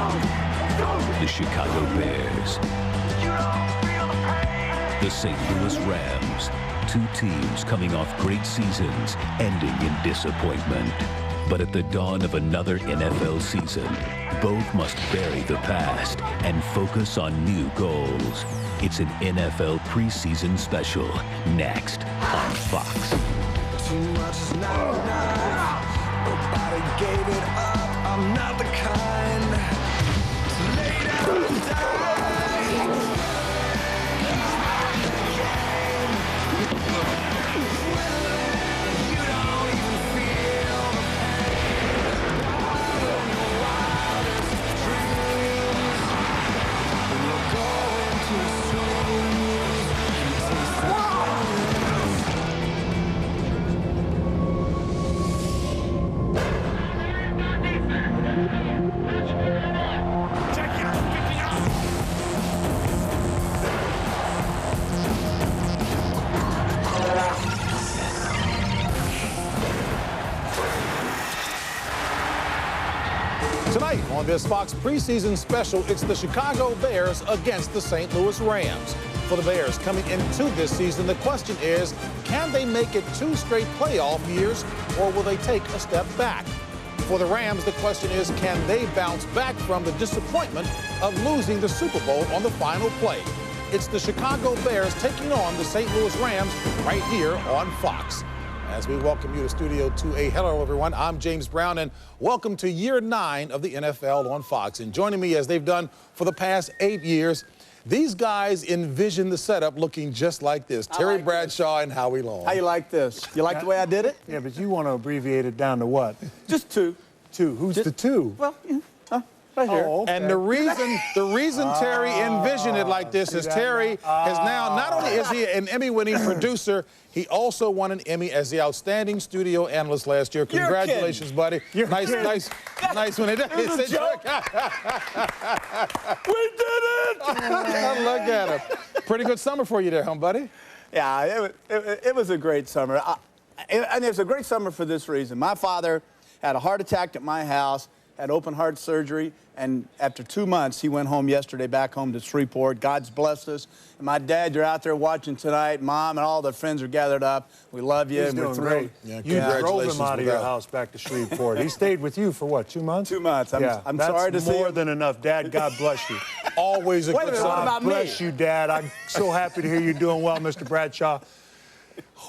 The Chicago Bears. The St. Louis Rams. Two teams coming off great seasons, ending in disappointment. But at the dawn of another NFL season, both must bury the past and focus on new goals. It's an NFL preseason special, next on Fox. Too much is not enough. Nobody gave it up. I'm not the kind to lay down and die. You don't even feel the pain. Out of your wildest dreams. When you're going to swings, you taste the Tonight on this Fox preseason special, it's the Chicago Bears against the St. Louis Rams. For the Bears coming into this season, the question is, can they make it 2 straight playoff years, or will they take a step back? For the Rams, the question is, can they bounce back from the disappointment of losing the Super Bowl on the final play? It's the Chicago Bears taking on the St. Louis Rams right here on Fox. As we welcome you to Studio 2A, hello everyone, I'm James Brown, and welcome to year 9 of the NFL on Fox. And joining me, as they've done for the past 8 years, these guys envision the setup looking just like this. Terry Bradshaw and Howie Long. How you like this? You like the way I did it? Yeah, but you want to abbreviate it down to what? Just 2. 2. Who's the 2? Well, right here. Oh, okay. And the reason Terry envisioned it like this is Terry has now, not only is he an Emmy-winning producer, he also won an Emmy as the outstanding studio analyst last year. Congratulations, buddy. Nice when it was a joke. We did it! Look at him. Pretty good summer for you there, huh, buddy? Yeah, it was a great summer. And it was a great summer for this reason. My father had a heart attack at my house, had open heart surgery, and after 2 months, he went home yesterday, back home to Shreveport. God's blessed us. And my dad, you're out there watching tonight. Mom and all their friends are gathered up. We love you. He's and we're doing thrilled. great. Yeah, you drove him out of your house back to Shreveport. He stayed with you for what, 2 months? 2 months. I'm sorry to see That's more him. than enough. Dad, God bless you. Always a good What sign. about me? Bless you, Dad. I'm so happy to hear you're doing well, Mr. Bradshaw.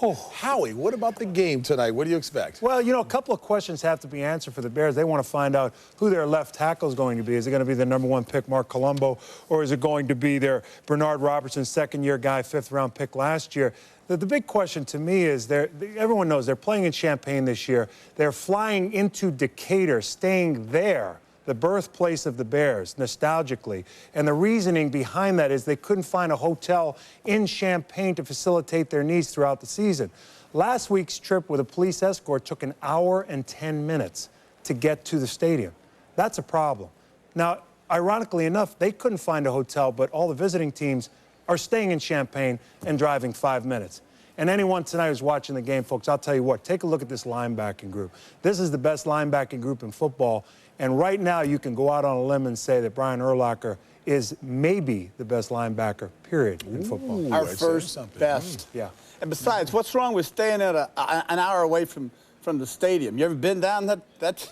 Oh, Howie, what about the game tonight? What do you expect? Well, you know, a couple of questions have to be answered for the Bears. They want to find out who their left tackle is going to be. Is it going to be the #1 pick, Mark Colombo, or is it going to be their Bernard Robertson, second-year guy, 5th-round pick last year? The big question to me is, everyone knows they're playing in Champaign this year. They're flying into Decatur, staying there, the birthplace of the Bears, nostalgically. And the reasoning behind that is they couldn't find a hotel in Champaign to facilitate their needs throughout the season. Last week's trip with a police escort took 1 hour and 10 minutes to get to the stadium. That's a problem. Now, ironically enough, they couldn't find a hotel, but all the visiting teams are staying in Champaign and driving 5 minutes. And anyone tonight who's watching the game, folks, I'll tell you what, take a look at this linebacking group. This is the best linebacking group in football. And right now, you can go out on a limb and say that Brian Urlacher is maybe the best linebacker, period, in football. Our first best. Yeah. And besides, what's wrong with staying at an hour away from the stadium? You ever been down that?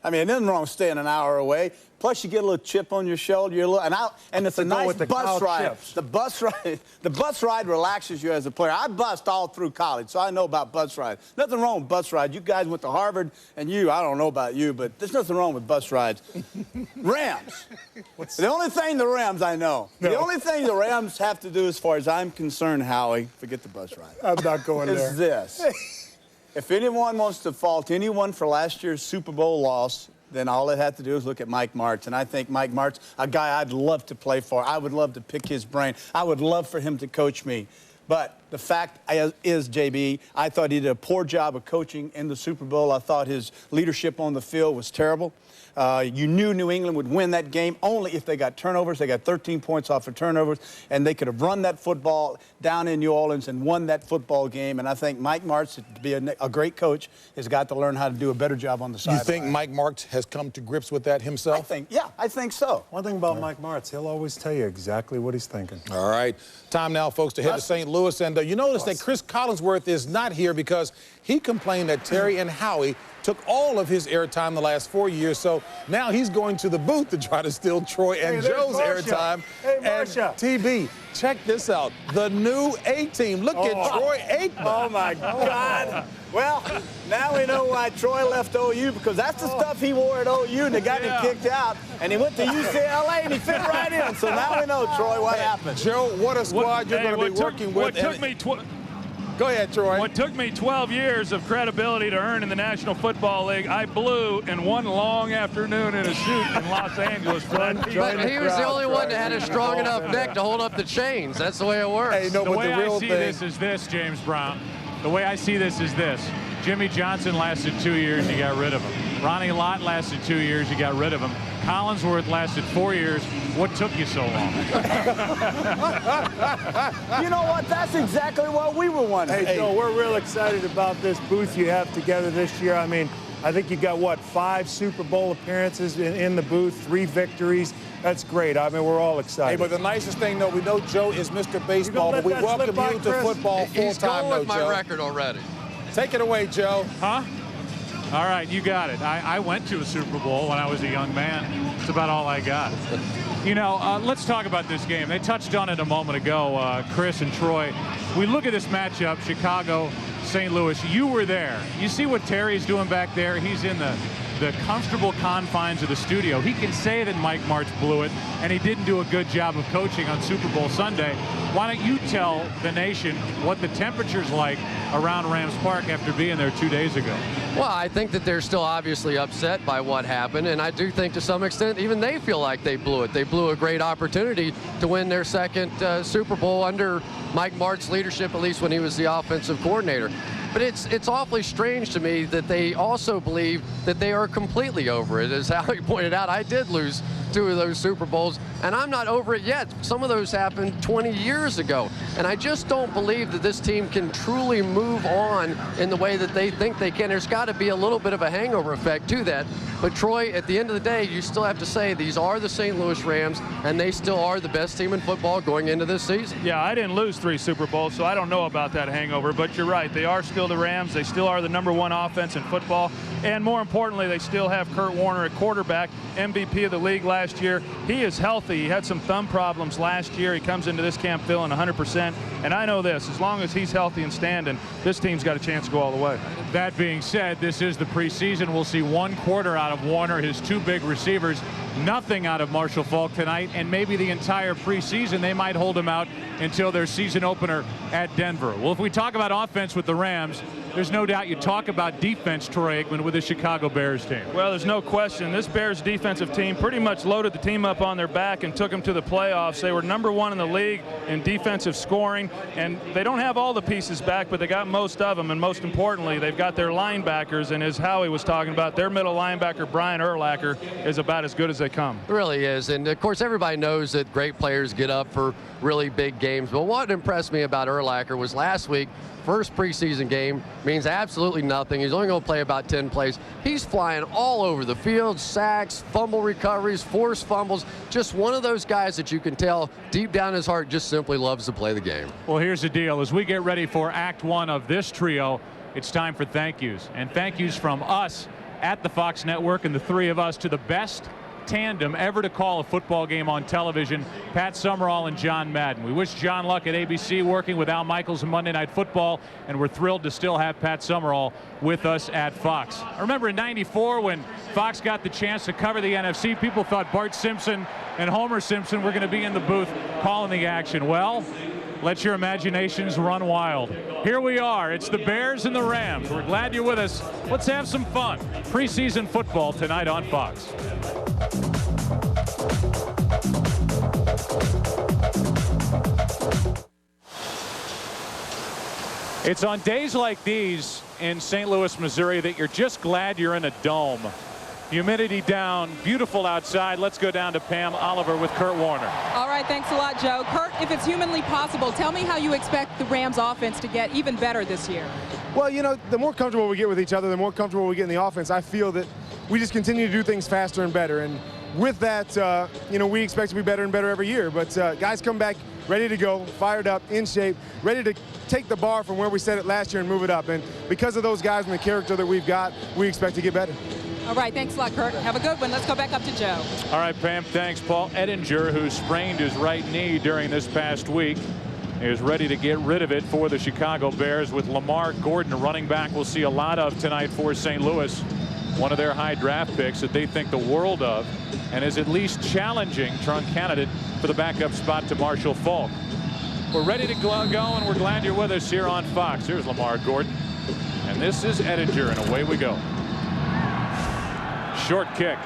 I mean, nothing wrong with staying an hour away. Plus, you get a little chip on your shoulder. And it's a nice bus ride. The bus ride relaxes you as a player. I bussed all through college, so I know about bus rides. Nothing wrong with bus rides. You guys went to Harvard, and I don't know about you, but there's nothing wrong with bus rides. Rams. The only thing the Rams I know. No. The only thing the Rams have to do, as far as I'm concerned, Howie, forget the bus ride. I'm not going there. Is this. If anyone wants to fault anyone for last year's Super Bowl loss, then all they have to do is look at Mike Martz. And I think Mike Martz, a guy I'd love to play for. I would love to pick his brain. I would love for him to coach me. But the fact is, JB, I thought he did a poor job of coaching in the Super Bowl. I thought his leadership on the field was terrible. You knew New England would win that game only if they got turnovers. They got 13 points off of turnovers, and they could have run that football down in New Orleans and won that football game. And I think Mike Martz, to be a great coach, has got to learn how to do a better job on the sideline. You think Mike Martz has come to grips with that himself? I think so. One thing about Mike Martz, he'll always tell you exactly what he's thinking. All right. Time now, folks, to head to St. Louis. And you notice that Chris Collinsworth is not here because he complained that Terry and Howie took all of his airtime the last 4 years. So now he's going to the booth to try to steal Troy and Joe's airtime. Hey, and TB, check this out. The new A-team. Look at Troy Aikman. Oh, my God. Well, now we know why Troy left OU, because that's the stuff he wore at OU and they got him kicked out. And he went to UCLA and he fit right in. So now we know, Troy, what happened. Be what a squad you're going to be working with. Go ahead, Troy. What took me 12 years of credibility to earn in the National Football League, I blew in one long afternoon in a shoot in Los Angeles. But he was the only one that had a strong enough neck to hold up the chains. That's the way it works. Hey, no, the way I see thing this is this, James Brown. The way I see this is this. Jimmy Johnson lasted 2 years, you got rid of him. Ronnie Lott lasted 2 years, you got rid of him. Collinsworth lasted 4 years. What took you so long? You know what? That's exactly what we were wondering. Hey, Joe, we're real excited about this booth you have together this year. I mean, I think you got, what, 5 Super Bowl appearances in the booth, 3 victories. That's great. I mean, we're all excited. Hey, but the nicest thing, though, we know Joe is Mr. Baseball, but we welcome you to football full-time, He's going with my Joe. record already. Take it away, Joe. Huh? All right, you got it. I went to a Super Bowl when I was a young man. It's about all I got. You know, let's talk about this game. They touched on it a moment ago, Chris and Troy. We look at this matchup, Chicago, St. Louis. You were there. You see what Terry's doing back there? He's in the comfortable confines of the studio. He can say that Mike Martz blew it and he didn't do a good job of coaching on Super Bowl Sunday. Why don't you tell the nation what the temperature's like around Rams Park after being there 2 days ago? Well, I think that they're still obviously upset by what happened, and I do think to some extent even they feel like they blew it. They blew a great opportunity to win their second Super Bowl under Mike Martz's leadership, at least when he was the offensive coordinator. But it's awfully strange to me that they also believe that they are completely over it. As Howie pointed out, I did lose 2 of those Super Bowls, and I'm not over it yet. Some of those happened 20 years ago, and I just don't believe that this team can truly move on in the way that they think they can. There's got to be a little bit of a hangover effect to that. But Troy, at the end of the day, you still have to say these are the St. Louis Rams, and they still are the best team in football going into this season. Yeah, I didn't lose 3 Super Bowls, so I don't know about that hangover, but you're right. They are still the Rams. They still are the #1 offense in football, and more importantly, they still have Kurt Warner at quarterback, MVP of the league last year. He is healthy. He had some thumb problems last year. He comes into this camp feeling 100%, and I know this, as long as he's healthy and standing, this team's got a chance to go all the way. That being said, this is the preseason. We'll see 1 quarter out of Warner, his 2 big receivers. Nothing out of Marshall Faulk tonight, and maybe the entire preseason they might hold him out until their season opener at Denver. Well, if we talk about offense with the Rams, there's no doubt you talk about defense, Troy Aikman, with the Chicago Bears team. Well, there's no question. This Bears defensive team pretty much loaded the team up on their back and took them to the playoffs. They were #1 in the league in defensive scoring, and they don't have all the pieces back, but they got most of them, and most importantly, they've got their linebackers, and as Howie was talking about, their middle linebacker, Brian Urlacher, is about as good as they come. It really is, and of course everybody knows that great players get up for really big games, but what impressed me about Urlacher was last week, first preseason game, means absolutely nothing. He's only going to play about 10 plays. He's flying all over the field, sacks, fumble recoveries, forced fumbles. Just one of those guys that you can tell deep down his heart just simply loves to play the game. Well, here's the deal. As we get ready for Act 1 of this trio, it's time for thank yous. And thank yous from us at the Fox Network and the 3 of us to the best tandem ever to call a football game on television, Pat Summerall and John Madden. We wish John luck at ABC working with Al Michaels in Monday Night Football, and we're thrilled to still have Pat Summerall with us at Fox. I remember in '94 when Fox got the chance to cover the NFC, people thought Bart Simpson and Homer Simpson were going to be in the booth calling the action. Well, let your imaginations run wild. Here we are. It's the Bears and the Rams. We're glad you're with us. Let's have some fun. Preseason football tonight on Fox. It's on days like these in St. Louis, Missouri, that you're just glad you're in a dome. Humidity down, beautiful outside. Let's go down to Pam Oliver with Kurt Warner. All right, thanks a lot, Joe. Kurt, if it's humanly possible, tell me how you expect the Rams offense to get even better this year. Well, you know, the more comfortable we get with each other, the more comfortable we get in the offense. I feel that we just continue to do things faster and better. And with that, you know, we expect to be better and better every year. But guys come back ready to go, fired up, in shape, ready to take the bar from where we set it last year and move it up. And because of those guys and the character that we've got, we expect to get better. All right, thanks a lot, Kurt. Have a good one. Let's go back up to Joe. All right, Pam, thanks. Paul Ettinger, who sprained his right knee during this past week, is ready to get rid of it for the Chicago Bears with Lamar Gordon, a running back we'll see a lot of tonight for St. Louis. One of their high draft picks that they think the world of, and is at least challenging Trump candidate for the backup spot to Marshall Faulk. We're ready to go, and we're glad you're with us here on Fox. Here's Lamar Gordon, and this is Ettinger, and away we go. Short kick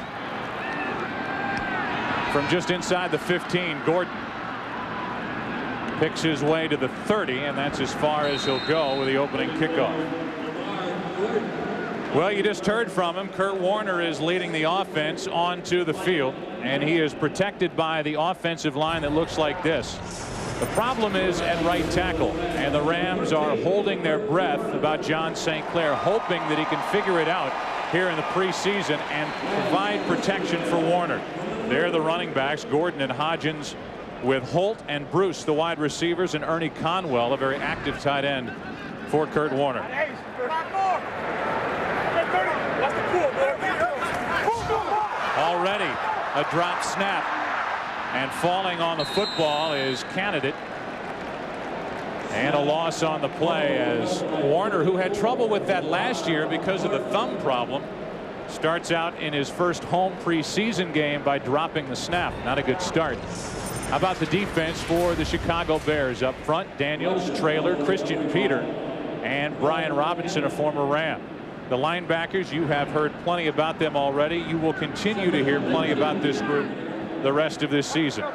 from just inside the 15. Gordon picks his way to the 30, and that's as far as he'll go with the opening kickoff. Well, you just heard from him. Kurt Warner is leading the offense onto the field, and he is protected by the offensive line that looks like this. The problem is at right tackle, and the Rams are holding their breath about John St. Clair, hoping that he can figure it out here in the preseason and provide protection for Warner. They're the running backs, Gordon and Hodgins, with Holt and Bruce, the wide receivers, and Ernie Conwell, a very active tight end for Kurt Warner. Already a drop snap, and falling on the football is Candidate, and a loss on the play as Warner, who had trouble with that last year because of the thumb problem, starts out in his first home preseason game by dropping the snap. Not a good start. How about the defense for the Chicago Bears? Up front, Daniels, Traylor, Christian Peter, and Brian Robinson, a former Ram. The linebackers, you have heard plenty about them already. You will continue to hear plenty about this group the rest of this season.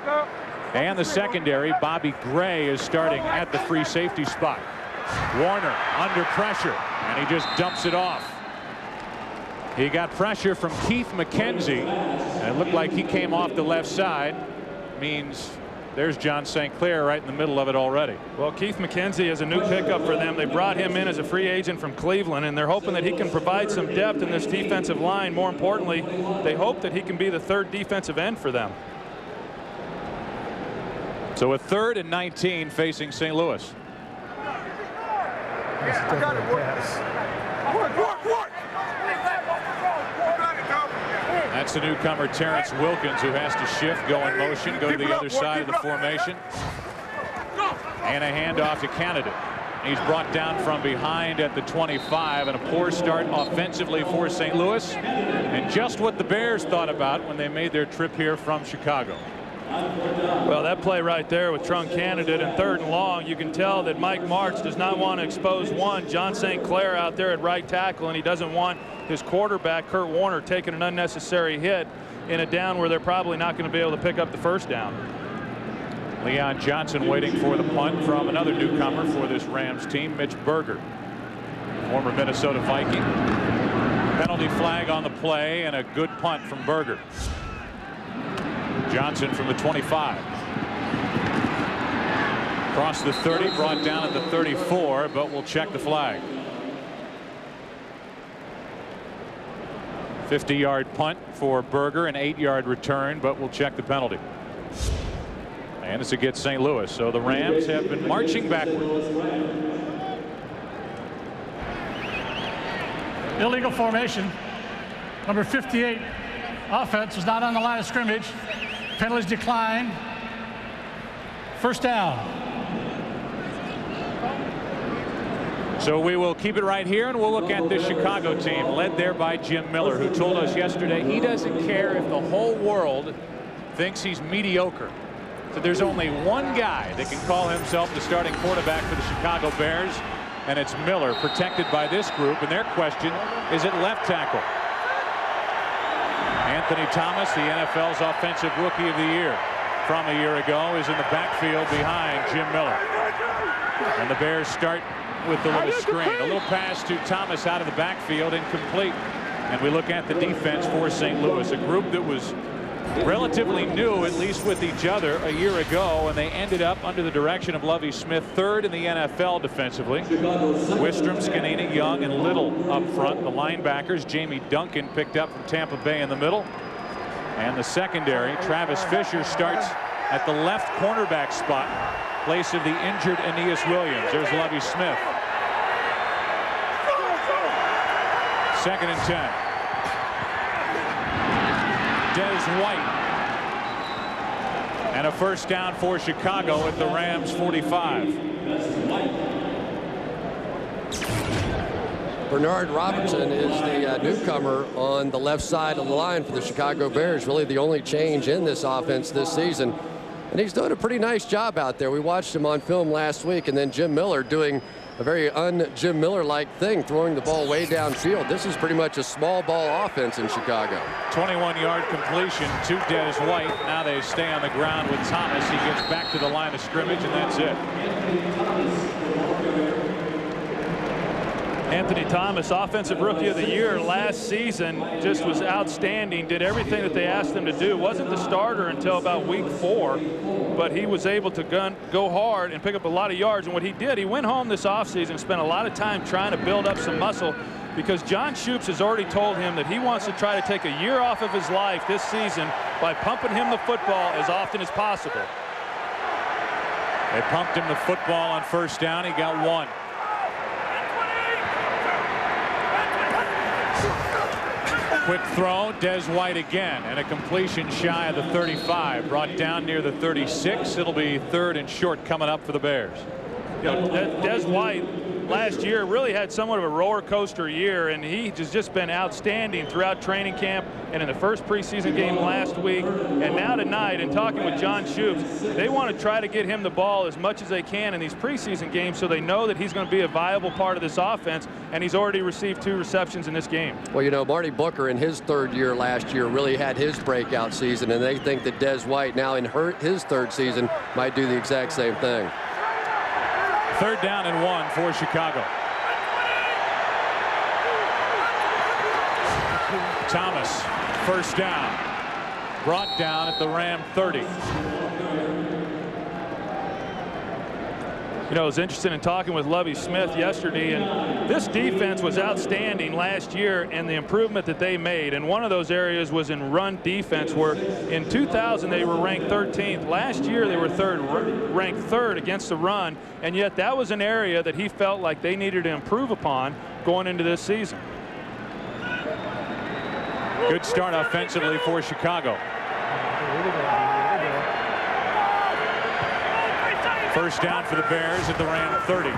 And the secondary, Bobby Gray is starting at the free safety spot. Warner under pressure, and he just dumps it off. He got pressure from Keith McKenzie, and it looked like he came off the left side. Means there's John St. Clair right in the middle of it already. Well, Keith McKenzie is a new pickup for them. They brought him in as a free agent from Cleveland, and they're hoping that he can provide some depth in this defensive line. More importantly, they hope that he can be the third defensive end for them. So a 3rd and 19 facing St. Louis. I got it. Work. That's the newcomer Terrence Wilkins, who has to shift, go in motion, go to the other side of the formation. And a handoff to Candidate. He's brought down from behind at the 25, and a poor start offensively for St. Louis, and just what the Bears thought about when they made their trip here from Chicago. Well, that play right there with Trunk Candidate and 3rd and long, you can tell that Mike Martz does not want to expose John St. Clair out there at right tackle, and he doesn't want his quarterback, Kurt Warner, taking an unnecessary hit in a down where they're probably not going to be able to pick up the first down. Leon Johnson waiting for the punt from another newcomer for this Rams team, Mitch Berger, former Minnesota Viking. Penalty flag on the play, and a good punt from Berger. Johnson from the 25. Across the 30, brought down at the 34, but we'll check the flag. 50-yard punt for Berger, an 8-yard return, but we'll check the penalty. And it's against St. Louis, so the Rams have been marching backward. Illegal formation. Number 58 offense was not on the line of scrimmage. Penalties declined. First down. So we will keep it right here, and we'll look at this Chicago team led there by Jim Miller, who told us yesterday he doesn't care if the whole world thinks he's mediocre. So there's only one guy that can call himself the starting quarterback for the Chicago Bears, and it's Miller, protected by this group, and their question is at left tackle. Anthony Thomas, the NFL's Offensive Rookie of the Year from a year ago, is in the backfield behind Jim Miller. And the Bears start with the little screen. A little pass to Thomas out of the backfield, incomplete. And we look at the defense for St. Louis, a group that was relatively new, at least with each other, a year ago, and they ended up under the direction of Lovie Smith, third in the NFL defensively. Wistrom, Scanina, Young, and Little up front. The linebackers, Jamie Duncan picked up from Tampa Bay in the middle. And the secondary, Travis Fisher starts at the left cornerback spot, place of the injured Aeneas Williams. There's Lovie Smith. 2nd and 10. Des White. And a first down for Chicago at the Rams 45. Bernard Robertson is the newcomer on the left side of the line for the Chicago Bears. Really the only change in this offense this season. And he's done a pretty nice job out there. We watched him on film last week, and then Jim Miller doing a very un-Jim Miller-like thing, throwing the ball way downfield. This is pretty much a small ball offense in Chicago. 21-yard completion to Des White. Now they stay on the ground with Thomas. He gets back to the line of scrimmage, and that's it. Anthony Thomas, Offensive Rookie of the Year last season, just was outstanding, did everything that they asked him to do. Wasn't the starter until about week 4, but he was able to go hard and pick up a lot of yards. And what he did, he went home this offseason, spent a lot of time trying to build up some muscle, because John Shoops has already told him that he wants to try to take a year off of his life this season by pumping him the football as often as possible. They pumped him the football on first down. He got 1. Quick throw, Des White again, and a completion shy of the 35, brought down near the 36. It'll be 3rd and short coming up for the Bears. You know, Des White last year really had somewhat of a roller coaster year, and he has just been outstanding throughout training camp and in the first preseason game last week, and now tonight. And talking with John Shoops, they want to try to get him the ball as much as they can in these preseason games, so they know that he's going to be a viable part of this offense, and he's already received 2 receptions in this game. Well, you know, Marty Booker in his 3rd year last year really had his breakout season, and they think that Des White now in his 3rd season might do the exact same thing. 3rd down and 1 for Chicago. Thomas, first down, brought down at the Ram 30. You know, I was interested in talking with Lovie Smith yesterday, and this defense was outstanding last year in the improvement that they made. And one of those areas was in run defense, where in 2000 they were ranked 13th. Last year they were ranked 3rd against the run, and yet that was an area that he felt like they needed to improve upon going into this season. Good start offensively for Chicago. First down for the Bears at the Ram 30.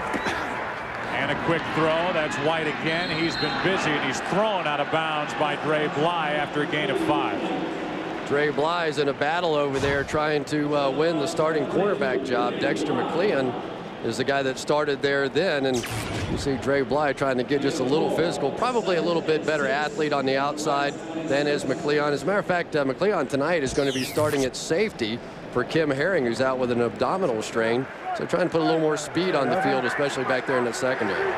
And a quick throw. That's White again. He's been busy, and he's thrown out of bounds by Dre Bly after a gain of 5. Dre Bly's in a battle over there trying to win the starting quarterback job. Dexter McLeon is the guy that started there then, and you see Dre Bly trying to get just a little physical, probably a little bit better athlete on the outside than is McLeon. As a matter of fact, McLeon tonight is going to be starting at safety for Kim Herring, who's out with an abdominal strain. So trying to put a little more speed on the field, especially back there in the secondary.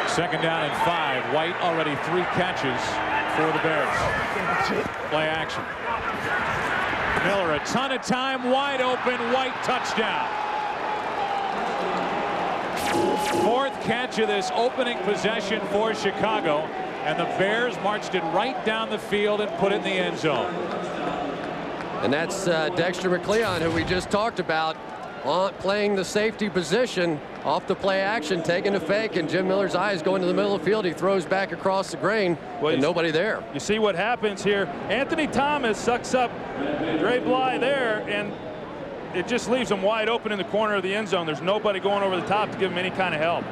2nd down and 5. White already 3 catches for the Bears. Play action. Miller, a ton of time, wide open. White, touchdown. 4th catch of this opening possession for Chicago, and the Bears marched it right down the field and put it in the end zone. And that's Dexter McLeon, who we just talked about, playing the safety position off the play action, taking a fake, and Jim Miller's eyes going to the middle of the field. He throws back across the grain, and nobody there. You see what happens here. Anthony Thomas sucks up Dre Bly there, and it just leaves him wide open in the corner of the end zone. There's nobody going over the top to give him any kind of help.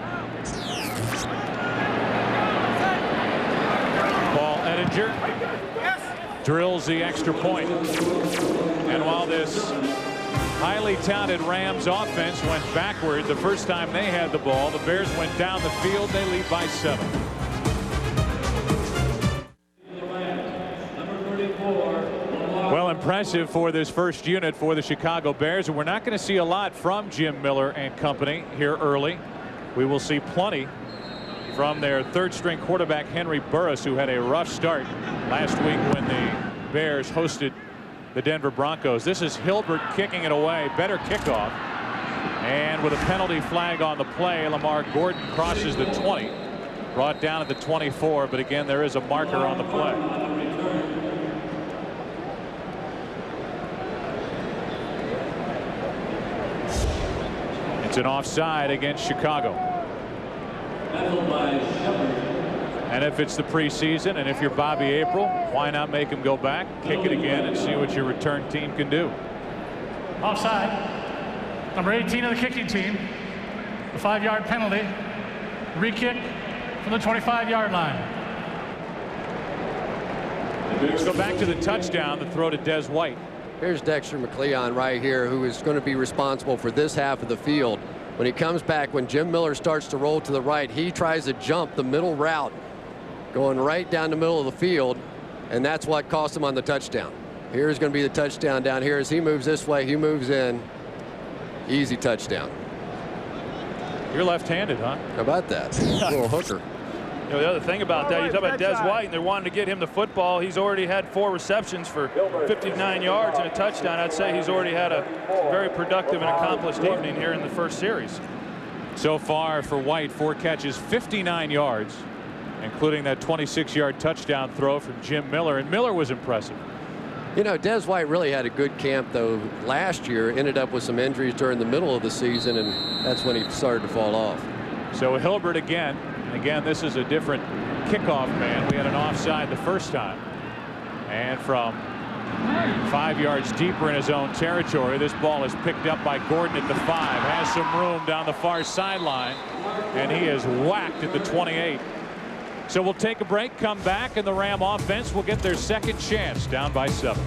Paul Ettinger drills the extra point. And while this highly touted Rams offense went backward the first time they had the ball, the Bears went down the field. They lead by 7. Well, impressive for this first unit for the Chicago Bears, and we're not going to see a lot from Jim Miller and company here early. we will see plenty from their third-string quarterback Henry Burris, who had a rough start last week when the Bears hosted the Denver Broncos. This is Hilbert kicking it away. Better kickoff. And with a penalty flag on the play, Lamar Gordon crosses the 20. Brought down at the 24, but again, there is a marker on the play. It's an offside against Chicago. And if it's the preseason, and if you're Bobby April, why not make him go back, kick it again, and see what your return team can do? Offside. Number 18 of the kicking team. A 5-yard penalty. Re-kick from the 25-yard line. Let's go back to the touchdown, the throw to Des White. Here's Dexter McLeon right here, who is going to be responsible for this half of the field. When he comes back, when Jim Miller starts to roll to the right, he tries to jump the middle route, going right down the middle of the field, and that's what cost him on the touchdown. Here's going to be the touchdown down here. As he moves this way, he moves in. Easy touchdown. You're left-handed, huh? How about that? A little hooker. You know, the other thing about that, you talk about Des White, and they're wanting to get him the football. He's already had 4 receptions for 59 yards and a touchdown. I'd say he's already had a very productive and accomplished evening here in the first series. So far for White, 4 catches, 59 yards, including that 26-yard touchdown throw from Jim Miller. And Miller was impressive. You know, Des White really had a good camp, though, last year. Ended up with some injuries during the middle of the season, and that's when he started to fall off. So Hilbert again. And again, this is a different kickoff man. We had an offside the first time. And from 5 yards deeper in his own territory, this ball is picked up by Gordon at the 5. Has some room down the far sideline. And he is whacked at the 28. So we'll take a break, come back, and the Ram offense will get their second chance, down by 7.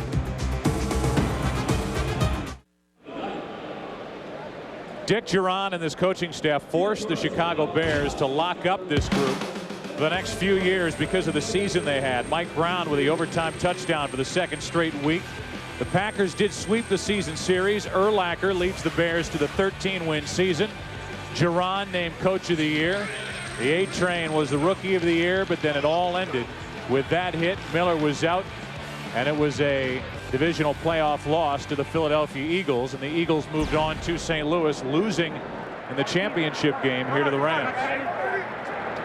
Dick Duran and this coaching staff forced the Chicago Bears to lock up this group for the next few years because of the season they had. Mike Brown with the overtime touchdown for the 2nd straight week. The Packers did sweep the season series. Urlacher leads the Bears to the 13-win season. Duran named Coach of the Year. The A-Train was the Rookie of the Year, but then it all ended with that hit. Miller was out, and it was a divisional playoff loss to the Philadelphia Eagles, and the Eagles moved on to St. Louis, losing in the championship game here to the Rams.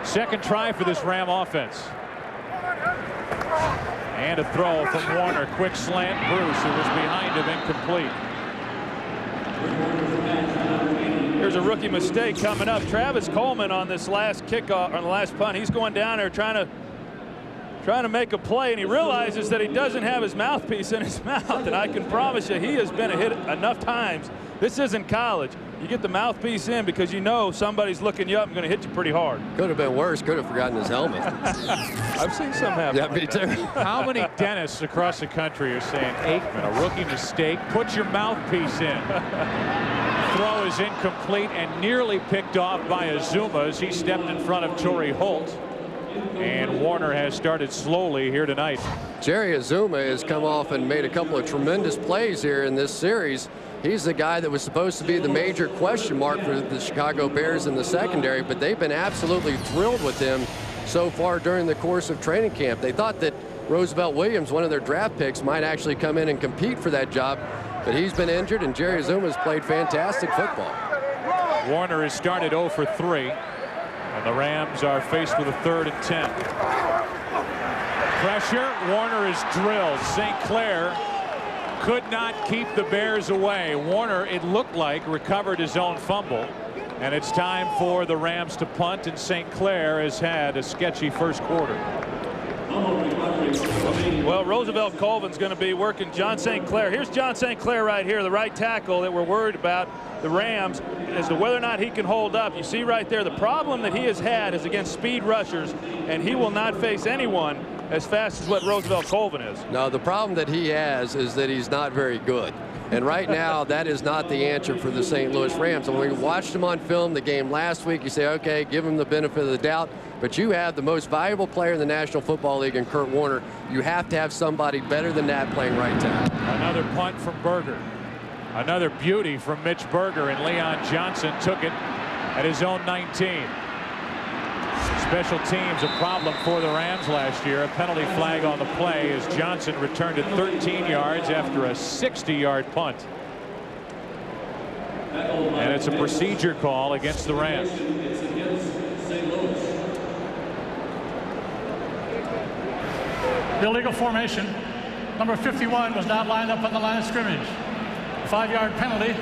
Second try for this Ram offense. And a throw from Warner. Quick slant. Bruce, who was behind him, incomplete. Here's a rookie mistake coming up. Travis Coleman on this last kickoff, on the last punt. He's going down there trying to make a play, and he realizes that he doesn't have his mouthpiece in his mouth. And I can promise you, he has been hit enough times. This isn't college. You get the mouthpiece in because you know somebody's looking you up and going to hit you pretty hard. Could have been worse. Could have forgotten his helmet. I've seen some happen. Yeah, me too. How many dentists across the country are saying, Aikman, a rookie mistake, put your mouthpiece in? Throw is incomplete and nearly picked off by Azuma as he stepped in front of Torrey Holt. And Warner has started slowly here tonight. Jerry Azuma has come off and made a couple of tremendous plays here in this series. He's the guy that was supposed to be the major question mark for the Chicago Bears in the secondary, but they've been absolutely thrilled with him so far during the course of training camp. They thought that Roosevelt Williams, one of their draft picks, might actually come in and compete for that job, but he's been injured, and Jerry Azuma's played fantastic football. Warner has started 0 for 3. And the Rams are faced with a 3rd and 10. Pressure. Warner is drilled. St. Clair could not keep the Bears away. Warner, it looked like, recovered his own fumble. And it's time for the Rams to punt, and St. Clair has had a sketchy first quarter. Well, Roosevelt Colvin's going to be working John St. Clair. Here's John St. Clair right here, the right tackle that we're worried about, the Rams, as to whether or not he can hold up. You see right there, the problem that he has had is against speed rushers, and he will not face anyone as fast as what Roosevelt Colvin is. No, the problem that he has is that he's not very good. And right now, that is not the answer for the St. Louis Rams. And when we watched him on film the game last week, you say, okay, give him the benefit of the doubt. But you have the most valuable player in the National Football League in Kurt Warner. You have to have somebody better than that playing right tackle. Another punt from Berger. Another beauty from Mitch Berger, and Leon Johnson took it at his own 19. Special teams a problem for the Rams last year. A penalty flag on the play as Johnson returned it 13 yards after a 60-yard punt. And it's a procedure call against the Rams. Illegal formation. Number 51 was not lined up on the line of scrimmage. 5-yard penalty.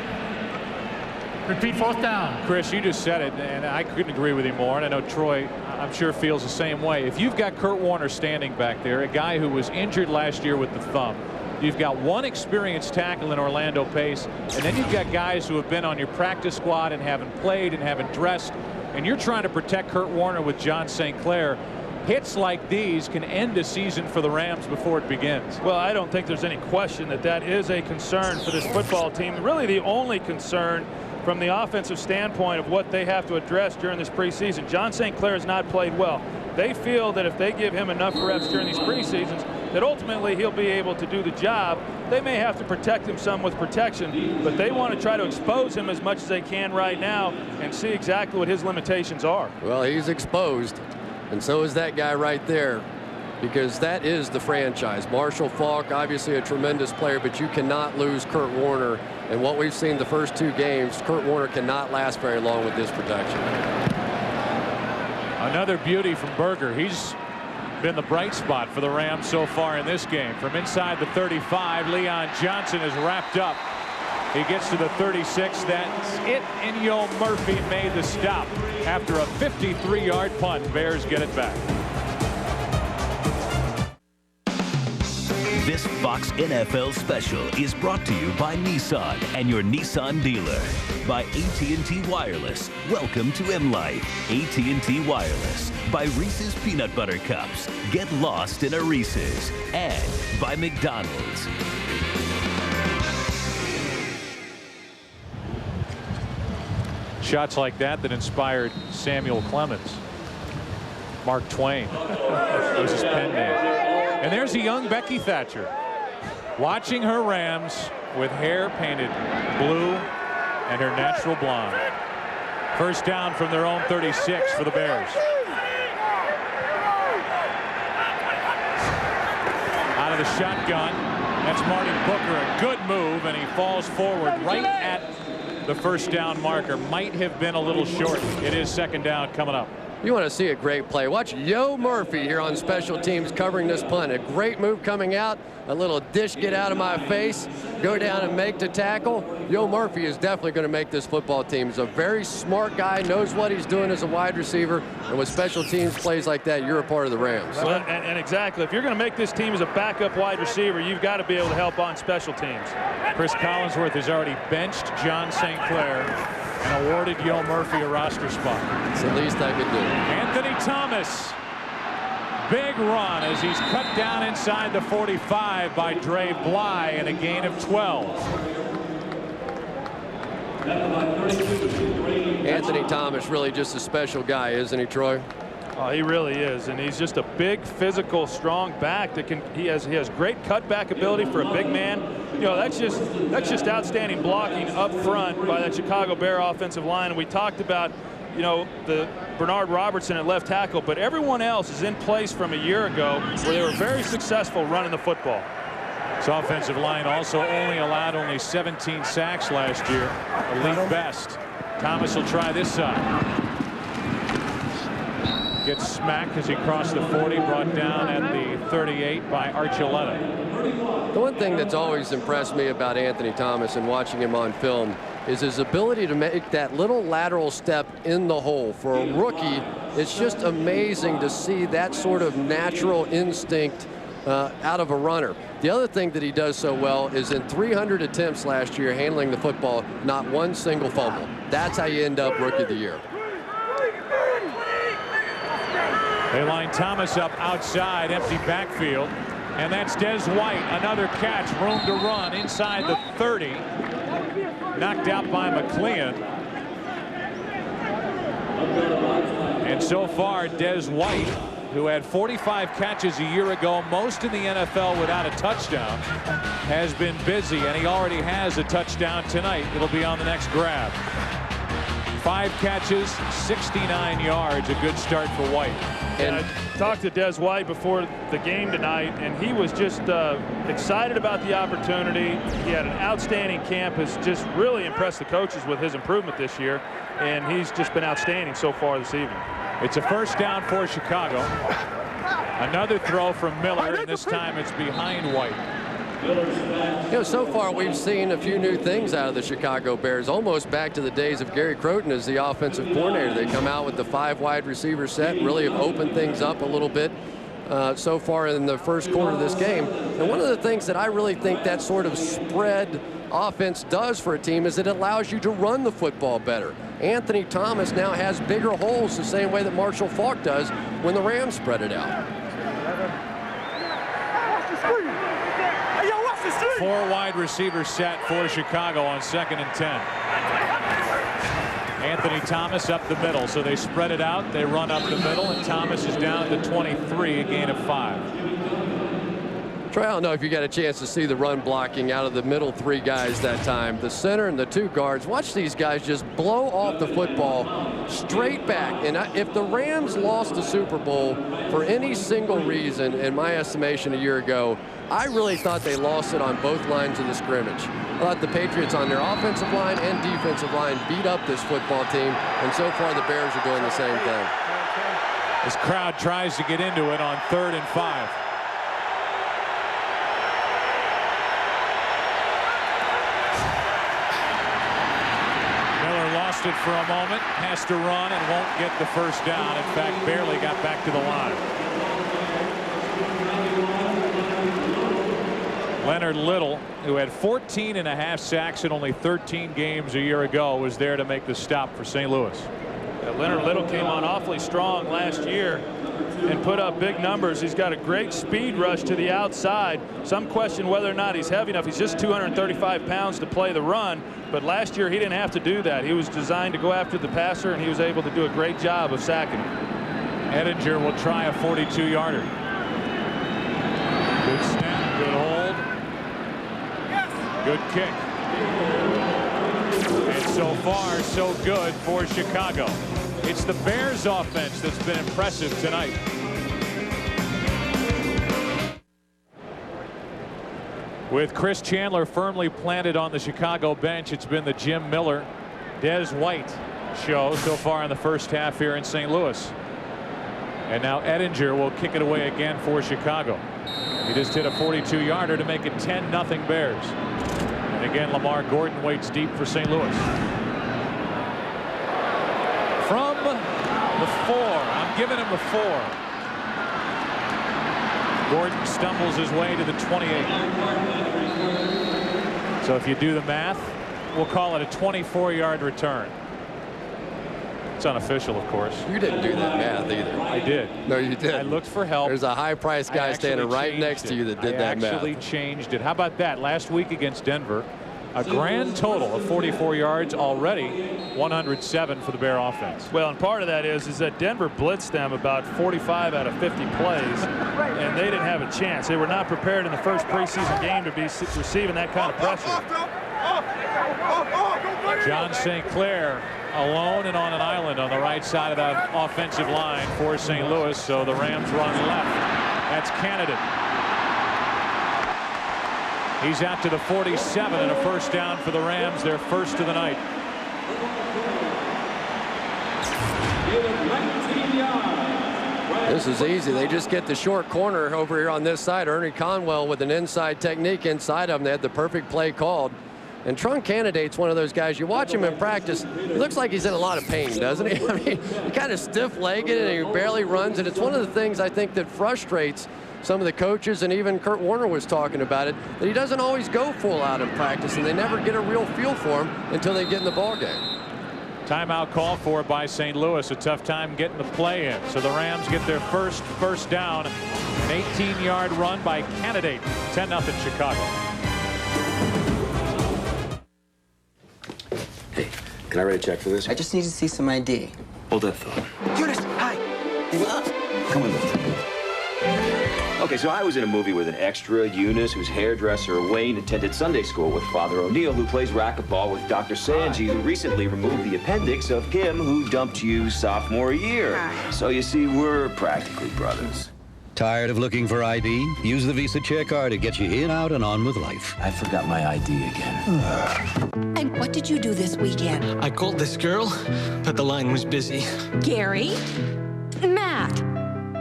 Repeat, 4th down. Chris, you just said it, and I couldn't agree with you more. And I know Troy, I'm sure, feels the same way. If you've got Kurt Warner standing back there, a guy who was injured last year with the thumb, you've got one experienced tackle in Orlando Pace, and then you've got guys who have been on your practice squad and haven't played and haven't dressed, and you're trying to protect Kurt Warner with John St. Clair. Hits like these can end a season for the Rams before it begins. Well, I don't think there's any question that that is a concern for this football team. Really the only concern from the offensive standpoint of what they have to address during this preseason. John St. Clair has not played well. They feel that if they give him enough reps during these preseasons, that ultimately he'll be able to do the job. They may have to protect him some with protection, but they want to try to expose him as much as they can right now and see exactly what his limitations are. Well, he's exposed, and so is that guy right there, because that is the franchise. Marshall Faulk, obviously a tremendous player, but you cannot lose Kurt Warner. And what we've seen the first 2 games, Kurt Warner cannot last very long with this protection. Another beauty from Berger. He's been the bright spot for the Rams so far in this game. From inside the 35, Leon Johnson is wrapped up. He gets to the 36. That's it, and Yo Murphy made the stop after a 53-yard punt. Bears get it back. This Fox NFL special is brought to you by Nissan and your Nissan dealer. By AT&T Wireless. Welcome to M-Life. AT&T Wireless. By Reese's Peanut Butter Cups. Get lost in a Reese's. And by McDonald's. Shots like that inspired Samuel Clemens. Mark Twain. That was his pen name. And there's a young Becky Thatcher watching her Rams with hair painted blue and her natural blonde. First down from their own 36 for the Bears. Out of the shotgun, that's Marty Booker. A good move, and he falls forward right at the first down marker. Might have been a little short. It is 2nd down coming up. You want to see a great play. Watch Yo Murphy here on special teams covering this punt. A great move coming out. A little dish, get out of my face. Go down and make the tackle. Yo Murphy is definitely going to make this football team. He's a very smart guy, knows what he's doing as a wide receiver. And with special teams plays like that, you're a part of the Rams. Well, and exactly. If you're going to make this team as a backup wide receiver, you've got to be able to help on special teams. Chris Collinsworth has already benched John St. Clair and awarded Yo Murphy a roster spot. It's the least I could do. Anthony Thomas. Big run as he's cut down inside the 45 by Dre Bly and a gain of 12. Anthony Thomas really just a special guy, isn't he, Troy? Oh, he really is, and he's just a big, physical, strong back that can. He has great cutback ability for a big man. You know, that's just outstanding blocking up front by that Chicago Bear offensive line. And we talked about, you know, the Bernard Robertson at left tackle, but everyone else is in place from a year ago where they were very successful running the football. This offensive line also allowed 17 sacks last year, a league best. Thomas will try this side. Gets smacked as he crossed the 40, brought down at the 38 by Archuleta. The one thing that's always impressed me about Anthony Thomas and watching him on film is his ability to make that little lateral step in the hole. For a rookie, it's just amazing to see that sort of natural instinct out of a runner. The other thing that he does so well is in 300 attempts last year handling the football, not one single fumble. That's how you end up Rookie of the Year. They line Thomas up outside, empty backfield, and that's Des White. Another catch, room to run inside the 30. Knocked out by McLean. And so far, Des White, who had 45 catches a year ago, most in the NFL without a touchdown, has been busy, and he already has a touchdown tonight. It'll be on the next grab. 5 catches, 69 yards, a good start for White. And I talked to Des White before the game tonight, and he was just excited about the opportunity. He had an outstanding camp, has just really impressed the coaches with his improvement this year, and he's just been outstanding so far this evening. It's a first down for Chicago. Another throw from Miller, and this time it's behind White. You know, so far we've seen a few new things out of the Chicago Bears, almost back to the days of Gary Croton as the offensive coordinator. They come out with the 5 wide receiver set, really have opened things up a little bit so far in the first quarter of this game. And one of the things that I really think that sort of spread offense does for a team is it allows you to run the football better. Anthony Thomas now has bigger holes the same way that Marshall Faulk does when the Rams spread it out. 4 wide receiver set for Chicago on 2nd and 10. Anthony Thomas up the middle, so they spread it out, they run up the middle, and Thomas is down to 23, a gain of 5. Troy, I don't know if you got a chance to see the run blocking out of the middle 3 guys that time. The center and the 2 guards. Watch these guys just blow off the football straight back. And if the Rams lost the Super Bowl for any single reason, in my estimation a year ago, I really thought they lost it on both lines of the scrimmage. I thought the Patriots on their offensive line and defensive line beat up this football team, and so far the Bears are doing the same thing. This crowd tries to get into it on 3rd and 5. Lost it for a moment, has to run and won't get the first down. In fact, barely got back to the line. Leonard Little, who had 14.5 sacks in only 13 games a year ago, was there to make the stop for St. Louis. Leonard Little came on awfully strong last year and put up big numbers. He's got a great speed rush to the outside. Some question whether or not he's heavy enough. He's just 235 pounds to play the run, but last year he didn't have to do that. He was designed to go after the passer, and he was able to do a great job of sacking him. Edinger will try a 42-yarder. Good snap, good hold, good kick. And so far, so good for Chicago. It's the Bears offense that's been impressive tonight. With Chris Chandler firmly planted on the Chicago bench, it's been the Jim Miller, Des White show so far in the first half here in St. Louis. And now Edinger will kick it away again for Chicago. He just hit a 42-yarder to make it 10-0 Bears. And again, Lamar Gordon waits deep for St. Louis. From the 4, I'm giving him a 4. Gordon stumbles his way to the 28. So if you do the math, we'll call it a 24-yard return. It's unofficial, of course. You didn't do that math either. I did. No, you didn't. I looked for help. There's a high-priced guy standing right next to you that did that math. I actually changed it. How about that? Last week against Denver, a grand total of 44 yards already, 107 for the Bear offense. Well, and part of that is that Denver blitzed them about 45 out of 50 plays, and they didn't have a chance. They were not prepared in the first preseason game to be receiving that kind of pressure. John St. Clair alone and on an island on the right side of that offensive line for St. Louis, so the Rams run left. That's Candidate. He's out to the 47 and a first down for the Rams, their first of the night. This is easy. They just get the short corner over here on this side. Ernie Conwell with an inside technique inside of him. They had the perfect play called. And Trunk Candidate's one of those guys, you watch him in practice, he looks like he's in a lot of pain, doesn't he? I mean, he kind of stiff-legged and he barely runs, and it's one of the things I think that frustrates some of the coaches, and even Kurt Warner was talking about it, that he doesn't always go full out in practice, and they never get a real feel for him until they get in the ball game. Timeout called for by St. Louis. A tough time getting the play in. So the Rams get their first down. An 18-yard run by Candidate. 10-0 Chicago. Hey, can I write a check for this? I just need to see some ID. Hold that thought. Eunice, hi. Come with us. Okay, so I was in a movie with an extra, Eunice, whose hairdresser, Wayne, attended Sunday school with Father O'Neill, who plays racquetball with Dr. Sanji, who recently removed the appendix of him who dumped you sophomore year. So you see, we're practically brothers. Tired of looking for ID? Use the Visa Chair Card to get you in, out, and on with life. I forgot my ID again. And what did you do this weekend? I called this girl, but the line was busy. Gary? Matt?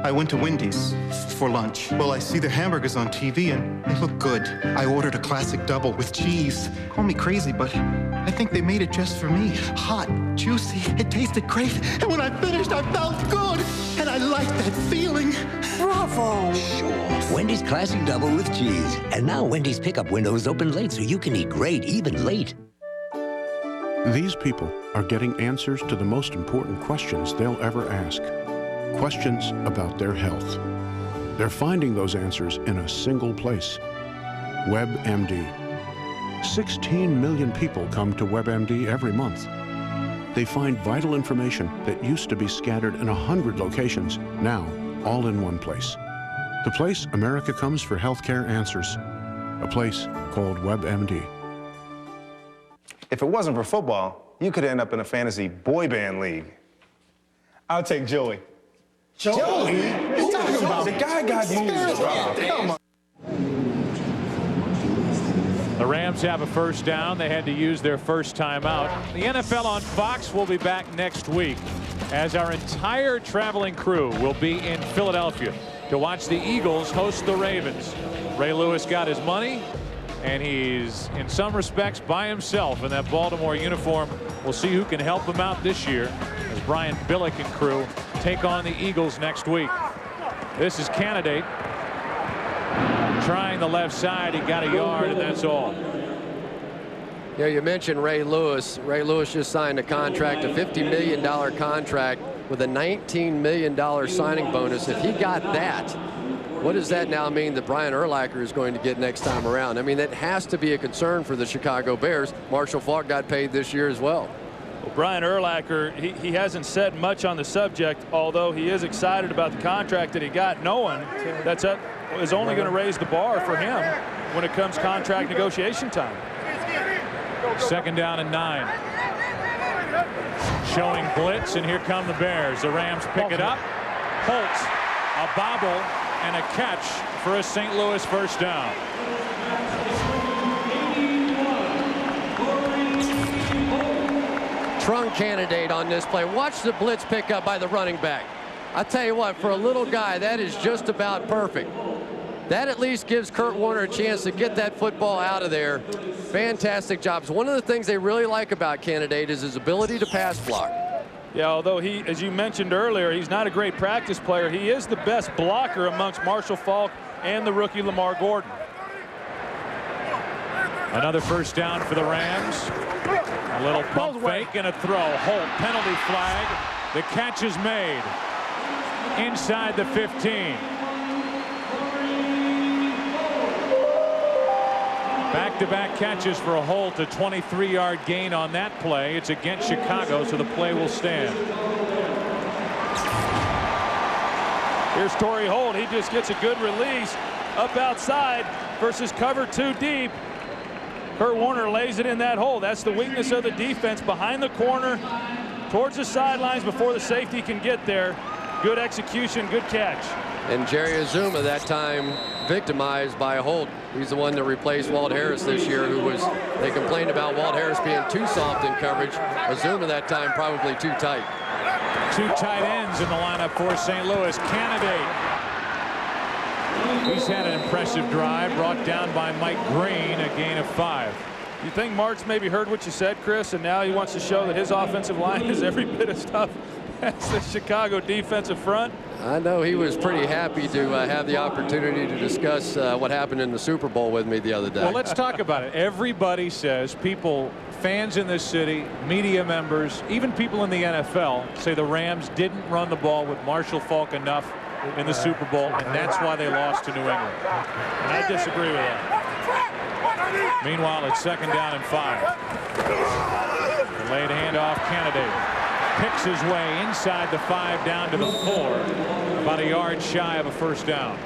I went to Wendy's for lunch. Well, I see the hamburgers on TV, and they look good. I ordered a classic double with cheese. Call me crazy, but I think they made it just for me. Hot, juicy, it tasted great. And when I finished, I felt good. And I liked that feeling. Bravo! Sure. Wendy's Classic Double with cheese. And now Wendy's pickup window is open late so you can eat great even late. These people are getting answers to the most important questions they'll ever ask. Questions about their health. They're finding those answers in a single place. WebMD. 16 million people come to WebMD every month. They find vital information that used to be scattered in 100 locations, now all in one place. The place America comes for healthcare answers. A place called WebMD. If it wasn't for football, you could end up in a fantasy boy band league. I'll take Joey. Joey? You're talking about the guy got used. Come on. The Rams have a first down. They had to use their first timeout. The NFL on Fox will be back next week as our entire traveling crew will be in Philadelphia to watch the Eagles host the Ravens. Ray Lewis got his money, and he's in some respects by himself in that Baltimore uniform. We'll see who can help him out this year as Brian Billick and crew take on the Eagles next week. This is Candidate trying the left side. He got a yard, and that's all. Yeah, you mentioned Ray Lewis. Ray Lewis just signed a contract, a $50 million contract with a $19 million signing bonus. If he got that, what does that now mean that Brian Urlacher is going to get next time around? I mean, that has to be a concern for the Chicago Bears. Marshall Faulk got paid this year as well. Well, Brian Urlacher, he hasn't said much on the subject, although he is excited about the contract that he got, knowing that is only going to raise the bar for him when it comes contract negotiation time. Second down and 9. Showing blitz, and here come the Bears. The Rams pick it up. Holt, a bobble, and a catch for a St. Louis first down. Trunk Candidate on this play. Watch the blitz pick up by the running back. I tell you what, for a little guy, that is just about perfect. That at least gives Kurt Warner a chance to get that football out of there. Fantastic jobs. One of the things they really like about Candidate is his ability to pass block. Yeah, although he, as you mentioned earlier, he's not a great practice player. He is the best blocker amongst Marshall Faulk and the rookie Lamar Gordon. Another first down for the Rams. A little pump fake and a throw. Holt, penalty flag. The catch is made inside the 15. Back-to-back catches for Holt, a 23-yard gain on that play. It's against Chicago, so the play will stand. Here's Torrey Holt. He just gets a good release up outside versus cover 2 deep. Kurt Warner lays it in that hole. That's the weakness of the defense, behind the corner, towards the sidelines before the safety can get there. Good execution, good catch. And Jerry Azuma that time victimized by Holt. He's the one that replaced Walt Harris this year, they complained about Walt Harris being too soft in coverage. Azuma that time probably too tight. 2 tight ends in the lineup for St. Louis. Candidate. He's had an impressive drive brought down by Mike Green, a gain of 5. You think Martz maybe heard what you said, Chris, and now he wants to show that his offensive line is every bit as tough as the Chicago defensive front? I know he was pretty happy to have the opportunity to discuss what happened in the Super Bowl with me the other day. Well, let's talk about it. Everybody says, fans in this city, media members, even people in the NFL say the Rams didn't run the ball with Marshall Faulk enough in the Super Bowl, and that's why they lost to New England. And I disagree with that. Meanwhile, it's second down and 5. Delayed handoff. Candidate picks his way inside the 5 down to the 4, about a yard shy of a first down.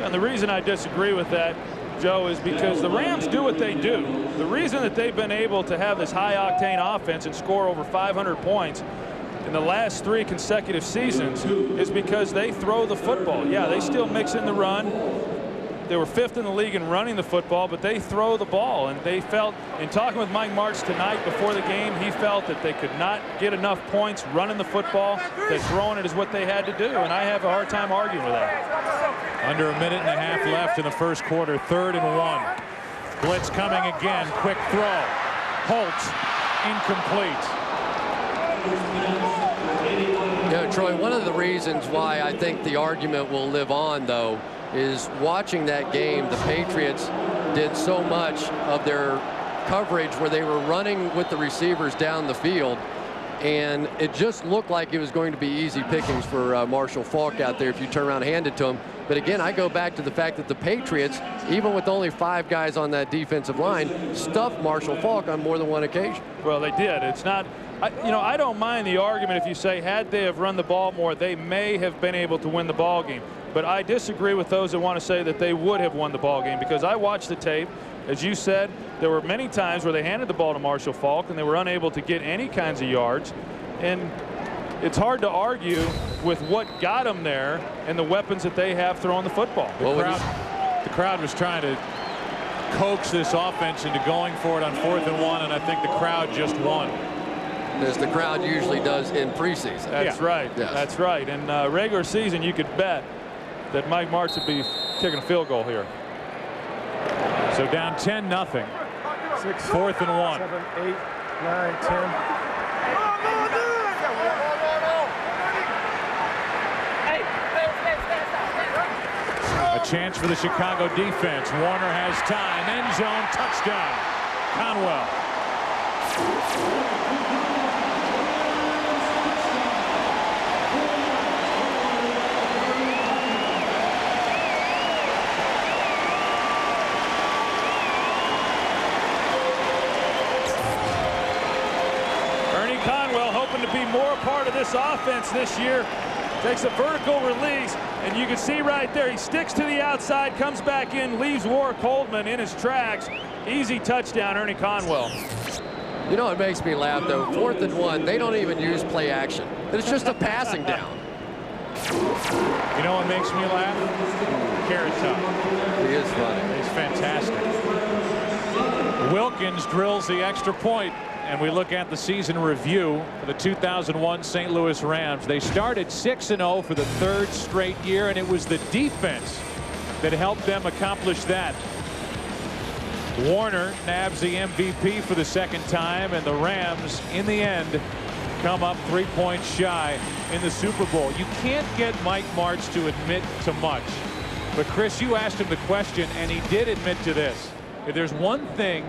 And the reason I disagree with that, Joe, is because the Rams do what they do. The reason that they've been able to have this high-octane offense and score over 500 points in the last 3 consecutive seasons is because they throw the football. Yeah, they still mix in the run. They were 5th in the league in running the football, but they throw the ball. And they felt, in talking with Mike Martz tonight before the game, he felt that they could not get enough points running the football, that throwing it is what they had to do. And I have a hard time arguing with that. Under a minute and a half left in the first quarter, 3rd and 1. Blitz coming again, quick throw. Holt, incomplete. Yeah, Troy, one of the reasons why I think the argument will live on, though, is watching that game. The Patriots did so much of their coverage where they were running with the receivers down the field, and it just looked like it was going to be easy pickings for Marshall Faulk out there if you turn around and hand it to him. But again, I go back to the fact that the Patriots, even with only 5 guys on that defensive line, stuffed Marshall Faulk on more than one occasion. Well, they did. It's not, you know, I don't mind the argument if you say had they have run the ball more, they may have been able to win the ball game. But I disagree with those that want to say that they would have won the ball game, because I watched the tape. As you said, there were many times where they handed the ball to Marshall Faulk and they were unable to get any kinds of yards. And it's hard to argue with what got them there and the weapons that they have throwing the football. The crowd was trying to coax this offense into going for it on 4th and 1, and I think the crowd just won. As the crowd usually does in preseason. That's right. Yes. That's right. In regular season, you could bet that Mike Martz would be kicking a field goal here. So down 10-0. 4th and 1. 7, 8, 9, 10. A chance for the Chicago defense. Warner has time. End zone touchdown. Conwell. To be more a part of this offense this year. Takes a vertical release, and you can see right there he sticks to the outside, comes back in, leaves Warwick Coleman in his tracks. Easy touchdown, Ernie Conwell. You know, it makes me laugh, though. 4th and 1, they don't even use play action. It's just a passing down. You know what makes me laugh? Carrot Top. He is funny. He's fantastic. Wilkins drills the extra point. And we look at the season review for the 2001 St. Louis Rams. They started 6-0 for the 3rd straight year, and it was the defense that helped them accomplish that. Warner nabs the MVP for the 2nd time, and the Rams, in the end, come up 3 points shy in the Super Bowl. You can't get Mike Martz to admit to much. But, Chris, you asked him the question, and he did admit to this. If there's one thing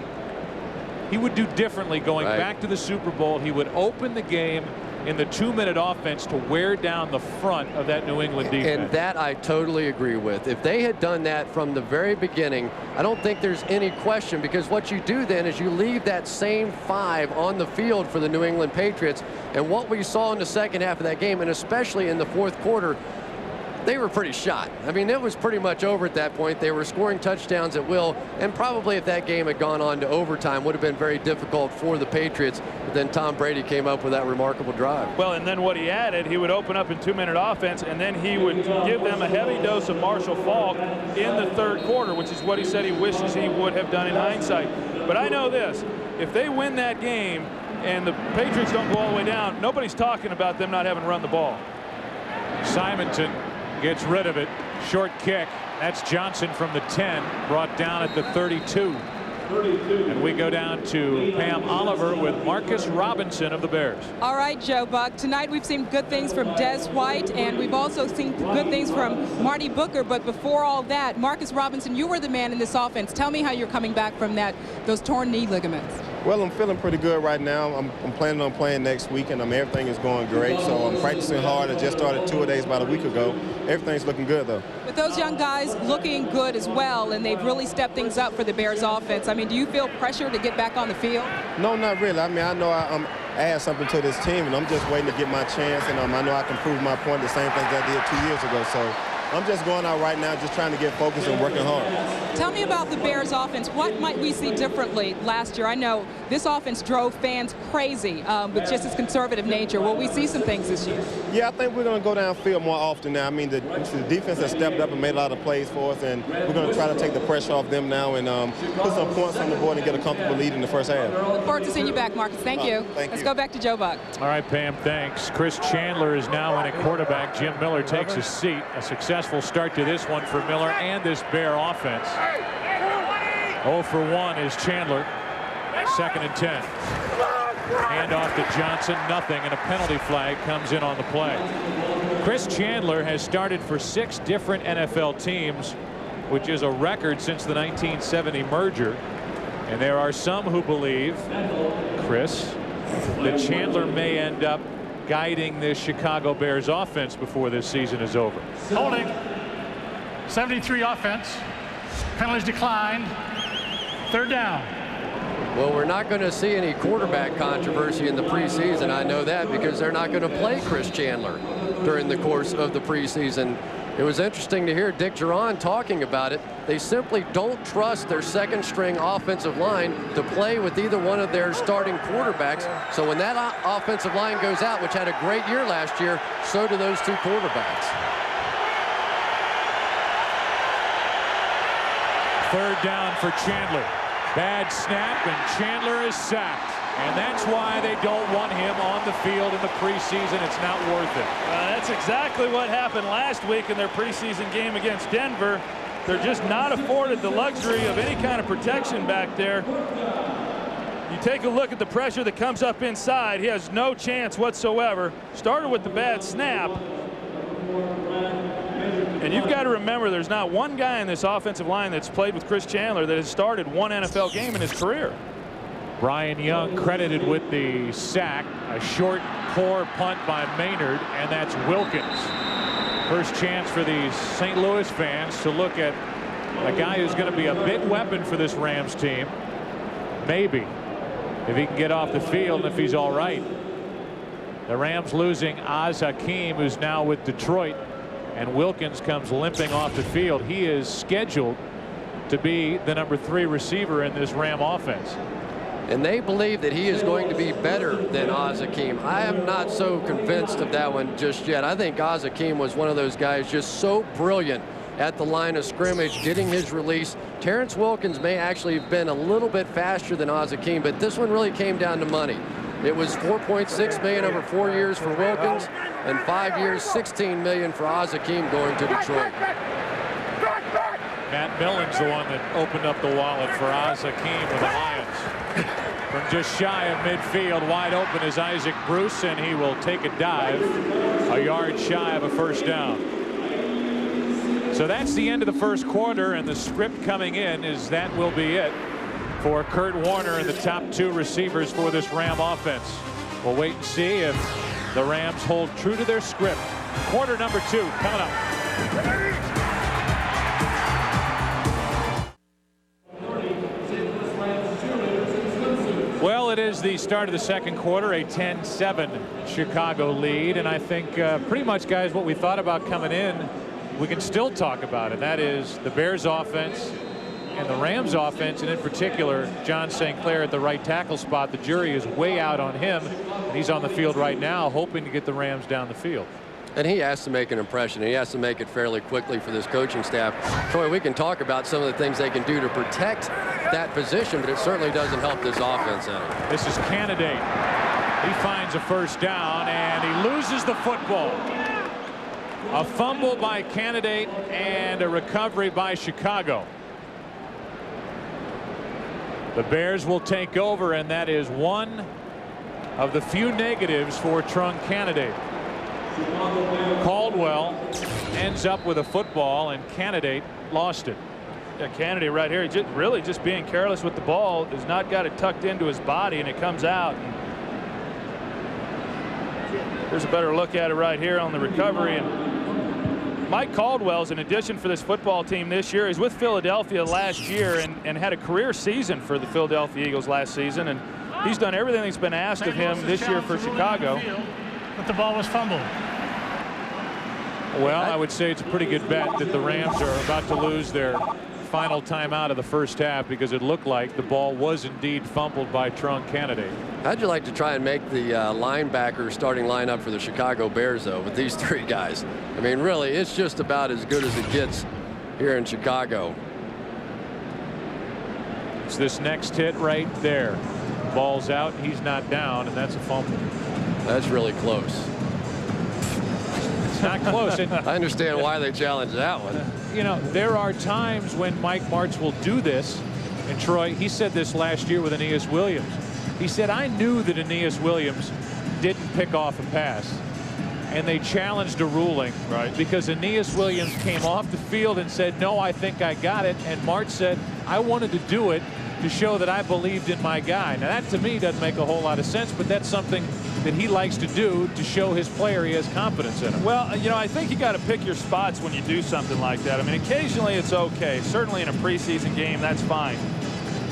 he would do differently going back to the Super Bowl, he would open the game in the 2-minute offense to wear down the front of that New England defense. And that I totally agree with. If they had done that from the very beginning, I don't think there's any question, because what you do then is you leave that same 5 on the field for the New England Patriots. And what we saw in the second half of that game, and especially in the 4th quarter, they were pretty shot. I mean, it was pretty much over at that point. They were scoring touchdowns at will, and probably if that game had gone on to overtime, would have been very difficult for the Patriots. But then Tom Brady came up with that remarkable drive. Well, and then what he added, he would open up in 2-minute offense, and then he would give them a heavy dose of Marshall Faulk in the 3rd quarter, which is what he said he wishes he would have done in hindsight. But I know this, if they win that game and the Patriots don't go all the way down, nobody's talking about them not having run the ball. Simonton gets rid of it. Short kick. That's Johnson from the 10, brought down at the 32. And we go down to Pam Oliver with Marcus Robinson of the Bears. All right, Joe Buck. Tonight we've seen good things from Des White, and we've also seen good things from Marty Booker. But before all that, Marcus Robinson, you were the man in this offense. Tell me how you're coming back from those torn knee ligaments. Well, I'm feeling pretty good right now. I'm planning on playing next week, and everything is going great. So I'm practicing hard. I just started 2 days about a week ago. Everything's looking good, though. With those young guys looking good as well, and they've really stepped things up for the Bears offense, I mean, do you feel pressure to get back on the field? No, not really. I mean, I know I add something to this team, and I'm just waiting to get my chance, and I know I can prove my point, the same things I did 2 years ago. So I'm just going out right now just trying to get focused and working hard. Tell me about the Bears offense. What might we see differently last year? I know this offense drove fans crazy with just its conservative nature. Will we see some things this year? Yeah, I think we're going to go downfield more often now. I mean, the defense has stepped up and made a lot of plays for us, and we're going to try to take the pressure off them now and put some points on the board and get a comfortable lead in the first half. Look forward to seeing you back, Marcus. Thank you. Let's go back to Joe Buck. All right, Pam, thanks. Chris Chandler is now in at quarterback. Jim Miller takes his seat. A successful start to this one for Miller and this Bear offense. 0 for 1 is Chandler. 2nd and 10. Hand off to Johnson, nothing, and a penalty flag comes in on the play. Chris Chandler has started for 6 different NFL teams, which is a record since the 1970 merger. And there are some who believe, Chris, that Chandler may end up guiding this Chicago Bears offense before this season is over. Holding. 73 offense. Penalties declined. 3rd down. Well, we're not going to see any quarterback controversy in the preseason. I know that because they're not going to play Chris Chandler during the course of the preseason. It was interesting to hear Dick Geron talking about it. They simply don't trust their 2nd-string offensive line to play with either one of their starting quarterbacks. So when that offensive line goes out, which had a great year last year, so do those 2 quarterbacks. 3rd down for Chandler. Bad snap, and Chandler is sacked. And that's why they don't want him on the field in the preseason. It's not worth it. That's exactly what happened last week in their preseason game against Denver. They're just not afforded the luxury of any kind of protection back there. You take a look at the pressure that comes up inside. He has no chance whatsoever. Started with the bad snap. And you've got to remember, there's not one guy in this offensive line that's played with Chris Chandler that has started one NFL game in his career. Brian Young credited with the sack. A short, poor punt by Maynard, and that's Wilkins. First chance for these St. Louis fans to look at a guy who's going to be a big weapon for this Rams team. Maybe, if he can get off the field and if he's all right. The Rams losing Oz Hakeem, who's now with Detroit, and Wilkins comes limping off the field. He is scheduled to be the number 3 receiver in this Ram offense. And they believe that he is going to be better than Oz Hakeem. I am not so convinced of that one just yet. I think Oz Hakeem was one of those guys just so brilliant at the line of scrimmage, getting his release. Terrence Wilkins may actually have been a little bit faster than Oz Hakeem, but this one really came down to money. It was $4.6 million over 4 years for Wilkins, and 5 years, $16 million for Oz Hakeem going to Detroit. Matt Millen's the one that opened up the wallet for Oz Hakeem with the Lions. From just shy of midfield, wide open is Isaac Bruce, and he will take a dive a yard shy of a 1st down. So that's the end of the 1st quarter, and the script coming in is that will be it for Kurt Warner and the top 2 receivers for this Ram offense. We'll wait and see if the Rams hold true to their script. Quarter number 2 coming up. Well, it is the start of the 2nd quarter, a 10-7 Chicago lead, and I think pretty much, guys, what we thought about coming in, we can still talk about it. That is the Bears offense and the Rams offense, and in particular, John St. Clair at the right tackle spot. The jury is way out on him, and he's on the field right now hoping to get the Rams down the field. And he has to make an impression. He has to make it fairly quickly for this coaching staff. Troy, we can talk about some of the things they can do to protect that position, but it certainly doesn't help this offense any. This is Candidate. He finds a 1st down, and he loses the football. A fumble by Candidate and a recovery by Chicago. The Bears will take over, and that is one of the few negatives for Trung Candidate. Caldwell ends up with a football, and Candidate lost it. Yeah, Candidate right here, really just being careless with the ball, has not got it tucked into his body, and it comes out. Here's a better look at it right here on the recovery. And Mike Caldwell's an addition for this football team this year. He's with Philadelphia last year and had a career season for the Philadelphia Eagles last season, and he's done everything that's been asked of him this year for Chicago. But the ball was fumbled. Well, I would say it's a pretty good bet that the Rams are about to lose their final timeout of the first half, because it looked like the ball was indeed fumbled by Trunk Kennedy. How'd you like to try and make the linebacker starting lineup for the Chicago Bears, though, with these three guys? I mean, really, it's just about as good as it gets here in Chicago. It's this next hit right there. Ball's out, he's not down, and that's a fumble. That's really close. It's not close. I understand why they challenged that one. You know, there are times when Mike Martz will do this. And Troy, he said this last year with Aeneas Williams. He said, I knew that Aeneas Williams didn't pick off a pass. And they challenged a ruling, because Aeneas Williams came off the field and said, no, I think I got it. And Martz said, I wanted to do it to show that I believed in my guy. Now, that to me doesn't make a whole lot of sense, but that's something that he likes to do to show his player he has confidence in him. Well, you know, I think you got to pick your spots when you do something like that. I mean, occasionally it's okay. Certainly in a preseason game, that's fine.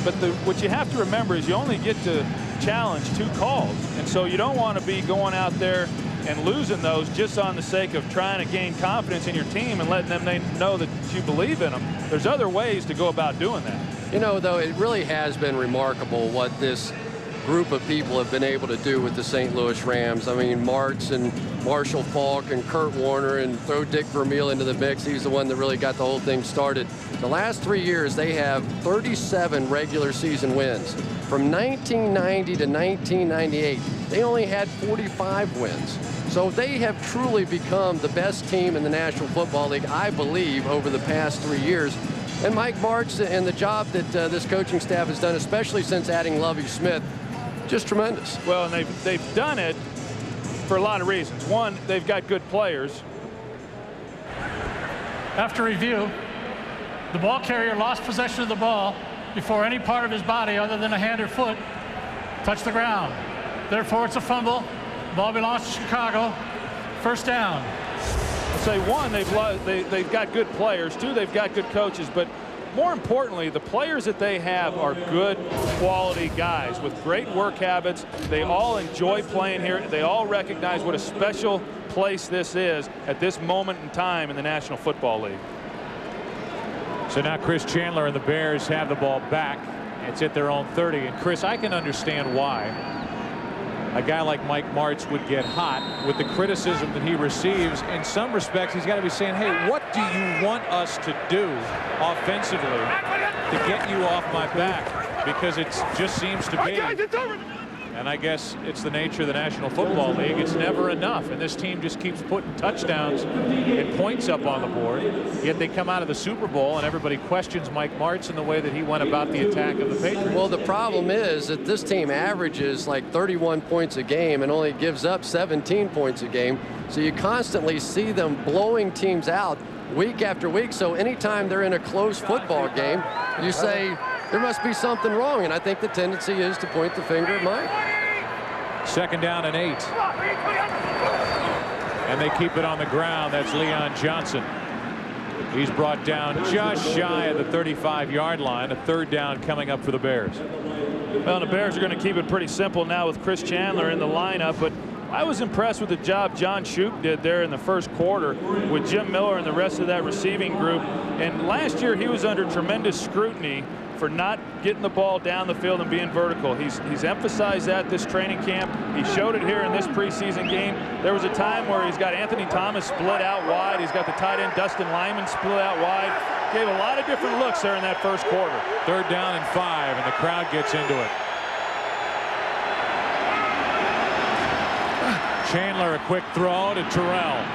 But what you have to remember is you only get to challenge 2 calls. And so you don't want to be going out there and losing those just on the sake of trying to gain confidence in your team and letting them know that you believe in them. There's other ways to go about doing that. You know, though, it really has been remarkable what this group of people have been able to do with the St. Louis Rams. I mean, Martz and Marshall Faulk and Kurt Warner, and throw Dick Vermeil into the mix. He's the one that really got the whole thing started. The last 3 years, they have 37 regular season wins. From 1990 to 1998, they only had 45 wins. So they have truly become the best team in the National Football League, I believe, over the past 3 years. And Mike Martz and the job that this coaching staff has done, especially since adding Lovie Smith, just tremendous. Well, and they've done it for a lot of reasons. One, they've got good players. After review, the ball carrier lost possession of the ball before any part of his body other than a hand or foot touched the ground. Therefore, it's a fumble. Ball belongs to Chicago. First down. I'll say, one, they've got good players. Two, they've got good coaches. But more importantly, the players that they have are good quality guys with great work habits. They all enjoy playing here. They all recognize what a special place this is at this moment in time in the National Football League. So now Chris Chandler and the Bears have the ball back. It's at their own 30. And Chris, I can understand why a guy like Mike Martz would get hot with the criticism that he receives. In some respects, he's got to be saying, hey, what do you want us to do offensively to get you off my back? Because it just seems to be. And I guess it's the nature of the National Football League. It's never enough. And this team just keeps putting touchdowns and points up on the board. Yet they come out of the Super Bowl and everybody questions Mike Martz and the way that he went about the attack of the Patriots. Well, the problem is that this team averages like 31 points a game and only gives up 17 points a game. So you constantly see them blowing teams out week after week. So anytime they're in a close football game, you say, there must be something wrong, and I think the tendency is to point the finger at Mike. 2nd down and 8. And they keep it on the ground. That's Leon Johnson. He's brought down just shy of the 35-yard line. A 3rd down coming up for the Bears. Well, the Bears are going to keep it pretty simple now with Chris Chandler in the lineup, but I was impressed with the job John Shoup did there in the first quarter with Jim Miller and the rest of that receiving group. And last year he was under tremendous scrutiny for not getting the ball down the field and being vertical. He's emphasized that this training camp. He showed it here in this preseason game. There was a time where he's got Anthony Thomas split out wide. He's got the tight end Dustin Lyman split out wide. Gave a lot of different looks there in that first quarter. 3rd down and 5, and the crowd gets into it. Chandler, a quick throw to Terrell.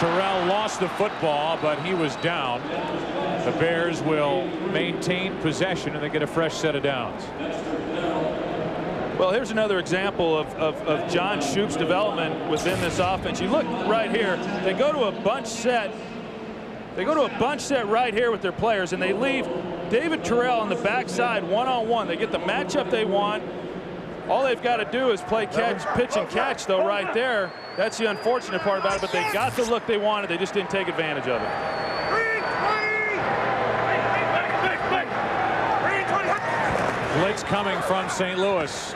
Terrell lost the football, but he was down. The Bears will maintain possession, and they get a fresh set of downs. Well, here's another example of John Shoup's development within this offense. You look right here. They go to a bunch set. They go to a bunch set right here with their players, and they leave David Terrell on the backside one-on-one. They get the matchup they want. All they've got to do is play pitch and catch, though, right there. That's the unfortunate part about it, but they got the look they wanted. They just didn't take advantage of it. Blitz coming from St. Louis.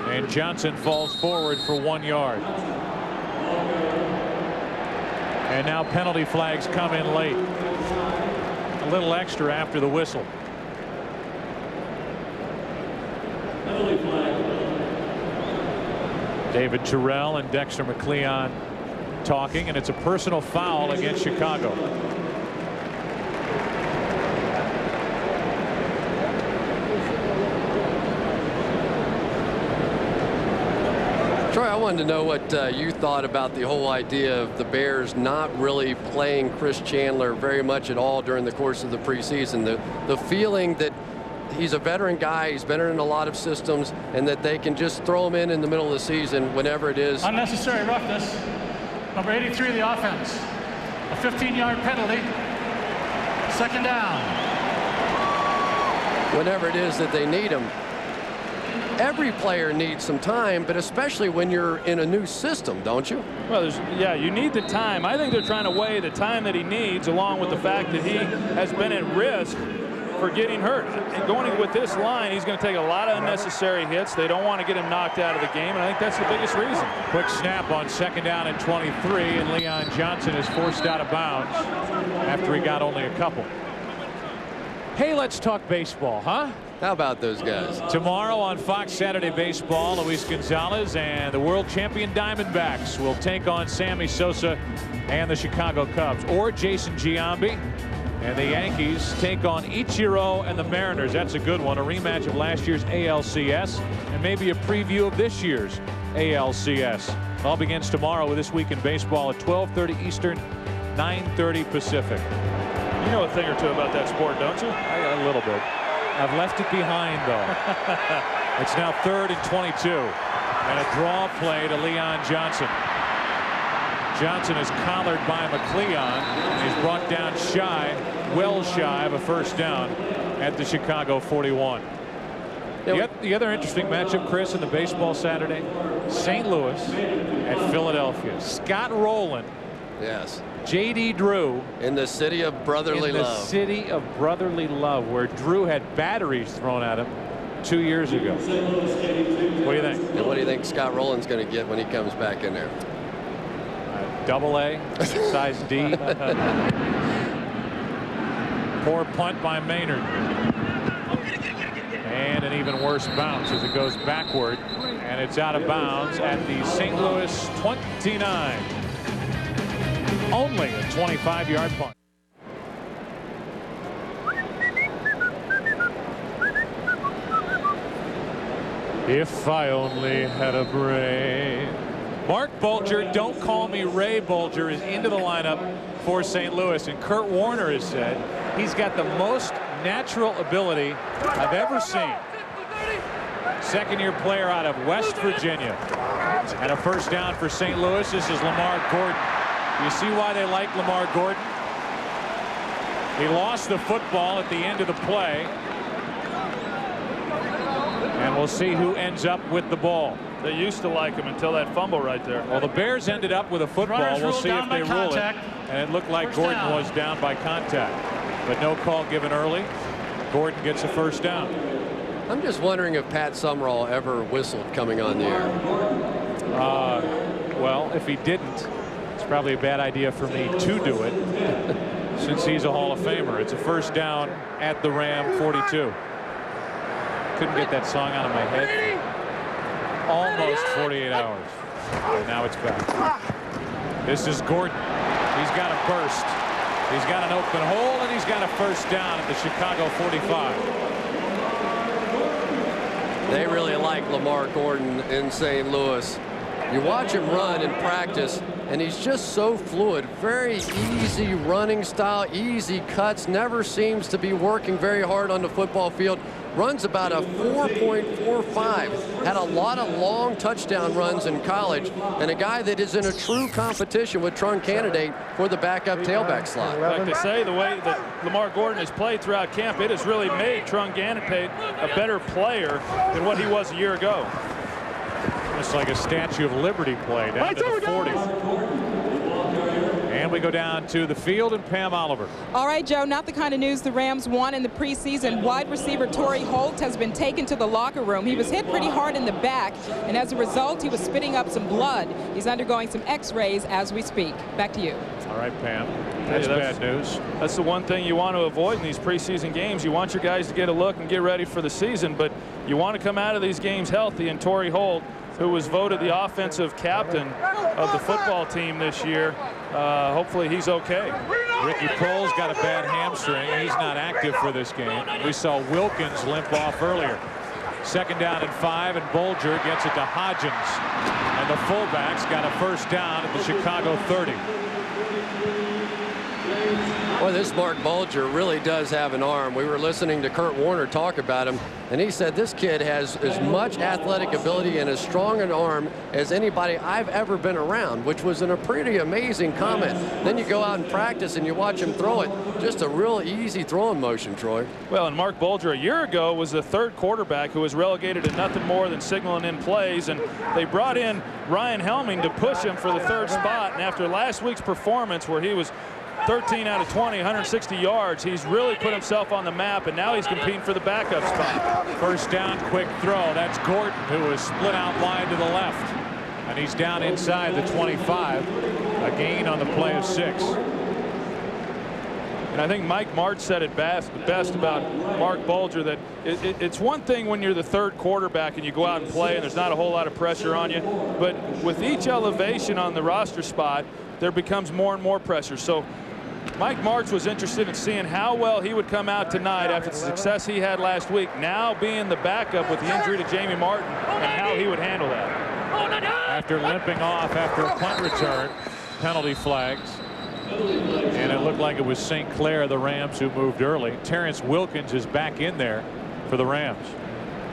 And Johnson falls forward for 1 yard. And now penalty flags come in late. A little extra after the whistle. David Terrell and Dexter McCleon talking, and it's a personal foul against Chicago. Troy, I wanted to know what you thought about the whole idea of the Bears not really playing Chris Chandler very much at all during the course of the preseason. The feeling that he's a veteran guy, he's been in a lot of systems, and that they can just throw him in the middle of the season whenever it is. Unnecessary roughness. Number 83 of the offense. A 15-yard penalty. Second down. Whenever it is that they need him. Every player needs some time, but especially when you're in a new system, don't you? Well, yeah, you need the time. I think they're trying to weigh the time that he needs along with the fact that he has been at risk for getting hurt. And going with this line, he's going to take a lot of unnecessary hits. They don't want to get him knocked out of the game, and I think that's the biggest reason. Quick snap on second down and 23, and Leon Johnson is forced out of bounds after he got only a couple. Hey, let's talk baseball, huh? How about those guys? Tomorrow on Fox Saturday Baseball, Luis Gonzalez and the world champion Diamondbacks will take on Sammy Sosa and the Chicago Cubs, or Jason Giambi. And the Yankees take on Ichiro and the Mariners. That's a good one. A rematch of last year's ALCS and maybe a preview of this year's ALCS. It all begins tomorrow with This Week in Baseball at 12:30 Eastern, 9:30 Pacific. You know a thing or two about that sport, don't you? A little bit. I've left it behind, though. It's now 3rd and 22. And a draw play to Leon Johnson. Johnson is collared by McCleon. He's brought down well shy of a first down at the Chicago 41. The other interesting matchup, Chris, in the baseball Saturday, St. Louis at Philadelphia. Scott Rowland. Yes. J.D. Drew. In the city of brotherly love. In the city of brotherly love, where Drew had batteries thrown at him 2 years ago. What do you think? And what do you think Scott Rowland's going to get when he comes back in there? Double-A, size D. Poor punt by Maynard. And an even worse bounce as it goes backward. And it's out of bounds at the St. Louis 29. Only a 25-yard punt. If I only had a brain. Mark Bulger, don't call me Ray Bulger, is into the lineup for St. Louis. And Kurt Warner has said he's got the most natural ability I've ever seen. Second-year player out of West Virginia. And a first down for St. Louis. This is Lamar Gordon. You see why they like Lamar Gordon? He lost the football at the end of the play. And we'll see who ends up with the ball. They used to like him until that fumble right there. Well, the Bears ended up with a football. We'll see if they rule it. And it looked like Gordon was down by contact. But no call given early. Gordon gets a first down. I'm just wondering if Pat Summerall ever whistled coming on the air. Well, if he didn't, it's probably a bad idea for me to do it since he's a Hall of Famer. It's a first down at the Ram 42. Couldn't get that song out of my head. Almost 48 hours. And now it's back. This is Gordon. He's got a burst. He's got an open hole, and he's got a first down at the Chicago 45. They really like Lamar Gordon in St. Louis. You watch him run in practice, and he's just so fluid. Very easy running style, easy cuts, never seems to be working very hard on the football field. Runs about a 4.45. Had a lot of long touchdown runs in college, and a guy that is in a true competition with Trung Candidate for the backup tailback slot. Like they say, the way that Lamar Gordon has played throughout camp, it has really made Trung Candidate a better player than what he was a year ago. It's like a Statue of Liberty play down to the 40. And we go down to the field and Pam Oliver. All right, Joe, not the kind of news the Rams want in the preseason. Wide receiver Torrey Holt has been taken to the locker room. He was hit pretty hard in the back, and as a result, he was spitting up some blood. He's undergoing some x-rays as we speak. Back to you. All right, Pam. That's bad news. That's the one thing you want to avoid in these preseason games. You want your guys to get a look and get ready for the season, but you want to come out of these games healthy. And Torrey Holt, who was voted the offensive captain of the football team this year, hopefully he's okay. Ricky Prohl's got a bad hamstring. He's not active for this game. We saw Wilkins limp off earlier. 2nd down and 5, and Bulger gets it to Hodgins. And the fullback's got a first down at the Chicago 30. Boy, this Mark Bulger really does have an arm. We were listening to Kurt Warner talk about him, and he said this kid has as much athletic ability and as strong an arm as anybody I've ever been around, which was a pretty amazing comment. Then you go out and practice and you watch him throw it. Just a real easy throwing motion, Troy. Well, and Mark Bulger a year ago was the 3rd quarterback who was relegated to nothing more than signaling in plays, and they brought in Ryan Helming to push him for the 3rd spot. And after last week's performance where he was 13 out of 20, 160 yards. He's really put himself on the map, and now he's competing for the backup spot. First down, quick throw. That's Gordon, who is split out wide to the left. And he's down inside the 25. A gain on the play of 6. And I think Mike Martz said it best about Mark Bulger, that it's one thing when you're the 3rd quarterback and you go out and play and there's not a whole lot of pressure on you. But with each elevation on the roster spot, there becomes more and more pressure. So Mike Martz was interested in seeing how well he would come out tonight after the success he had last week, now being the backup with the injury to Jamie Martin, and how he would handle that. After limping off after a punt return, penalty flags. And it looked like it was St. Clair, the Rams, who moved early. Terrence Wilkins is back in there for the Rams.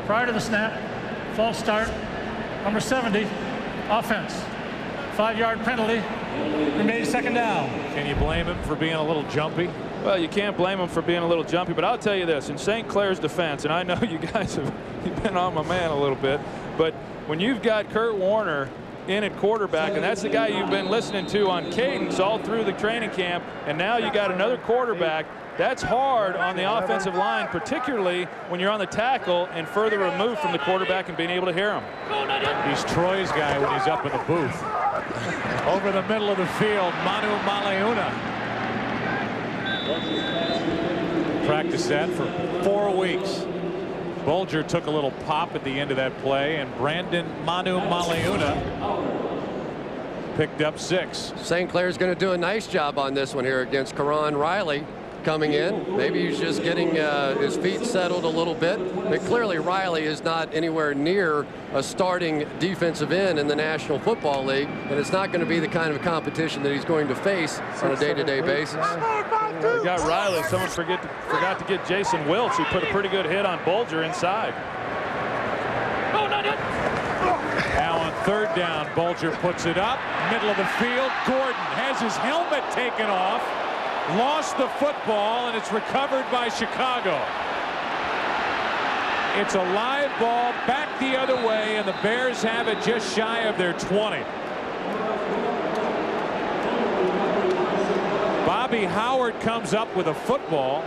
Prior to the snap, false start, number 70, offense. 5-yard penalty, remains 2nd down. Can you blame him for being a little jumpy? Well, you can't blame him for being a little jumpy, but I'll tell you this, in St. Clair's defense, and I know you guys have been on my man a little bit, but when you've got Kurt Warner in at quarterback, and that's the guy you've been listening to on cadence all through the training camp, and now you got another quarterback, that's hard on the offensive line, particularly when you're on the tackle and further removed from the quarterback and being able to hear him. He's Troy's guy when he's up in the booth. Over the middle of the field, Manu Maleuna. Practiced that for 4 weeks. Bulger took a little pop at the end of that play, and Brandon Manu Maleuna picked up 6. St. Clair's going to do a nice job on this one here against Karan Riley coming in. Maybe he's just getting his feet settled a little bit, but clearly Riley is not anywhere near a starting defensive end in the National Football League, and it's not going to be the kind of competition that he's going to face on a day-to-day basis. We got Riley. Someone forgot to get Jason Wiltz, who put a pretty good hit on Bulger inside. Now on 3rd down, Bulger puts it up, middle of the field. Gordon has his helmet taken off, lost the football, and it's recovered by Chicago. It's a live ball back the other way, and the Bears have it just shy of their 20. Bobby Howard comes up with a football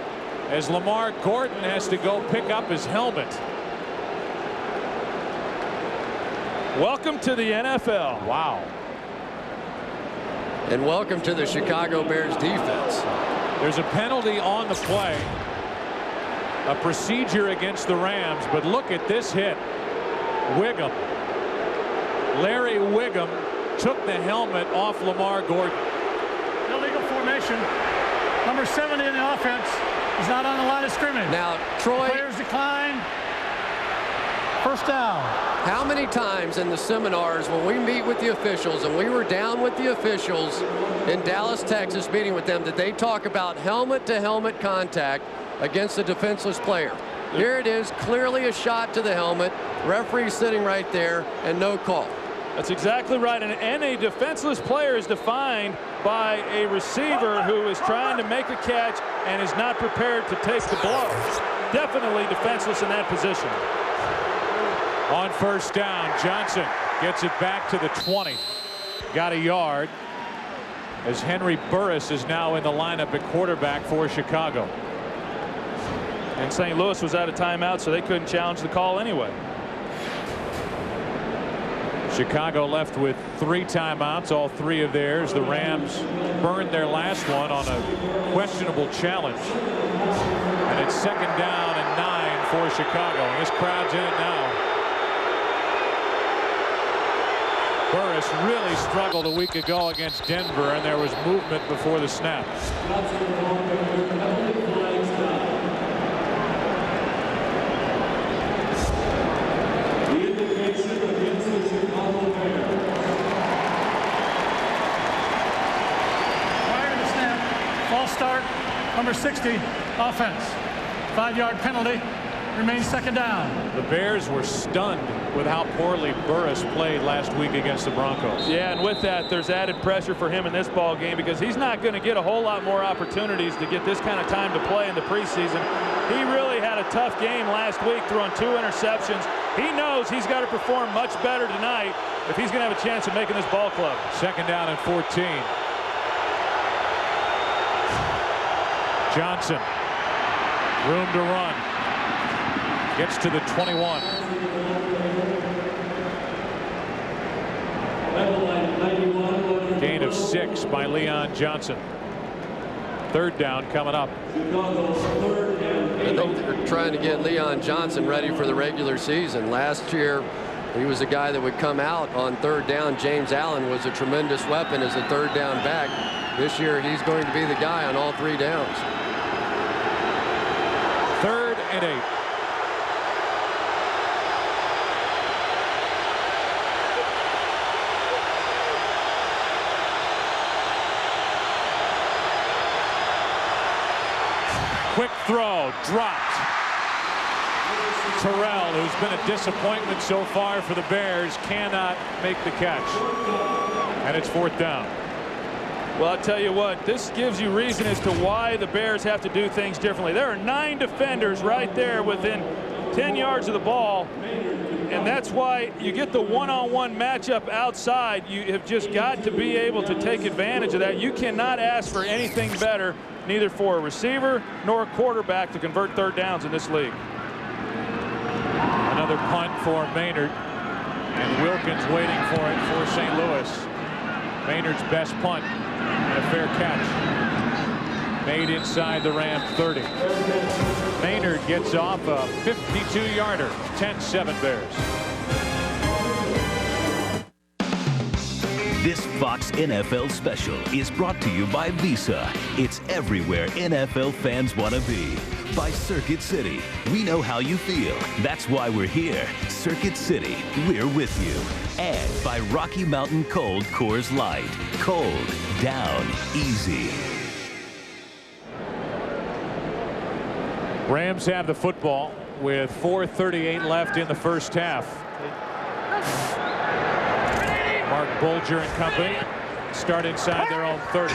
as Lamar Gordon has to go pick up his helmet. Welcome to the NFL. Wow. And welcome to the Chicago Bears defense. There's a penalty on the play. A procedure against the Rams, but look at this hit. Wiggum. Larry Wiggum took the helmet off Lamar Gordon. Illegal formation. Number 70 in the offense is not on the line of scrimmage. Now, Troy. Players decline. First down. How many times in the seminars when we meet with the officials, and we were down with the officials in Dallas, Texas, meeting with them, did they talk about helmet-to-helmet contact against a defenseless player? Here it is, clearly a shot to the helmet. Referee sitting right there, and no call. That's exactly right. And a defenseless player is defined by a receiver who is trying to make a catch and is not prepared to take the blow. Definitely defenseless in that position. On first down, Johnson gets it back to the 20. Got a yard. as Henry Burris is now in the lineup at quarterback for Chicago. And St. Louis was out of timeout, so they couldn't challenge the call anyway. Chicago left with 3 timeouts, all 3 of theirs. The Rams burned their last one on a questionable challenge. And it's 2nd down and 9 for Chicago. And this crowd's in it now. Burris really struggled a week ago against Denver, and there was movement before the snap. False start, number 60, offense. 5-yard penalty, remains 2nd down. The Bears were stunned with how poorly Burris played last week against the Broncos. Yeah, and with that, there's added pressure for him in this ball game because he's not going to get a whole lot more opportunities to get this kind of time to play in the preseason. He really had a tough game last week, throwing 2 interceptions. He knows he's got to perform much better tonight if he's going to have a chance of making this ball club. 2nd down and 14. Johnson, room to run, gets to the 21. Gain of 6 by Leon Johnson. 3rd down coming up. I think they're trying to get Leon Johnson ready for the regular season. Last year, he was a guy that would come out on 3rd down. James Allen was a tremendous weapon as a 3rd down back. This year, he's going to be the guy on all 3 downs. 3rd and 8. Quick throw, dropped. Terrell, who's been a disappointment so far for the Bears, cannot make the catch. And it's 4th down. Well, I'll tell you what, this gives you reason as to why the Bears have to do things differently. There are 9 defenders right there within 10 yards of the ball, and that's why you get the one-on-one matchup outside. You have just got to be able to take advantage of that. You cannot ask for anything better, neither for a receiver nor a quarterback, to convert 3rd downs in this league. Another punt for Maynard, and Wilkins waiting for it for St. Louis. Maynard's best punt and a fair catch made inside the Ram 30. Maynard gets off a 52-yarder. 10-7 Bears. This Fox NFL special is brought to you by Visa. It's everywhere NFL fans want to be. By Circuit City. We know how you feel. That's why we're here. Circuit City, we're with you. And by Rocky Mountain Cold Coors Light. Cold, down, easy. Rams have the football with 4:38 left in the first half. Mark Bulger and company start inside their own 30.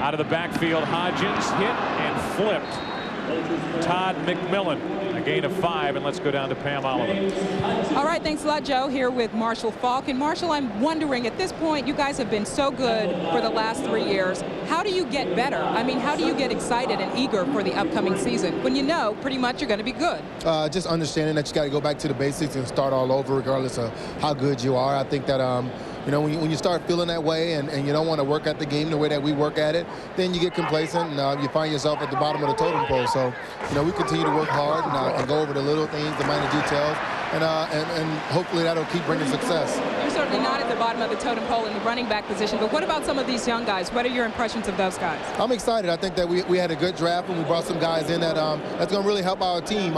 Out of the backfield, Hodgins hit and flipped Todd McMillan. A gain of 5, and let's go down to Pam Oliver. All right, thanks a lot, Joe. Here with Marshall Faulk. And Marshall, I'm wondering, at this point, you guys have been so good for the last 3 years. How do you get better? I mean, how do you get excited and eager for the upcoming season when you know pretty much you're going to be good? Just understanding that you got to go back to the basics and start all over, regardless of how good you are. I think that you know, when you start feeling that way and you don't want to work at the game the way that we work at it, then you get complacent and you find yourself at the bottom of the totem pole. So, you know, we continue to work hard and go over the little things, the minor details, and hopefully that'll keep bringing success. You're certainly not at the bottom of the totem pole in the running back position, but what about some of these young guys? What are your impressions of those guys? I'm excited. I think that we had a good draft and we brought some guys in that that's going to really help our team.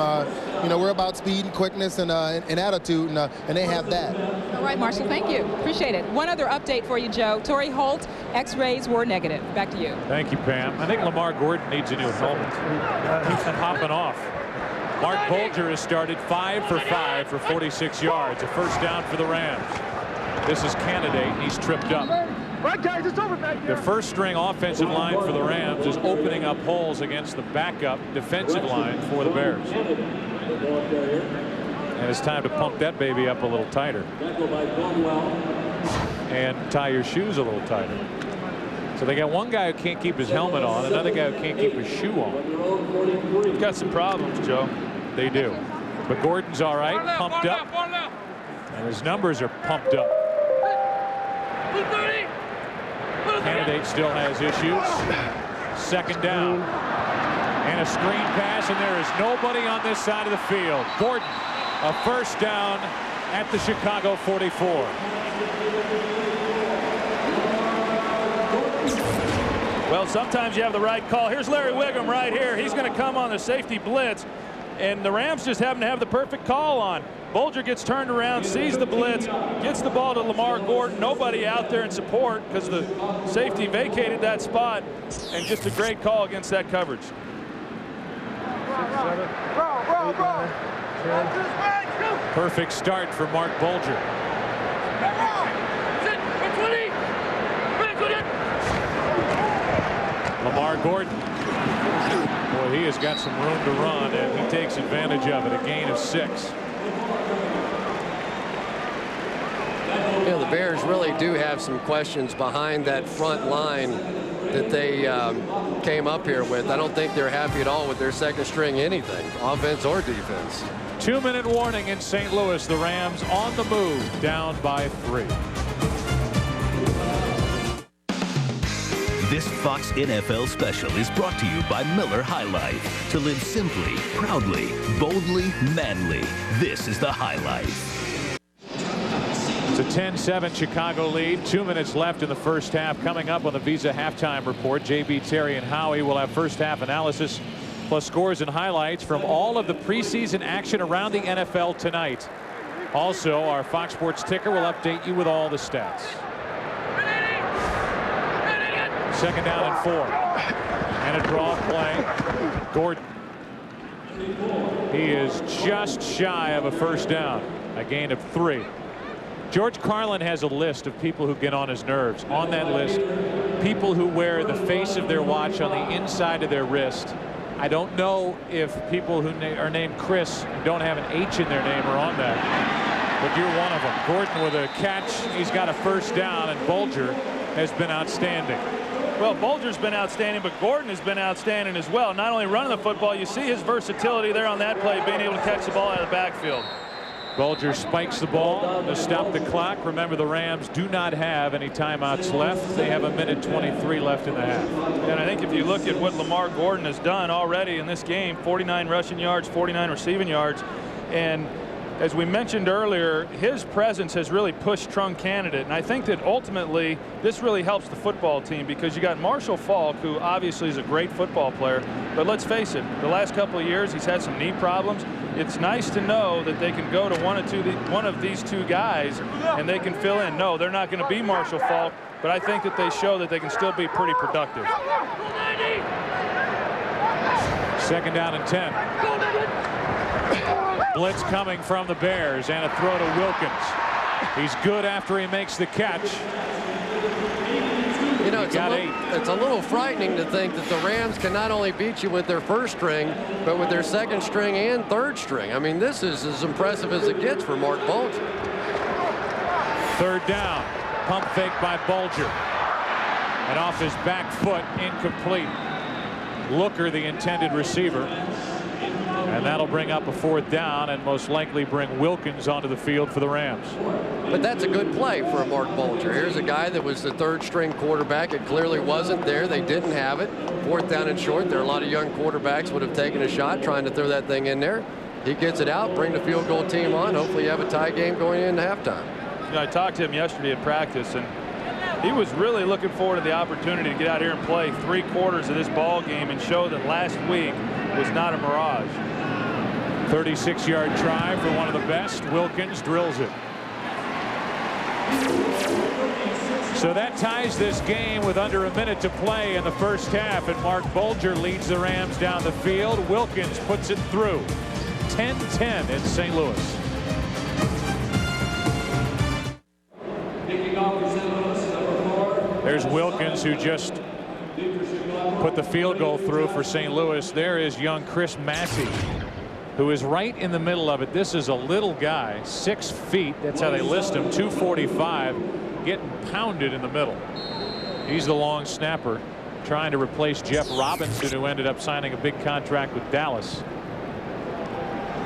You know, we're about speed and quickness and attitude, and they have that. All right, Marshall, thank you. Appreciate it. One other update for you, Joe. Torrey Holt, X-rays were negative. Back to you. Thank you, Pam. I think Lamar Gordon needs a new helmet. He's popping off. Mark Bulger has started 5 for 5 for 46 yards. A first down for the Rams. This is Candidate. He's tripped up. Right, guys, it's over back there. The first string offensive line for the Rams is opening up holes against the backup defensive line for the Bears. And it's time to pump that baby up a little tighter. and tie your shoes a little tighter. So they got one guy who can't keep his helmet on, another guy who can't keep his shoe on. They've got some problems, Joe. They do. But Gordon's all right, pumped up, and his numbers are pumped up. Candidate still has issues. Second down. And a screen pass, and there is nobody on this side of the field. Gordon, a first down at the Chicago 44. Well, sometimes you have the right call. Here's Larry Wiggum right here. He's going to come on the safety blitz, and the Rams just happen to have the perfect call on. Bulger gets turned around, sees the blitz, gets the ball to Lamar Gordon. Nobody out there in support because the safety vacated that spot, and just a great call against that coverage. Perfect start for Mark Bulger. Lamar Gordon. Boy, he has got some room to run, and he takes advantage of it. A gain of 6. You know, the Bears really do have some questions behind that front line that they came up here with. I don't think they're happy at all with their second string anything, offense or defense. 2-minute warning in St. Louis. The Rams on the move, down by 3. This Fox NFL special is brought to you by Miller High Life. To live simply, proudly, boldly, manly. This is the High Life. It's a 10-7 Chicago lead. 2 minutes left in the first half. Coming up on the Visa halftime report, JB, Terry, and Howie will have first half analysis plus scores and highlights from all of the preseason action around the NFL tonight. Also, our Fox Sports ticker will update you with all the stats. Second down and 4. And a draw play. Gordon. He is just shy of a first down. A gain of 3. George Carlin has a list of people who get on his nerves. On that list, people who wear the face of their watch on the inside of their wrist. I don't know if people who are named Chris don't have an H in their name are on that, but you're one of them. Gordon with a catch. He's got a first down, and Bulger has been outstanding. Well, Bulger's been outstanding, but Gordon has been outstanding as well. Not only running the football, you see his versatility there on that play, being able to catch the ball out of the backfield. Bulger spikes the ball to stop the clock. Remember, the Rams do not have any timeouts left. They have 1:23 left in the half. And I think if you look at what Lamar Gordon has done already in this game, 49 rushing yards, 49 receiving yards, and as we mentioned earlier, his presence has really pushed Trung Candidate, and I think that ultimately this really helps the football team because you got Marshall Faulk, who obviously is a great football player, but let's face it, the last couple of years he's had some knee problems. It's nice to know that they can go to one of these two guys and they can fill in. No, they're not going to be Marshall Faulk, but I think that they show that they can still be pretty productive. Second down and 10. Blitz coming from the Bears, and a throw to Wilkins. He's good after he makes the catch. You know, it's a little frightening to think that the Rams can not only beat you with their first string, but with their second string and third string. I mean, this is as impressive as it gets for Mark Bulger. Third down. Pump fake by Bulger. And off his back foot, incomplete. Looker, the intended receiver. And that'll bring up a fourth down and most likely bring Wilkins onto the field for the Rams. But that's a good play for Mark Bulger. Here's a guy that was the third string quarterback. It clearly wasn't there. They didn't have it. Fourth down and short. There are a lot of young quarterbacks would have taken a shot trying to throw that thing in there. He gets it out, bring the field goal team on. Hopefully you have a tie game going into halftime. You know, I talked to him yesterday at practice, and he was really looking forward to the opportunity to get out here and play 3 quarters of this ball game and show that last week was not a mirage. 36-yard try for one of the best. Wilkins drills it. So that ties this game with under a minute to play in the first half, and Mark Bulger leads the Rams down the field. Wilkins puts it through. 10-10 in St. Louis. There's Wilkins, who just put the field goal through for St. Louis. There is young Chris Massey, who is right in the middle of it. This is a little guy, 6 feet. That's how they list him, 245. getting pounded in the middle. He's the long snapper, trying to replace Jeff Robinson, who ended up signing a big contract with Dallas.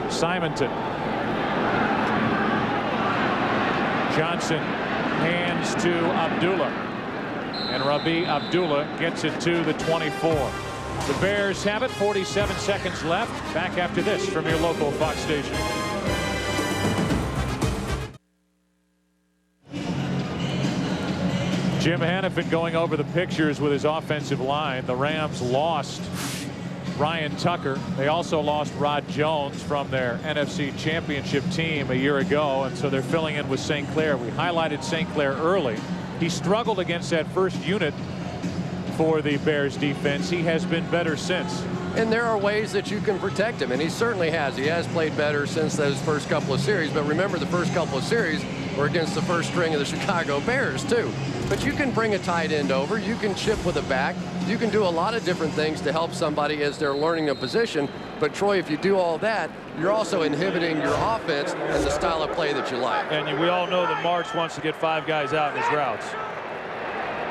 Simonton. Johnson hands to Abdullah, and Rabi Abdullah gets it to the 24. The Bears have it. 47 seconds left. Back after this from your local Fox station. Jim Hannafin going over the pictures with his offensive line. The Rams lost Ryan Tucker. They also lost Rod Jones from their NFC Championship team a year ago, and so they're filling in with St. Clair. We highlighted St. Clair early. He struggled against that first unit for the Bears defense. He has been better since. And there are ways that you can protect him, and he certainly has. He has played better since those first couple of series, but remember, the first couple of series were against the first string of the Chicago Bears, too. But you can bring a tight end over. You can chip with a back. You can do a lot of different things to help somebody as they're learning a position. But, Troy, if you do all that, you're also inhibiting your offense and the style of play that you like. And we all know that March wants to get 5 guys out in his routes.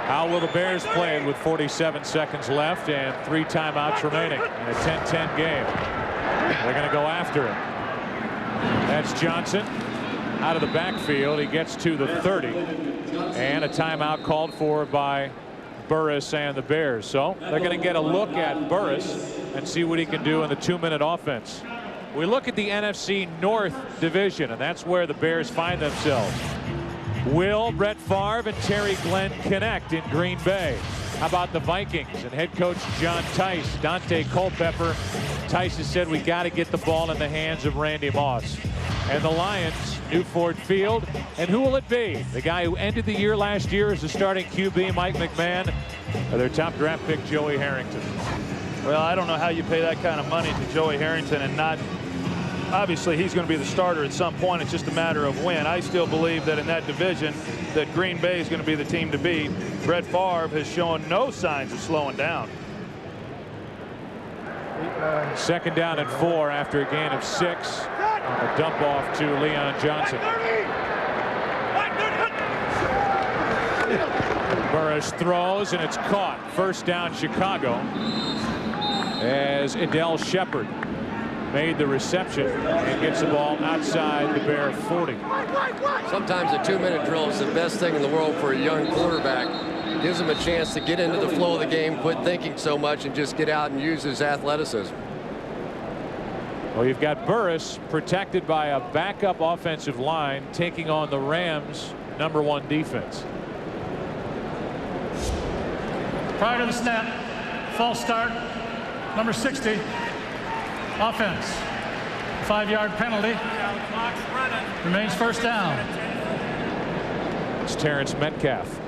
How will the Bears play it with 47 seconds left and 3 timeouts remaining in a 10-10 game? They're going to go after it. That's Johnson out of the backfield. He gets to the 30. And a timeout called for by Burris and the Bears. So they're going to get a look at Burris and see what he can do in the 2-minute offense. We look at the NFC North division, and that's where the Bears find themselves. Will Brett Favre and Terry Glenn connect in Green Bay? How about the Vikings and head coach John Tice, Dante Culpepper? Tice has said we got to get the ball in the hands of Randy Moss. And the Lions, new Ford Field. And who will it be? The guy who ended the year last year as the starting QB, Mike McMahon, or their top draft pick, Joey Harrington? Well, I don't know how you pay that kind of money to Joey Harrington and not. Obviously, he's going to be the starter at some point. It's just a matter of when. I still believe that in that division that Green Bay is going to be the team to beat. Brett Favre has shown no signs of slowing down. Second down and 4 after a gain of 6. A dump off to Leon Johnson. Burris throws, and it's caught. First down, Chicago, as Adele Shepard made the reception and gets the ball outside the Bear 40. Sometimes a 2-minute drill is the best thing in the world for a young quarterback. Gives him a chance to get into the flow of the game, quit thinking so much, and just get out and use his athleticism. Well, you've got Burris protected by a backup offensive line taking on the Rams' #1 defense. Prior to the snap, false start, number 60, offense. 5-yard penalty. Remains first down. It's Terrence Metcalf.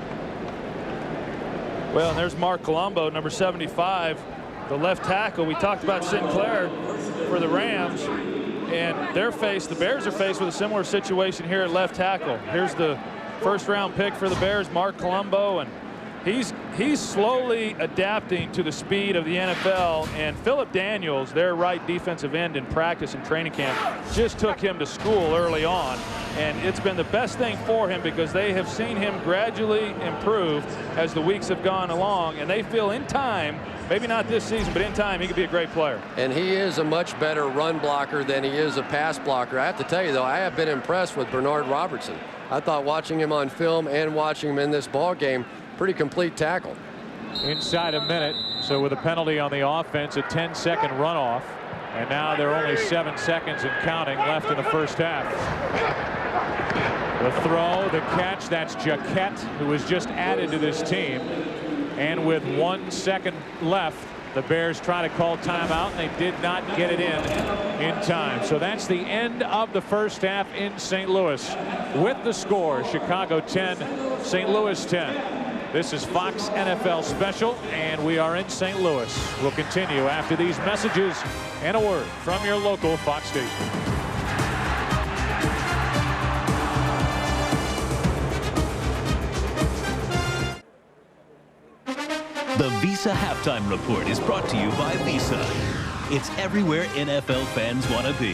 Well, and there's Mark Colombo, number 75, the left tackle. We talked about Sinclair for the Rams, and the Bears are faced with a similar situation here at left tackle. Here's the first-round pick for the Bears, Mark Colombo, and he's slowly adapting to the speed of the NFL. And Philip Daniels, their right defensive end in practice and training camp, just took him to school early on, and it's been the best thing for him because they have seen him gradually improve as the weeks have gone along, and they feel in time, maybe not this season, but in time, he could be a great player. And he is a much better run blocker than he is a pass blocker. I have to tell you, though, I have been impressed with Bernard Robertson. I thought watching him on film and watching him in this ball game, pretty complete tackle. Inside a minute, so with a penalty on the offense, a 10-second runoff, and now there are only 7 seconds and counting left in the first half. The throw, the catch, that's Jaquette, who was just added to this team. And with 1 second left, the Bears try to call timeout, and they did not get it in time. So that's the end of the first half in St. Louis. With the score, Chicago 10, St. Louis 10. This is Fox NFL Special, and we are in St. Louis. We'll continue after these messages and a word from your local Fox station. The Visa Halftime Report is brought to you by Visa. It's everywhere NFL fans want to be.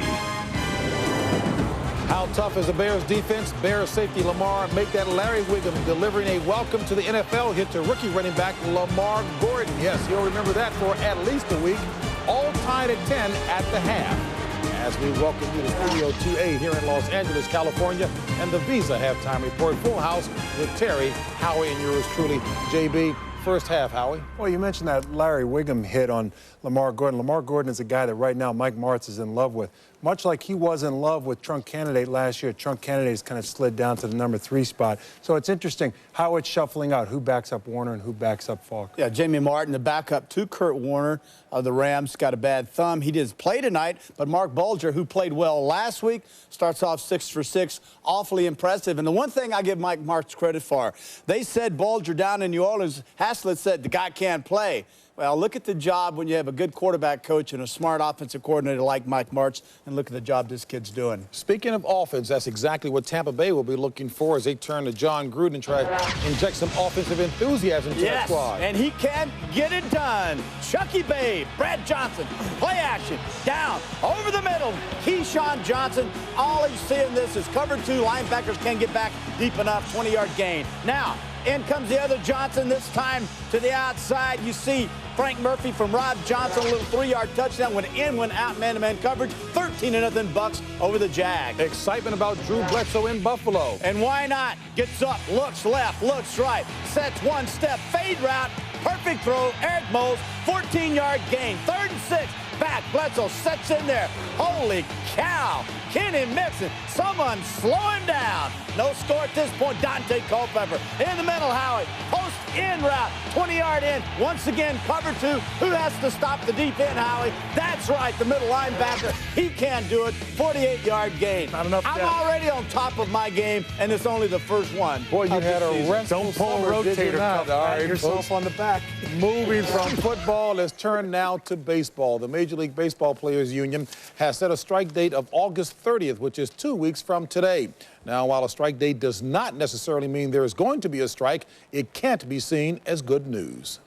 How tough as the Bears defense. Bears safety Lamar make that Larry Wiggum delivering a welcome to the NFL hit to rookie running back Lamar Gordon. Yes, you'll remember that for at least a week. All tied at 10 at the half. As we welcome you to Studio 2A here in Los Angeles, California, and the Visa halftime report. Full house with Terry, Howie, and yours truly, JB. First half, Howie. Well, you mentioned that Larry Wiggum hit on Lamar Gordon. Lamar Gordon is a guy that right now Mike Martz is in love with. Much like he was in love with Trunk Candidate last year, Trunk Candidate has kind of slid down to the number 3 spot. So it's interesting how it's shuffling out, who backs up Warner and who backs up Falk. Yeah, Jamie Martin, the backup to Kurt Warner of the Rams, got a bad thumb. He did play tonight, but Mark Bulger, who played well last week, starts off 6 for 6. Awfully impressive. And the one thing I give Mike Martz credit for, they said Bulger down in New Orleans, Haslett said the guy can't play. Well, look at the job when you have a good quarterback coach and a smart offensive coordinator like Mike Martz, and look at the job this kid's doing. Speaking of offense, that's exactly what Tampa Bay will be looking for as they turn to John Gruden and try to inject some offensive enthusiasm to the squad. And he can get it done. Chucky Bay, Brad Johnson, play action, down, over the middle. Keyshawn Johnson, all he's seeing this is cover 2. Linebackers can't get back deep enough, 20-yard gain. Now, in comes the other Johnson, this time to the outside. You see Frank Murphy from Rob Johnson, a little 3-yard touchdown. Went in, went out, man-to-man coverage. 13-0 Bucks over the Jags. Excitement about Drew Bledsoe in Buffalo. And why not? Gets up, looks left, looks right, sets one step, fade route, perfect throw. Eric Moles, 14-yard gain. 3rd and 6. Back, Bledsoe sets in there. Holy cow. Kenny Mixon, someone slow him down. No score at this point. Dante Culpepper in the middle, Howie. Post in route, 20-yard in. Once again, cover 2. Who has to stop the deep end, Howie? That's right, the middle linebacker. He can't do it. 48-yard gain. Not enough. I'm already on top of my game, and it's only the first one. Boy, you had a restful Don't pull a summer, did you rotator not? cuff. All Pat right, yourself on the back. Moving from football, let's turn now to baseball. The Major League Baseball Players Union has set a strike date of August 30th, which is 2 weeks from today. Now, while a strike date does not necessarily mean there is going to be a strike, it can't be seen as good news.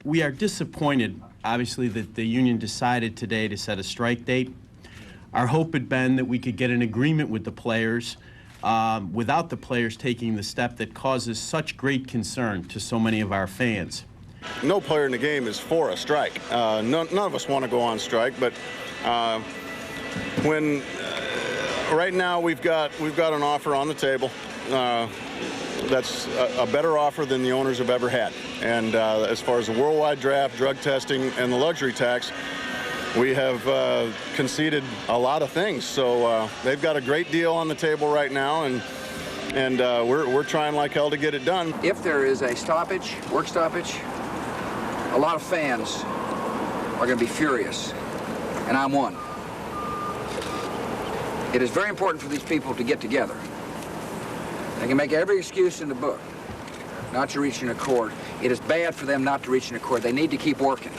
We are disappointed, obviously, that the union decided today to set a strike date. Our hope had been that we could get an agreement with the players without the players taking the step that causes such great concern to so many of our fans. No player in the game is for a strike. None of us want to go on strike, but right now we've got an offer on the table that's a better offer than the owners have ever had. And as far as the worldwide draft, drug testing, and the luxury tax, we have conceded a lot of things. So they've got a great deal on the table right now, and we're trying like hell to get it done. If there is a stoppage, work stoppage, a lot of fans are going to be furious, and I'm one. It is very important for these people to get together. They can make every excuse in the book not to reach an accord. It is bad for them not to reach an accord. They need to keep working.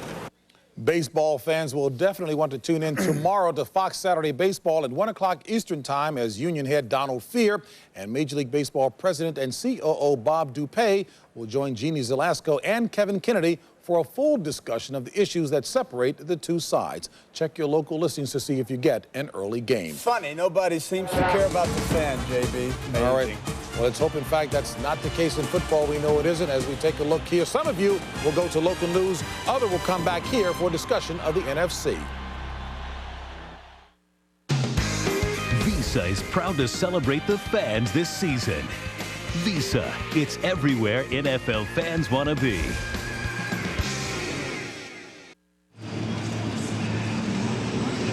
Baseball fans will definitely want to tune in tomorrow to Fox Saturday Baseball at 1 o'clock Eastern Time as Union head Donald Fear and Major League Baseball President and COO Bob Dupay will join Jeannie Zelasco and Kevin Kennedy for a full discussion of the issues that separate the two sides. Check your local listings to see if you get an early game. Funny, nobody seems to care about the fan, JB. Amazing. All right. Well, let's hope, in fact, that's not the case in football. We know it isn't. As we take a look here, some of you will go to local news. Others will come back here for a discussion of the NFC. Visa is proud to celebrate the fans this season. Visa, it's everywhere NFL fans want to be.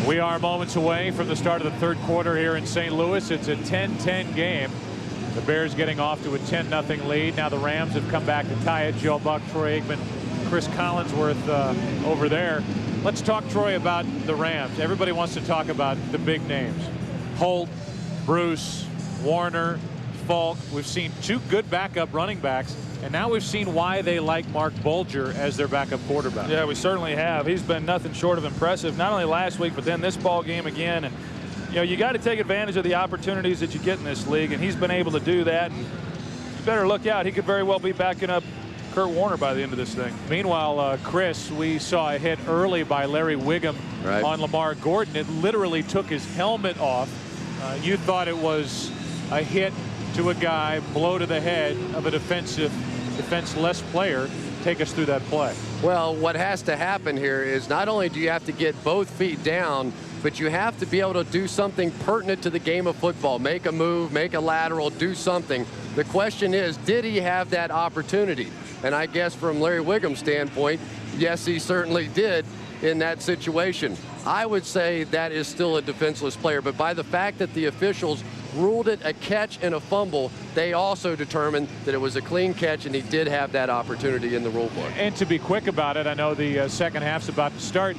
We are moments away from the start of the third quarter here in St. Louis. It's a 10-10 game. The Bears getting off to a 10-0 lead. Now the Rams have come back to tie it. Joe Buck, Troy Aikman, Chris Collinsworth over there. Let's talk, Troy, about the Rams. Everybody wants to talk about the big names. Holt, Bruce, Warner, Falk. We've seen two good backup running backs. And now we've seen why they like Mark Bulger as their backup quarterback. Yeah, we certainly have. He's been nothing short of impressive, not only last week, but then this ball game again. And, you know, you got to take advantage of the opportunities that you get in this league, and he's been able to do that. And you better look out. He could very well be backing up Kurt Warner by the end of this thing. Meanwhile, Chris, we saw a hit early by Larry Wiggum on Lamar Gordon. It literally took his helmet off. You thought it was a hit to a guy, blow to the head of a defenseless player. Take us through that play. Well, what has to happen here is not only do you have to get both feet down, but you have to be able to do something pertinent to the game of football. Make a move, make a lateral, do something. The question is, did he have that opportunity? And I guess from Larry Wiggum's standpoint, yes, he certainly did in that situation. I would say that is still a defenseless player, but by the fact that the officials ruled it a catch and a fumble, they also determined that it was a clean catch, and he did have that opportunity in the rule book. And to be quick about it, I know the second half's about to start.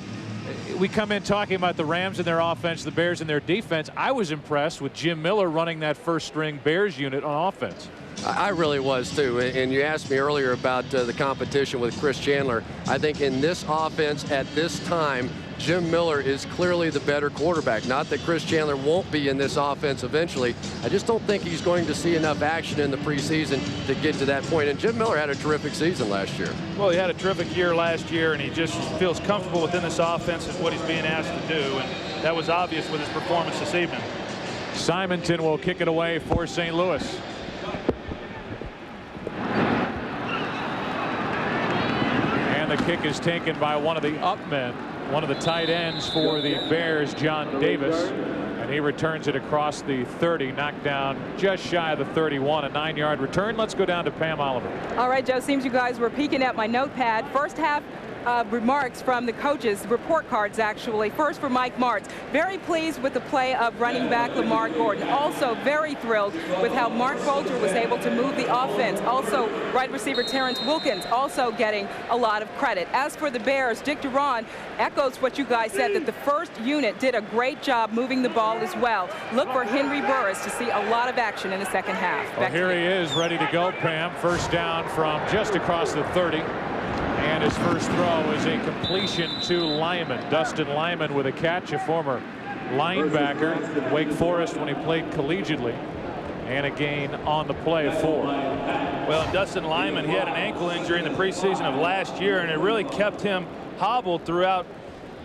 We come in talking about the Rams and their offense, the Bears and their defense. I was impressed with Jim Miller running that first-string Bears unit on offense. I really was too. And you asked me earlier about the competition with Chris Chandler. I think in this offense at this time, Jim Miller is clearly the better quarterback. Not that Chris Chandler won't be in this offense eventually. I just don't think he's going to see enough action in the preseason to get to that point. And Jim Miller had a terrific season last year. Well, he had a terrific year last year, and he just feels comfortable within this offense and what he's being asked to do. And that was obvious with his performance this evening. Simonton will kick it away for St. Louis. And the kick is taken by one of the up men, one of the tight ends for the Bears, John Davis, and he returns it across the 30, knocked down just shy of the 31, a 9-yard return. Let's go down to Pam Oliver. All right, Joe, seems you guys were peeking at my notepad. First half remarks from the coaches, report cards actually. First for Mike Martz. Very pleased with the play of running back Lamar Gordon. Also very thrilled with how Mark Bolger was able to move the offense. Also wide receiver Terrence Wilkins also getting a lot of credit. As for the Bears, Dick Duran echoes what you guys said, that the first unit did a great job moving the ball as well. Look for Henry Burris to see a lot of action in the second half. Well, here he is ready to go, Pam. First down from just across the 30. And his first throw is a completion to Lyman. Dustin Lyman with a catch, a former linebacker at Wake Forest when he played collegiately. And a gain on the play of 4. Well, Dustin Lyman, he had an ankle injury in the preseason of last year, and it really kept him hobbled throughout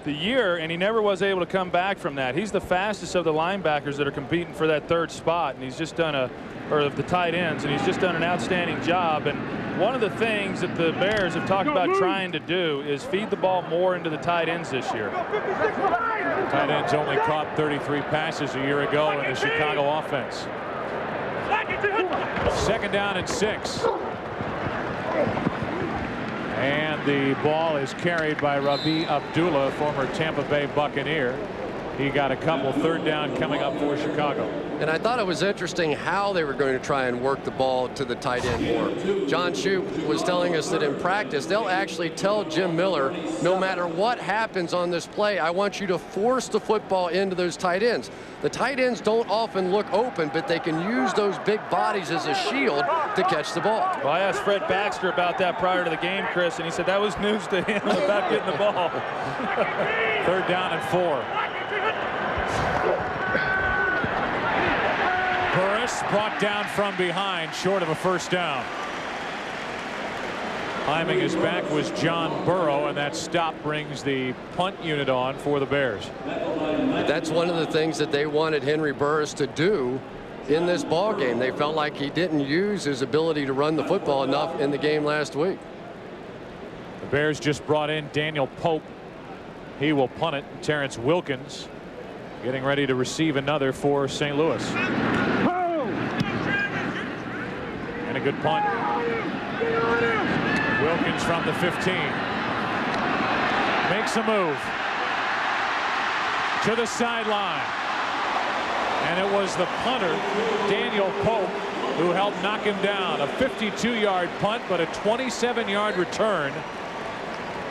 the year, and he never was able to come back from that. He's the fastest of the linebackers that are competing for that third spot, and he's just done or of the tight ends, and he's just done an outstanding job. And one of the things that the Bears have talked about trying to do is feed the ball more into the tight ends this year. Tight ends only caught 33 passes a year ago in the Chicago offense. Second down and 6. And the ball is carried by Rabi Abdullah, former Tampa Bay Buccaneer. He got a couple. Third down coming up for Chicago. And I thought it was interesting how they were going to try and work the ball to the tight end more. John Shoup was telling us that in practice, they'll actually tell Jim Miller, no matter what happens on this play, I want you to force the football into those tight ends. The tight ends don't often look open, but they can use those big bodies as a shield to catch the ball. Well, I asked Fred Baxter about that prior to the game, Chris, and he said that was news to him about getting the ball. Third down and 4. Burris brought down from behind, short of a first down. Climbing his back was John Burrow, and that stop brings the punt unit on for the Bears. That's one of the things that they wanted Henry Burris to do in this ball game. They felt like he didn't use his ability to run the football enough in the game last week. The Bears just brought in Daniel Pope. He will punt it. Terrence Wilkins getting ready to receive another for St. Louis. And a good punt. Wilkins from the 15. Makes a move to the sideline. And it was the punter, Daniel Pope, who helped knock him down. A 52-yard punt, but a 27-yard return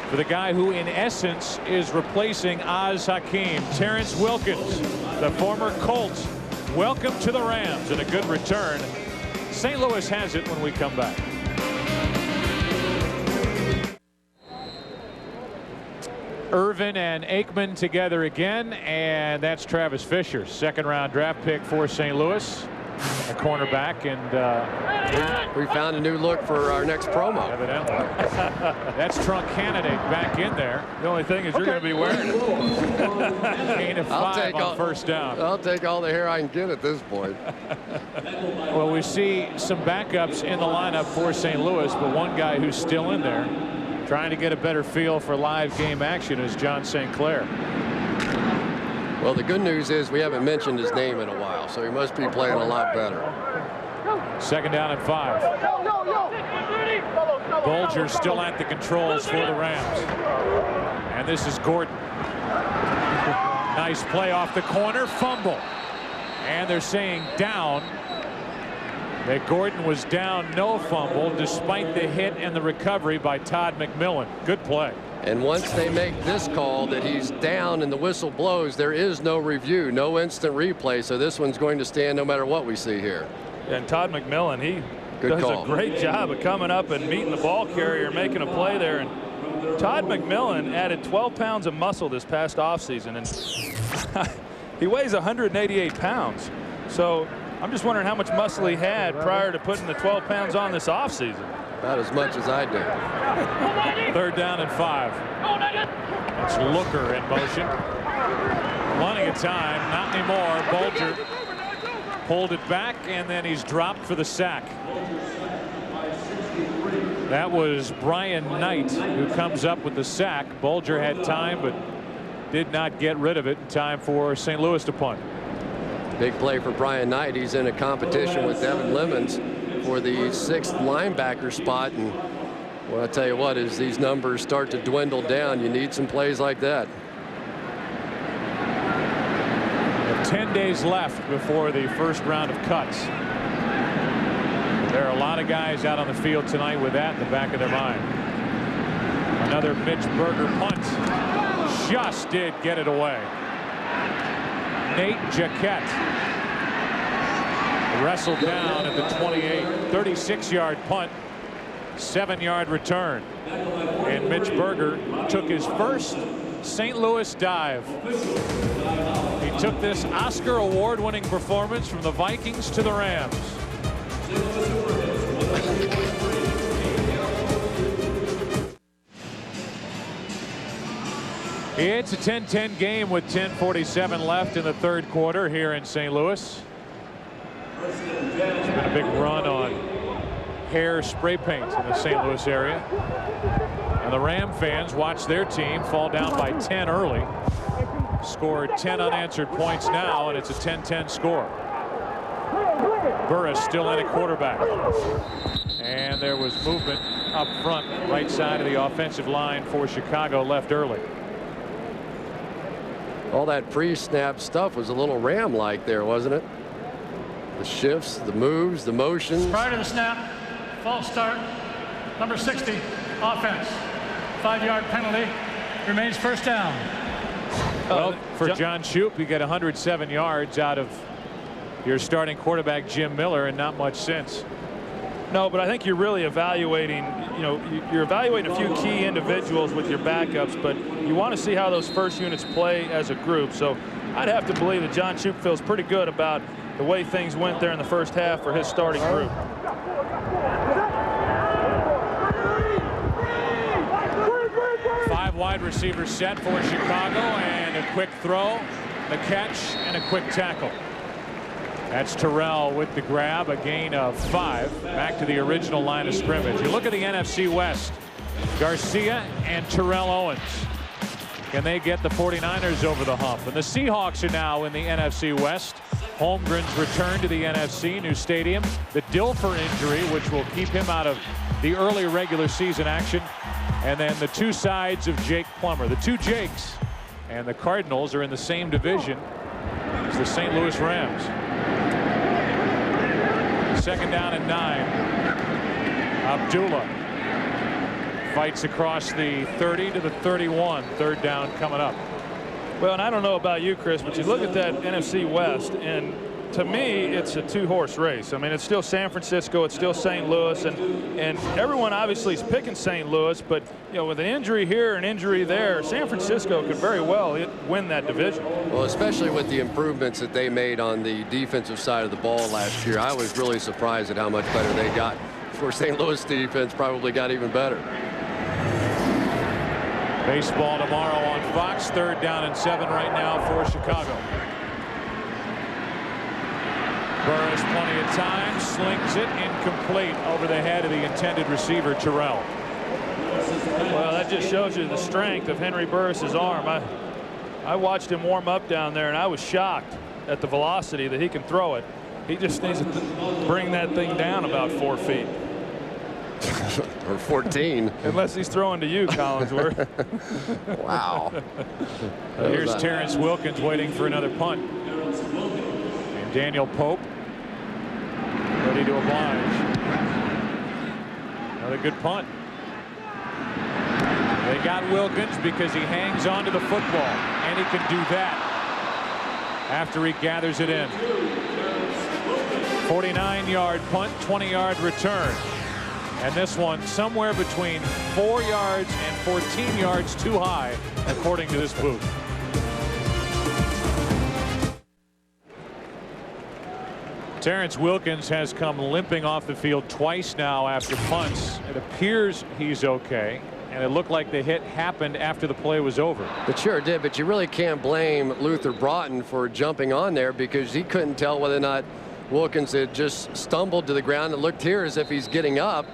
for the guy who, in essence, is replacing Oz Hakeem. Terrence Wilkins, the former Colt. Welcome to the Rams, and a good return. St. Louis has it when we come back. Irvin and Aikman together again, and that's Travis Fisher, second-round draft pick for St. Louis. a cornerback, and we found a new look for our next promo. Evidently. That's Trunk Candidate back in there. The only thing is you're going to be wearing it. Gain of 5 on first down. I'll take all the hair I can get at this point. Well, we see some backups in the lineup for St. Louis, but one guy who's still in there trying to get a better feel for live game action is John St. Clair. Well, the good news is we haven't mentioned his name in a while, so he must be playing a lot better. 2nd down and 5. Bulger still at the controls for the Rams. And this is Gordon. Nice play off the corner, fumble. And they're saying down. That Gordon was down, no fumble, despite the hit and the recovery by Todd McMillan. Good play. And once they make this call that he's down and the whistle blows, there is no review, no instant replay. So this one's going to stand no matter what we see here. And Todd McMillan, he Good does call. a great job of coming up and meeting the ball carrier, making a play there. And Todd McMillan added 12 pounds of muscle this past offseason, and he weighs 188 pounds. So I'm just wondering how much muscle he had prior to putting the 12 pounds on this offseason. About as much as I do. 3rd down and 5. It's Looker in motion. Plenty of time, not anymore. Bulger pulled it back, and then he's dropped for the sack. That was Brian Knight who comes up with the sack. Bulger had time, but did not get rid of it in time for St. Louis to punt. Big play for Brian Knight. He's in a competition with Devin Lemons for the 6th linebacker spot. And well, I tell you what, as these numbers start to dwindle down, you need some plays like that. 10 days left before the first round of cuts. There are a lot of guys out on the field tonight with that in the back of their mind. Another Mitch Berger punt. Just did get it away. Nate Jaquette wrestled down at the 28. 36-yard punt, 7-yard return. And Mitch Berger took his first St. Louis dive. He took this Oscar award-winning performance from the Vikings to the Rams. It's a 10-10 game with 10:47 left in the 3rd quarter here in St. Louis. It's been a big run on hair spray paint in the St. Louis area. And the Ram fans watch their team fall down by 10 early. Scored 10 unanswered points now, and it's a 10-10 score. Burris still in at quarterback. And there was movement up front, right side of the offensive line for Chicago, left early. All that pre-snap stuff was a little Ram-like there, wasn't it? The shifts, the moves, the motions. Prior to the snap, false start, number 60, offense. 5-yard penalty, remains first down. Well, for John Shoup, you get 107 yards out of your starting quarterback Jim Miller, and not much since. No, but I think you're really evaluating, you're evaluating a few key individuals with your backups, but you want to see how those first units play as a group. So I'd have to believe that John Shoup feels pretty good about the way things went there in the first half for his starting group. Five wide receivers set for Chicago, and a quick throw, the catch, and a quick tackle. That's Terrell with the grab, a gain of 5. Back to the original line of scrimmage. You look at the NFC West, Garcia and Terrell Owens. Can they get the 49ers over the hump? And the Seahawks are now in the NFC West. Holmgren's return to the NFC, new stadium. The Dilfer injury, which will keep him out of the early regular season action. And then the two sides of Jake Plummer. The two Jakes. And the Cardinals are in the same division as the St. Louis Rams. 2nd down and 9. Abdullah fights across the 30 to the 31. 3rd down coming up. Well, and I don't know about you, Chris, but you look at that NFC West, and to me, it's a two-horse race. I mean, it's still San Francisco, it's still St. Louis, and everyone obviously is picking St. Louis, but you know, with an injury here, an injury there, San Francisco could very well win that division. Well, especially with the improvements that they made on the defensive side of the ball last year, I was really surprised at how much better they got. For St. Louis defense probably got even better. Baseball tomorrow on Fox. 3rd down and 7 right now for Chicago. Burris plenty of time, slings it incomplete over the head of the intended receiver, Terrell. Well, that just shows you the strength of Henry Burris's arm. I watched him warm up down there, and I was shocked at the velocity that he can throw it. He just needs to bring that thing down about 4 feet. Or 14. Unless he's throwing to you, Collinsworth. Wow. Here's Terrence Wilkins waiting for another punt. And Daniel Pope ready to oblige. Another good punt. They got Wilkins because he hangs on to the football, and he can do that after he gathers it in. 49-yard punt, 20-yard return. And this one somewhere between 4 yards and 14 yards too high, according to this booth. Terrence Wilkins has come limping off the field twice now after punts. It appears he's okay, and it looked like the hit happened after the play was over. It sure did, but you really can't blame Luther Broughton for jumping on there because he couldn't tell whether or not Wilkins had just stumbled to the ground. It looked here as if he's getting up.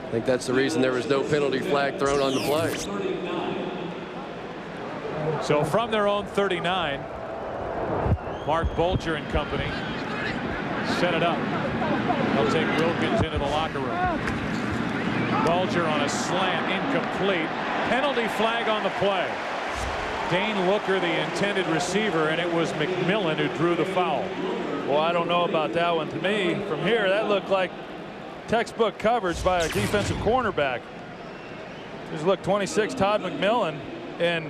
I think that's the reason there was no penalty flag thrown on the play. So from their own 39, Mark Bulger and company set it up. They'll take Wilkins into the locker room. Bulger on a slant, incomplete. Penalty flag on the play. Dane Looker, the intended receiver, and it was McMillan who drew the foul. Well, I don't know about that one. To me, from here, that looked like textbook coverage by a defensive cornerback. Just look, 26, Todd McMillan, and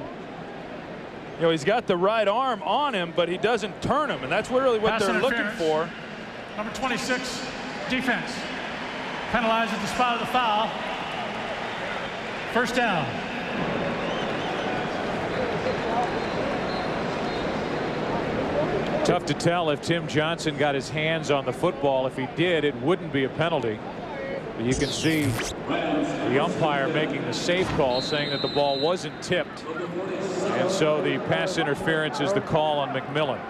you know he's got the right arm on him, but he doesn't turn him, and that's really what they're looking for. Number 26, defense, penalized at the spot of the foul. 1st down. Tough to tell if Tim Johnson got his hands on the football. If he did, it wouldn't be a penalty. But you can see the umpire making the safe call, saying that the ball wasn't tipped. And so the pass interference is the call on McMillan.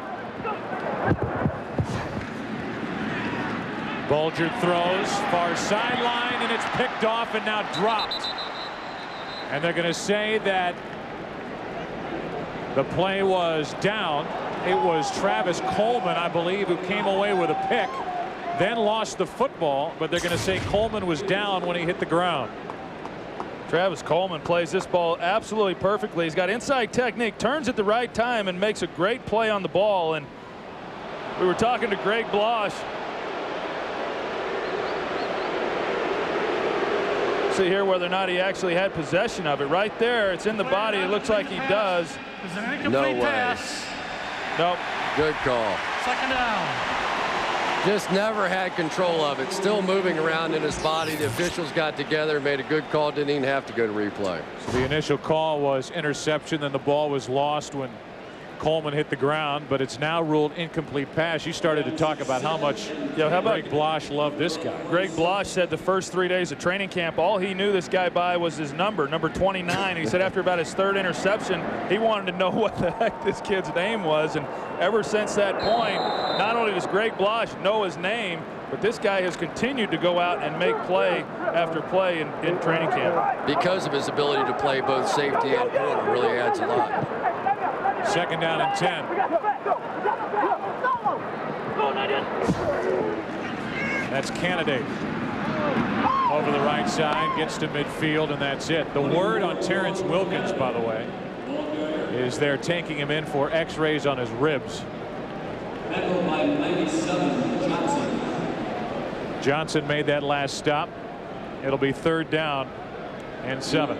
Bulger throws far sideline, and it's picked off and now dropped. And they're going to say that the play was down. It was Travis Coleman, I believe, who came away with a pick, then lost the football, but they're going to say Coleman was down when he hit the ground. Travis Coleman plays this ball absolutely perfectly. He's got inside technique, turns at the right time, and makes a great play on the ball. And we were talking to Greg Blosh. See here whether or not he actually had possession of it. Right there, it's in the body. It looks like he does. Is an incomplete pass. Nope. Good call. 2nd down. Just never had control of it. Still moving around in his body. The officials got together, made a good call, didn't even have to go to replay. So the initial call was interception, then the ball was lost when Coleman hit the ground, but it's now ruled incomplete pass. You started to talk about how much Greg Blosh loved this guy. Greg Blosh said the first 3 days of training camp, all he knew this guy by was his number 29. He said after about his 3rd interception, he wanted to know what the heck this kid's name was. And ever since that point, not only does Greg Blosh know his name, but this guy has continued to go out and make play after play in training camp. Because of his ability to play both safety and corner, really adds a lot. 2nd down and 10. That's Candidate. Over the right side, gets to midfield, and that's it. The word on Terrence Wilkins, by the way, is they're taking him in for x-rays on his ribs. Johnson made that last stop. It'll be 3rd down and 7.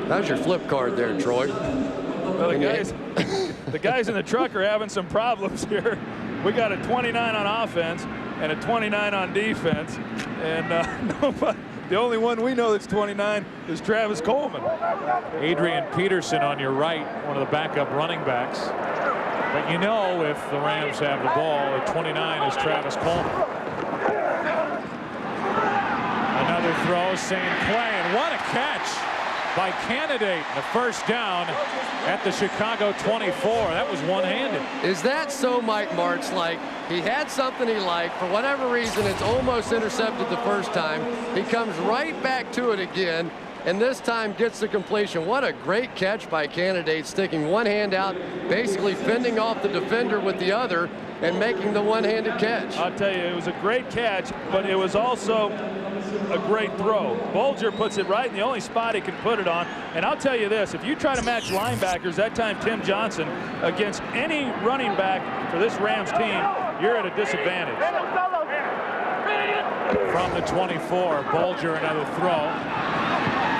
How's your flip card there, Troy? Well, the the guys in the truck are having some problems here. We got a 29 on offense and a 29 on defense, and nobody. The only one we know that's 29 is Travis Coleman. Adrian Peterson on your right, one of the backup running backs. But you know, if the Rams have the ball, at 29 is Travis Coleman. Another throw, same play, and what a catch by Candidate. The first down at the Chicago 24. That was one-handed. Is that so Mike Martz? Like, he had something he liked. For whatever reason, it's almost intercepted the first time. He comes right back to it again, and this time gets the completion. What a great catch by Candidate, sticking one hand out, basically fending off the defender with the other, and making the one-handed catch. I'll tell you, it was a great catch, but it was also a great throw. Bulger puts it right in the only spot he can put it on. And I'll tell you this, if you try to match linebackers, that time Tim Johnson, against any running back for this Rams team, you're at a disadvantage. From the 24, Bulger another throw.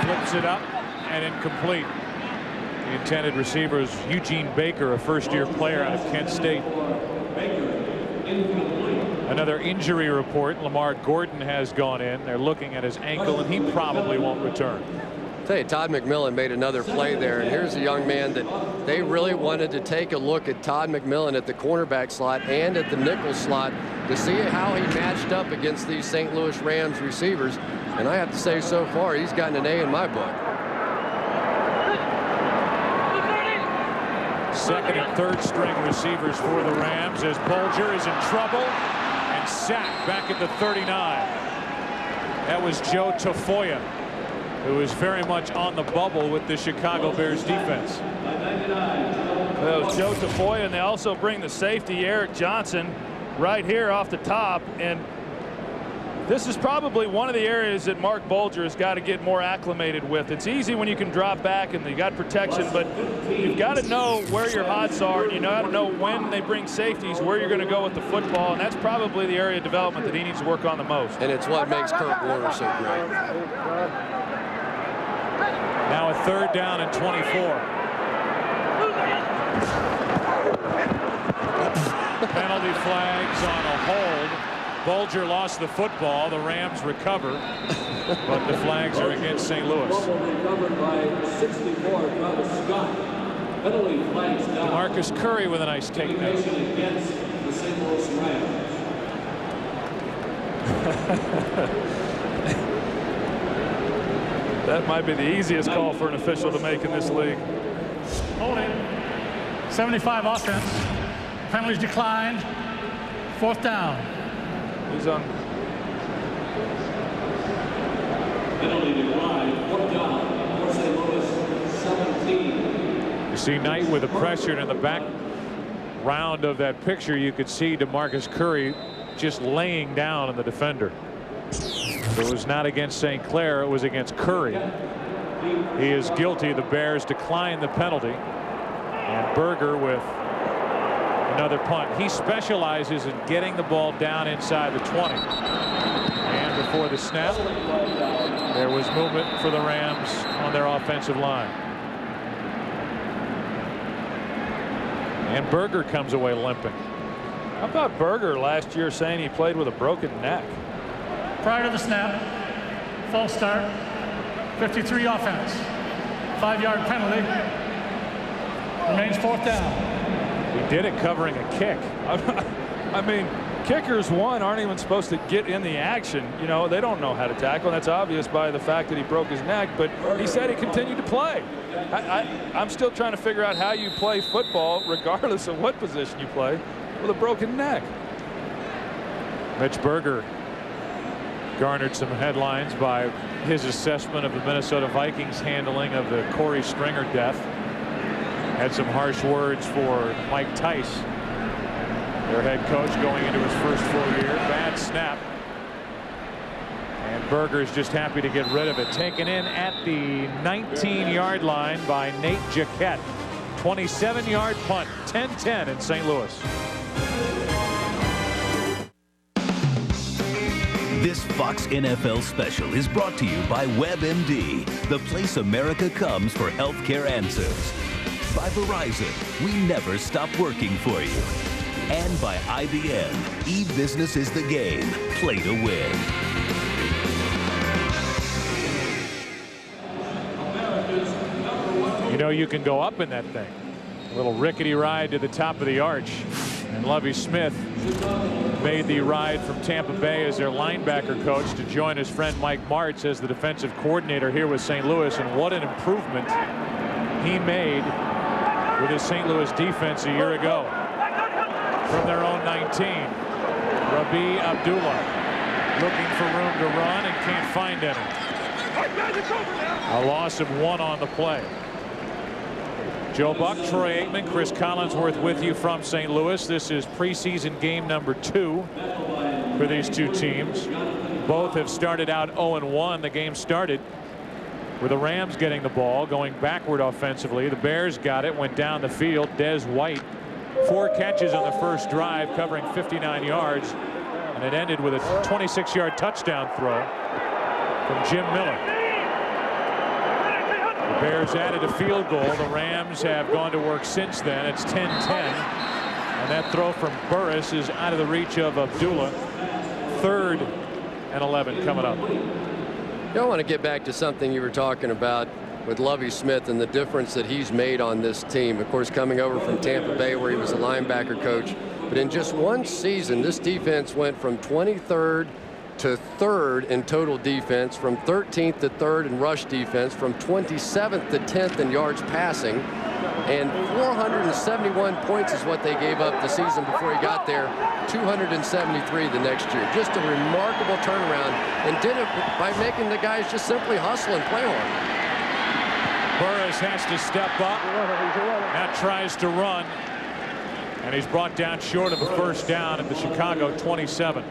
Flips it up and incomplete. The intended receiver is Eugene Baker, a first-year player out of Kent State. Another injury report. Lamar Gordon has gone in. They're looking at his ankle, and he probably won't return. I'll tell you, Todd McMillan made another play there, and here's a young man that they really wanted to take a look at Todd McMillan at the cornerback slot and at the nickel slot to see how he matched up against these St. Louis Rams receivers. And I have to say, so far, he's gotten an A in my book. Second and third string receivers for the Rams as Bulger is in trouble and sacked back at the 39. That was Joe Tafoya, who is very much on the bubble with the Chicago Bears defense. Well, Joe Tafoya, and they also bring the safety Eric Johnson right here off the top, and this is probably one of the areas that Mark Bulger has got to get more acclimated with. It's easy when you can drop back and you got protection, but you've got to know where your hots are, and you got to know when they bring safeties, where you're going to go with the football, and that's probably the area of development that he needs to work on the most. And it's what makes Kurt Warner so great. Now a third down and 24. Penalty flags on a hold. Bulger lost the football. The Rams recover, but the flags are against St. Louis. Marcus Curry with a nice takedown. That might be the easiest call for an official to make in this league. Holding. 75 offense. Penalties declined. Fourth down. He's on. Penalty declined. Fourth down. For St. Louis, 17. You see Knight with the pressure, and in the background of that picture, you could see DeMarcus Curry just laying down on the defender. It was not against St. Clair, it was against Curry. He is guilty. The Bears decline the penalty. And Berger with another punt. He specializes in getting the ball down inside the 20. And before the snap, there was movement for the Rams on their offensive line. And Berger comes away limping. How about Berger last year saying he played with a broken neck? Prior to the snap, false start, 53 offense, 5-yard penalty, remains fourth down. He did it covering a kick. I mean, kickers, one, aren't even supposed to get in the action. You know, they don't know how to tackle, and that's obvious by the fact that he broke his neck, but he said he continued to play. I'm still trying to figure out how you play football, regardless of what position you play, with a broken neck. Mitch Berger garnered some headlines by his assessment of the Minnesota Vikings handling of the Corey Stringer death. Had some harsh words for Mike Tice, their head coach, going into his first full year. Bad snap. And Berger's just happy to get rid of it. Taken in at the 19-yard line by Nate Jaquette. 27-yard punt, 10-10 in St. Louis. This Fox NFL special is brought to you by WebMD, the place America comes for healthcare answers. By Verizon, we never stop working for you. And by IBM, e-business is the game. Play to win. You know, you can go up in that thing. A little rickety ride to the top of the arch. And Lovie Smith made the ride from Tampa Bay as their linebacker coach to join his friend Mike Martz as the defensive coordinator here with St. Louis. And what an improvement he made with his St. Louis defense a year ago. From their own 19, Rabi Abdullah looking for room to run and can't find any. A loss of 1 on the play. Joe Buck, Troy Aikman, Chris Collinsworth with you from St. Louis. This is preseason game number 2 for these two teams. Both have started out 0-1. The game started with the Rams getting the ball, going backward offensively. The Bears got it, went down the field. Des White, 4 catches on the first drive, covering 59 yards, and it ended with a 26-yard touchdown throw from Jim Miller. The Bears added a field goal. The Rams have gone to work since then. It's 10-10. And that throw from Burris is out of the reach of Abdullah. 3rd and 11 coming up. I want to get back to something you were talking about with Lovie Smith and the difference that he's made on this team. Of course, coming over from Tampa Bay where he was a linebacker coach. But in just one season, this defense went from 23rd to 3rd in total defense, from 13th to 3rd in rush defense, from 27th to 10th in yards passing, and 471 points is what they gave up the season before he got there, 273 the next year. Just a remarkable turnaround, and did it by making the guys just simply hustle and play hard. Burris has to step up. Now tries to run, and he's brought down short of a first down at the Chicago 27.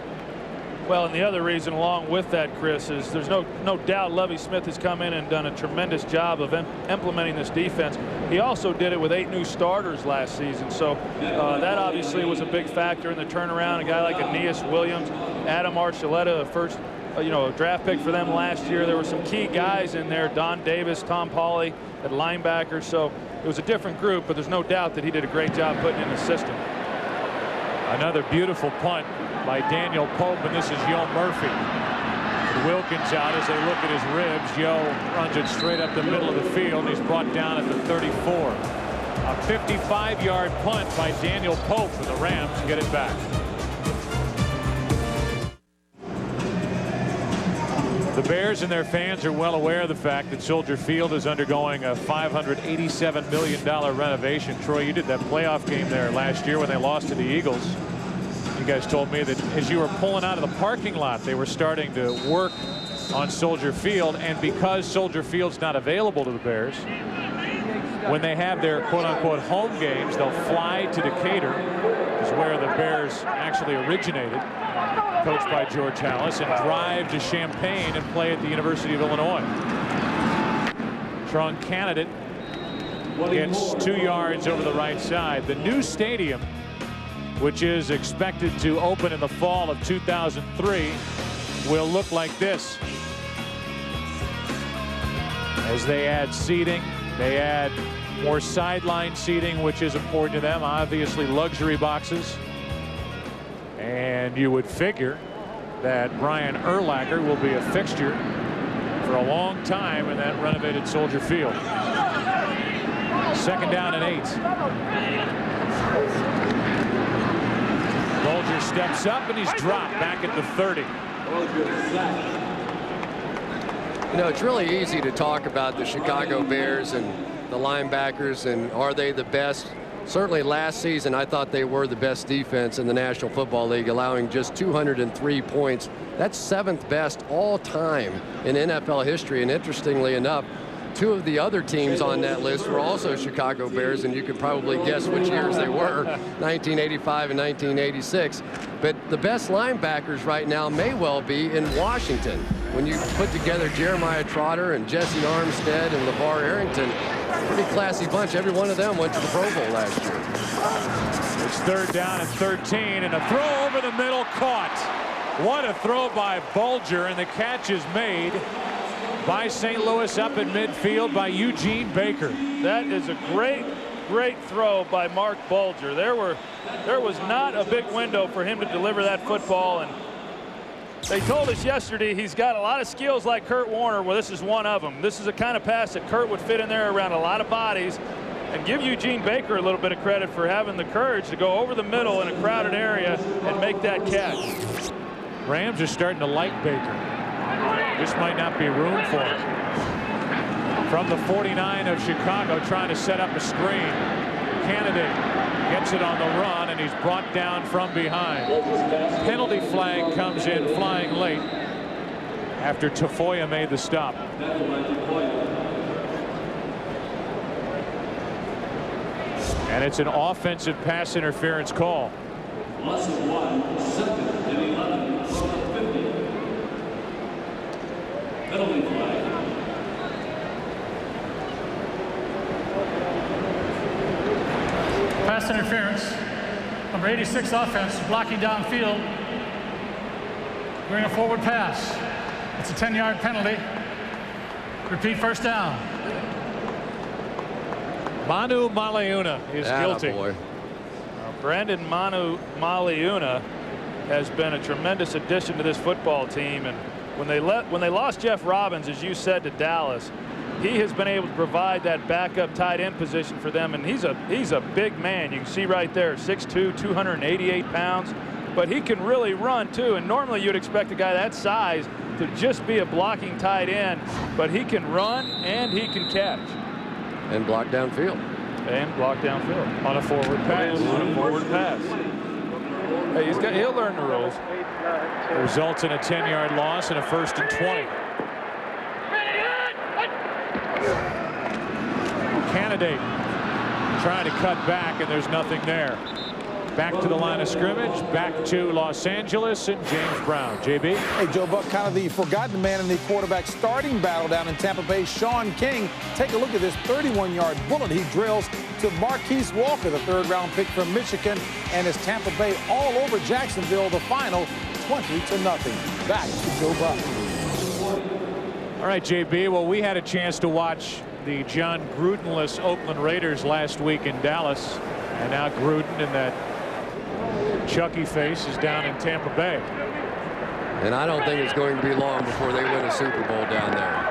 Well, and the other reason along with that, Chris, is there's no doubt Lovie Smith has come in and done a tremendous job of implementing this defense. He also did it with 8 new starters last season, so that obviously was a big factor in the turnaround. A guy like Aeneas Williams, Adam Archuleta, a first a draft pick for them last year. There were some key guys in there, Don Davis, Tom Pauly at linebacker, so it was a different group, but there's no doubt that he did a great job putting in the system. Another beautiful punt by Daniel Pope, and this is Yo Murphy. Wilkins out as they look at his ribs. Yo runs it straight up the middle of the field. He's brought down at the 34. A 55-yard punt by Daniel Pope, and the Rams get it back. The Bears and their fans are well aware of the fact that Soldier Field is undergoing a $587 million renovation. Troy, you did that playoff game there last year when they lost to the Eagles. You guys told me that as you were pulling out of the parking lot, they were starting to work on Soldier Field, and because Soldier Field's not available to the Bears, when they have their quote-unquote home games, they'll fly to Decatur, is where the Bears actually originated, coached by George Halas, and drive to Champaign and play at the University of Illinois. Strong candidate gets 2 yards over the right side. The new stadium, which is expected to open in the fall of 2003, will look like this. As they add seating, they add more sideline seating, which is important to them. Obviously, luxury boxes. And you would figure that Brian Urlacher will be a fixture for a long time in that renovated Soldier Field. 2nd down and 8. Bulger steps up and he's dropped back at the 30. You know, it's really easy to talk about the Chicago Bears and the linebackers and are they the best. Certainly last season I thought they were the best defense in the National Football League, allowing just 203 points. That's 7th best all time in NFL history, and interestingly enough, 2 of the other teams on that list were also Chicago Bears, and you could probably guess which years they were, 1985 and 1986. But the best linebackers right now may well be in Washington. When you put together Jeremiah Trotter and Jesse Armstead and LeVar Arrington, pretty classy bunch. Every one of them went to the Pro Bowl last year. It's 3rd down and 13, and a throw over the middle caught. What a throw by Bulger, and the catch is made by St. Louis up in midfield by Eugene Baker. That is a great great throw by Mark Bulger. There was not a big window for him to deliver that football, and they told us yesterday he's got a lot of skills like Kurt Warner. Well, this is one of them. This is a kind of pass that Kurt would fit in there around a lot of bodies, and give Eugene Baker a little bit of credit for having the courage to go over the middle in a crowded area and make that catch. Rams are starting to like Baker. This might not be room for him. From the 49 of Chicago, trying to set up a screen. Candidate gets it on the run, and he's brought down from behind. Penalty flag comes in flying late after Tafoya made the stop. And it's an offensive pass interference call. Penalty flag. Pass interference. Number 86 offense blocking downfield. Doing a forward pass. It's a 10-yard penalty. Repeat, first down. Manu Maliuna is guilty. Brandon Manu Maliuna has been a tremendous addition to this football team, and when they lost Jeff Robbins, as you said, to Dallas, he has been able to provide that backup tight end position for them, and he's a big man. You can see right there, 6'2", 288 pounds, but he can really run too, and normally you'd expect a guy that size to just be a blocking tight end, but he can run and he can catch. And block downfield. And block downfield. On a forward pass. On a forward pass. Hey, he'll learn the rules. Results in a 10-yard loss and a 1st and 20. Candidate trying to cut back, and there's nothing there. Back to the line of scrimmage, back to Los Angeles, and James Brown. JB? Hey, Joe Buck, kind of the forgotten man in the quarterback starting battle down in Tampa Bay, Sean King. Take a look at this 31-yard bullet he drills to Marquise Walker, the 3rd-round pick from Michigan, and it's Tampa Bay all over Jacksonville, the final 20-0. Back to Joe Buck. All right, JB. Well, we had a chance to watch the John Grudenless Oakland Raiders last week in Dallas, and now Gruden in that Chucky face is down in Tampa Bay. And I don't think it's going to be long before they win a Super Bowl down there.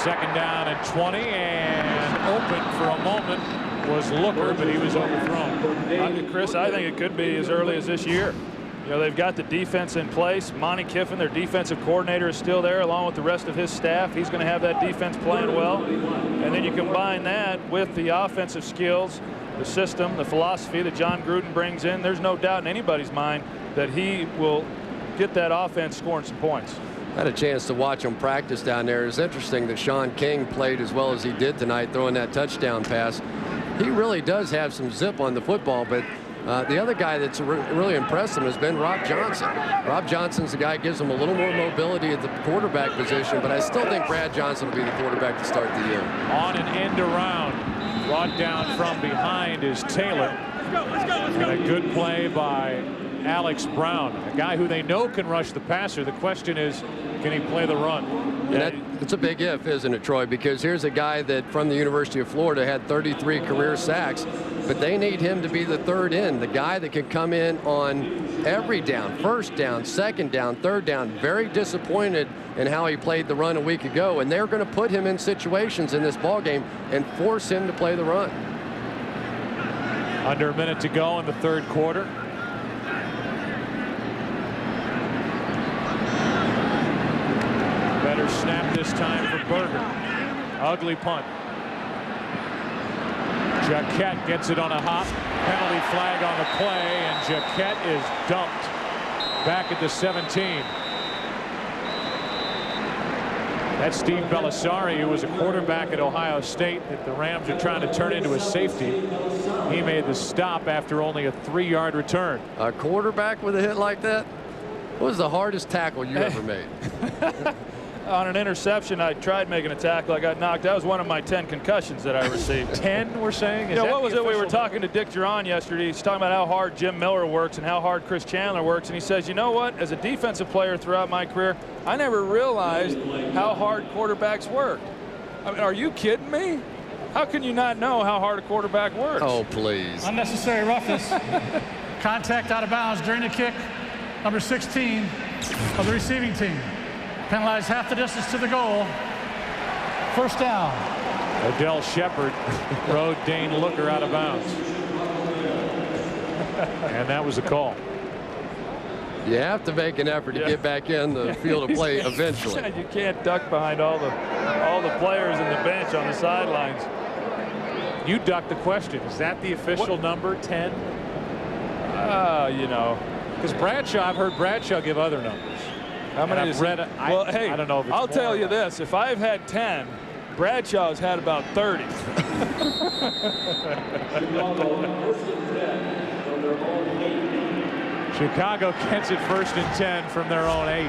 2nd down and 20, and open for a moment was Looker, but he was overthrown. Chris, I think it could be as early as this year. You know, they've got the defense in place. Monty Kiffin, their defensive coordinator, is still there along with the rest of his staff. He's going to have that defense playing well. And then you combine that with the offensive skills, the system, the philosophy that John Gruden brings in. There's no doubt in anybody's mind that he will get that offense scoring some points. I had a chance to watch him practice down there. It's interesting that Sean King played as well as he did tonight, throwing that touchdown pass. He really does have some zip on the football, but the other guy that's really impressed him has been Rob Johnson. Rob Johnson's the guy that gives him a little more mobility at the quarterback position, but I still think Brad Johnson will be the quarterback to start the year. On an end around, brought down from behind is Taylor. And a good play by Alex Brown, a guy who they know can rush the passer. The question is, can he play the run? And it's a big if, isn't it, Troy? Because here's a guy that from the University of Florida had 33 career sacks, but they need him to be the third in, the guy that can come in on every down, 1st down, 2nd down, 3rd down. Very disappointed in how he played the run a week ago, and they're going to put him in situations in this ball game and force him to play the run. Under a minute to go in the 3rd quarter. Better snap this time for Berger. Ugly punt. Jaquette gets it on a hop. Penalty flag on the play, and Jaquette is dumped back at the 17. That's Steve Belisari, who was a quarterback at Ohio State that the Rams are trying to turn into a safety. He made the stop after only a 3-yard return. A quarterback with a hit like that? What was the hardest tackle you ever made? On an interception, I tried making a tackle. I got knocked. That was one of my 10 concussions that I received. 10, we're saying? You know, what was it? We were talking to Dick Duran yesterday. He's talking about how hard Jim Miller works and how hard Chris Chandler works. And he says, you know what? As a defensive player throughout my career, I never realized how hard quarterbacks work. I mean, are you kidding me? How can you not know how hard a quarterback works? Oh, please. Unnecessary roughness. Contact out of bounds during the kick. Number 16 of the receiving team. Penalized half the distance to the goal. First down. Odell Shepard rode Dane Looker out of bounds. And that was a call. You have to make an effort to get back in the field of play eventually. You can't duck behind all the players in the bench on the sidelines. You ducked the question. Is that the official number, 10? You know. Because Bradshaw, I've heard Bradshaw give other numbers. How many I've read it. Well, hey, I don't know if it's I'll tell you or this. If I've had 10, Bradshaw's had about 30. Chicago gets it 1st and 10 from their own 8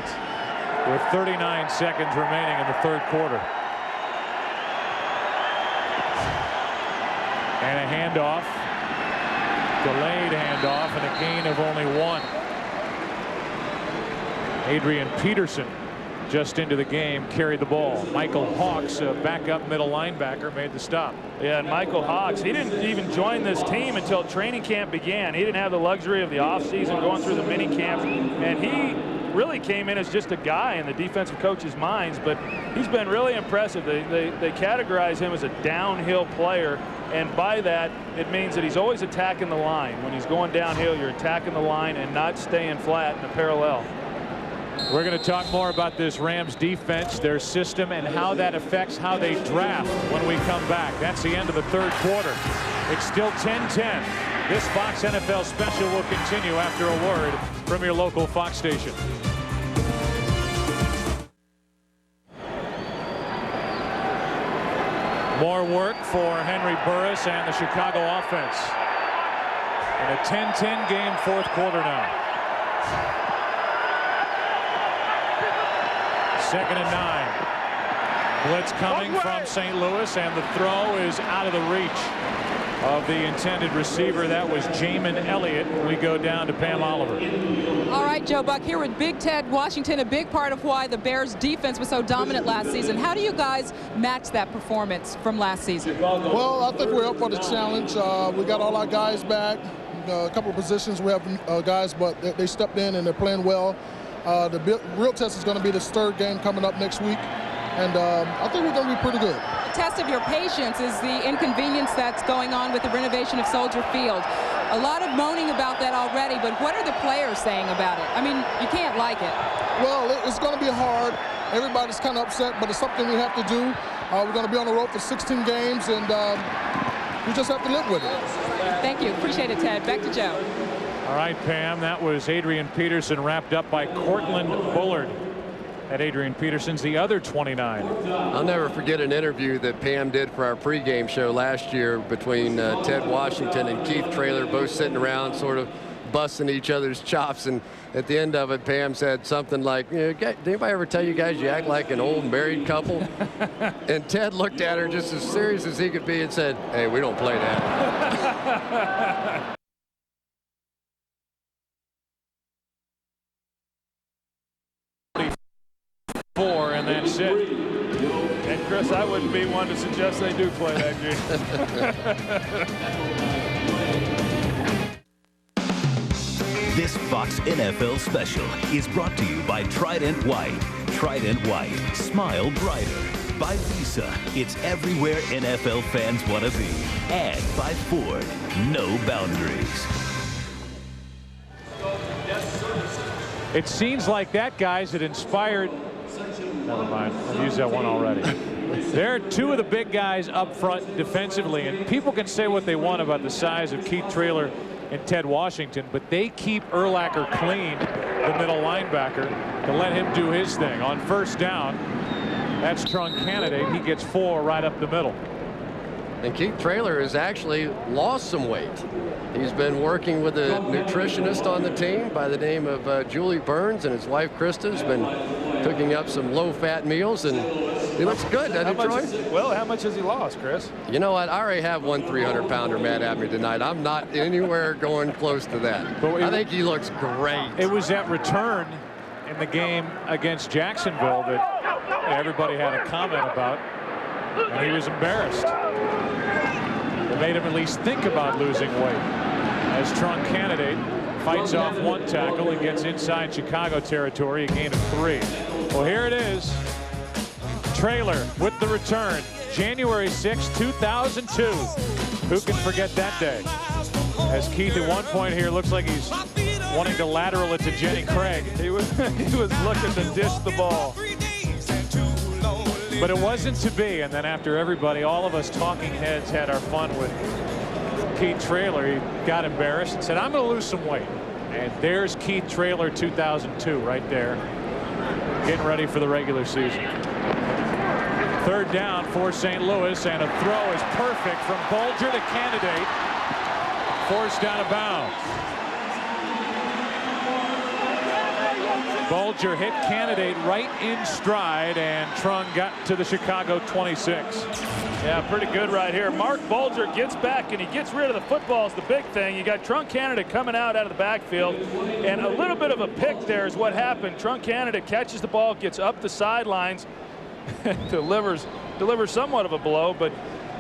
with 39 seconds remaining in the 3rd quarter. And a handoff, delayed handoff, and a gain of only 1. Adrian Peterson just into the game, carried the ball. Michael Hawks, a backup middle linebacker, made the stop. Yeah, and Michael Hawks, he didn't even join this team until training camp began. He didn't have the luxury of the offseason going through the mini camps, and he really came in as just a guy in the defensive coach's minds, but he's been really impressive. They categorize him as a downhill player, and by that, it means that he's always attacking the line. When he's going downhill, you're attacking the line and not staying flat in a parallel. We're going to talk more about this Rams defense, their system, and how that affects how they draft when we come back. That's the end of the 3rd quarter. It's still 10-10. This Fox NFL special will continue after a word from your local Fox station. More work for Henry Burris and the Chicago offense. In a 10-10 game, 4th quarter now. 2nd and 9. Blitz coming from St. Louis, and the throw is out of the reach of the intended receiver. That was Jamin Elliott. We go down to Pam Oliver. All right, Joe Buck, here with Big Ted Washington, a big part of why the Bears defense was so dominant last season. How do you guys match that performance from last season? Well, I think we're up for the challenge. We got all our guys back. A couple of positions we have guys, but they stepped in and they're playing well. The real test is going to be this 3rd game coming up next week, and I think we're going to be pretty good. The test of your patience is the inconvenience that's going on with the renovation of Soldier Field. A lot of moaning about that already, but what are the players saying about it? I mean, you can't like it. Well, it's going to be hard. Everybody's kind of upset, but it's something we have to do. We're going to be on the road for 16 games, and we just have to live with it. Thank you. Appreciate it, Ted. Back to Joe. All right, Pam, that was Adrian Peterson, wrapped up by Cortland Bullard. At Adrian Peterson's the other 29. I'll never forget an interview that Pam did for our pregame show last year between Ted Washington and Keith Traylor, both sitting around sort of busting each other's chops, and at the end of it, Pam said something like, did anybody ever tell you guys you act like an old married couple? And Ted looked at her just as serious as he could be and said, hey, we don't play that. And that's it. And Chris, I wouldn't be one to suggest they do play that game. This Fox NFL special is brought to you by Trident White. Trident White, smile brighter. By Visa, it's everywhere NFL fans want to be. And by Ford, no boundaries. It seems like that guy's that inspired. Never mind. I've used that one already. They're 2 of the big guys up front defensively, and people can say what they want about the size of Keith Traylor and Ted Washington, but they keep Urlacher clean, the middle linebacker, to let him do his thing. On 1st down, that's Trunk Candidate. He gets 4 right up the middle. And Keith Traylor has actually lost some weight. He's been working with a nutritionist on the team by the name of Julie Burns, and his wife Krista has been cooking up some low-fat meals, and he looks good, doesn't he, Troy? How much has he lost, Chris? You know what? I already have one 300-pounder mad at me tonight. I'm not anywhere going close to that. But I think he looks great. It was that return in the game against Jacksonville that everybody had a comment about, and he was embarrassed. made him at least think about losing weight as Trunk Candidate fights off one tackle and gets inside Chicago territory, a gain of 3. Well, here it is. Traylor with the return. January 6, 2002. Who can forget that day? As Keith at one point here looks like he's wanting to lateral it to Jenny Craig. He was looking to dish the ball. But it wasn't to be. And then after everybody, all of us talking heads had our fun with Keith Traylor, he got embarrassed and said, I'm going to lose some weight. And there's Keith Traylor 2002 right there, getting ready for the regular season. 3rd down for St. Louis, and a throw is perfect from Bulger to Candidate. Forced out of bounds. Bulger hit Candidate right in stride, and Trung got to the Chicago 26. Yeah, pretty good right here. Mark Bulger gets back and he gets rid of the football is the big thing. You got Trunk Candidate coming out of the backfield, and a little bit of a pick there is what happened. Trunk Candidate catches the ball, gets up the sidelines, delivers somewhat of a blow, but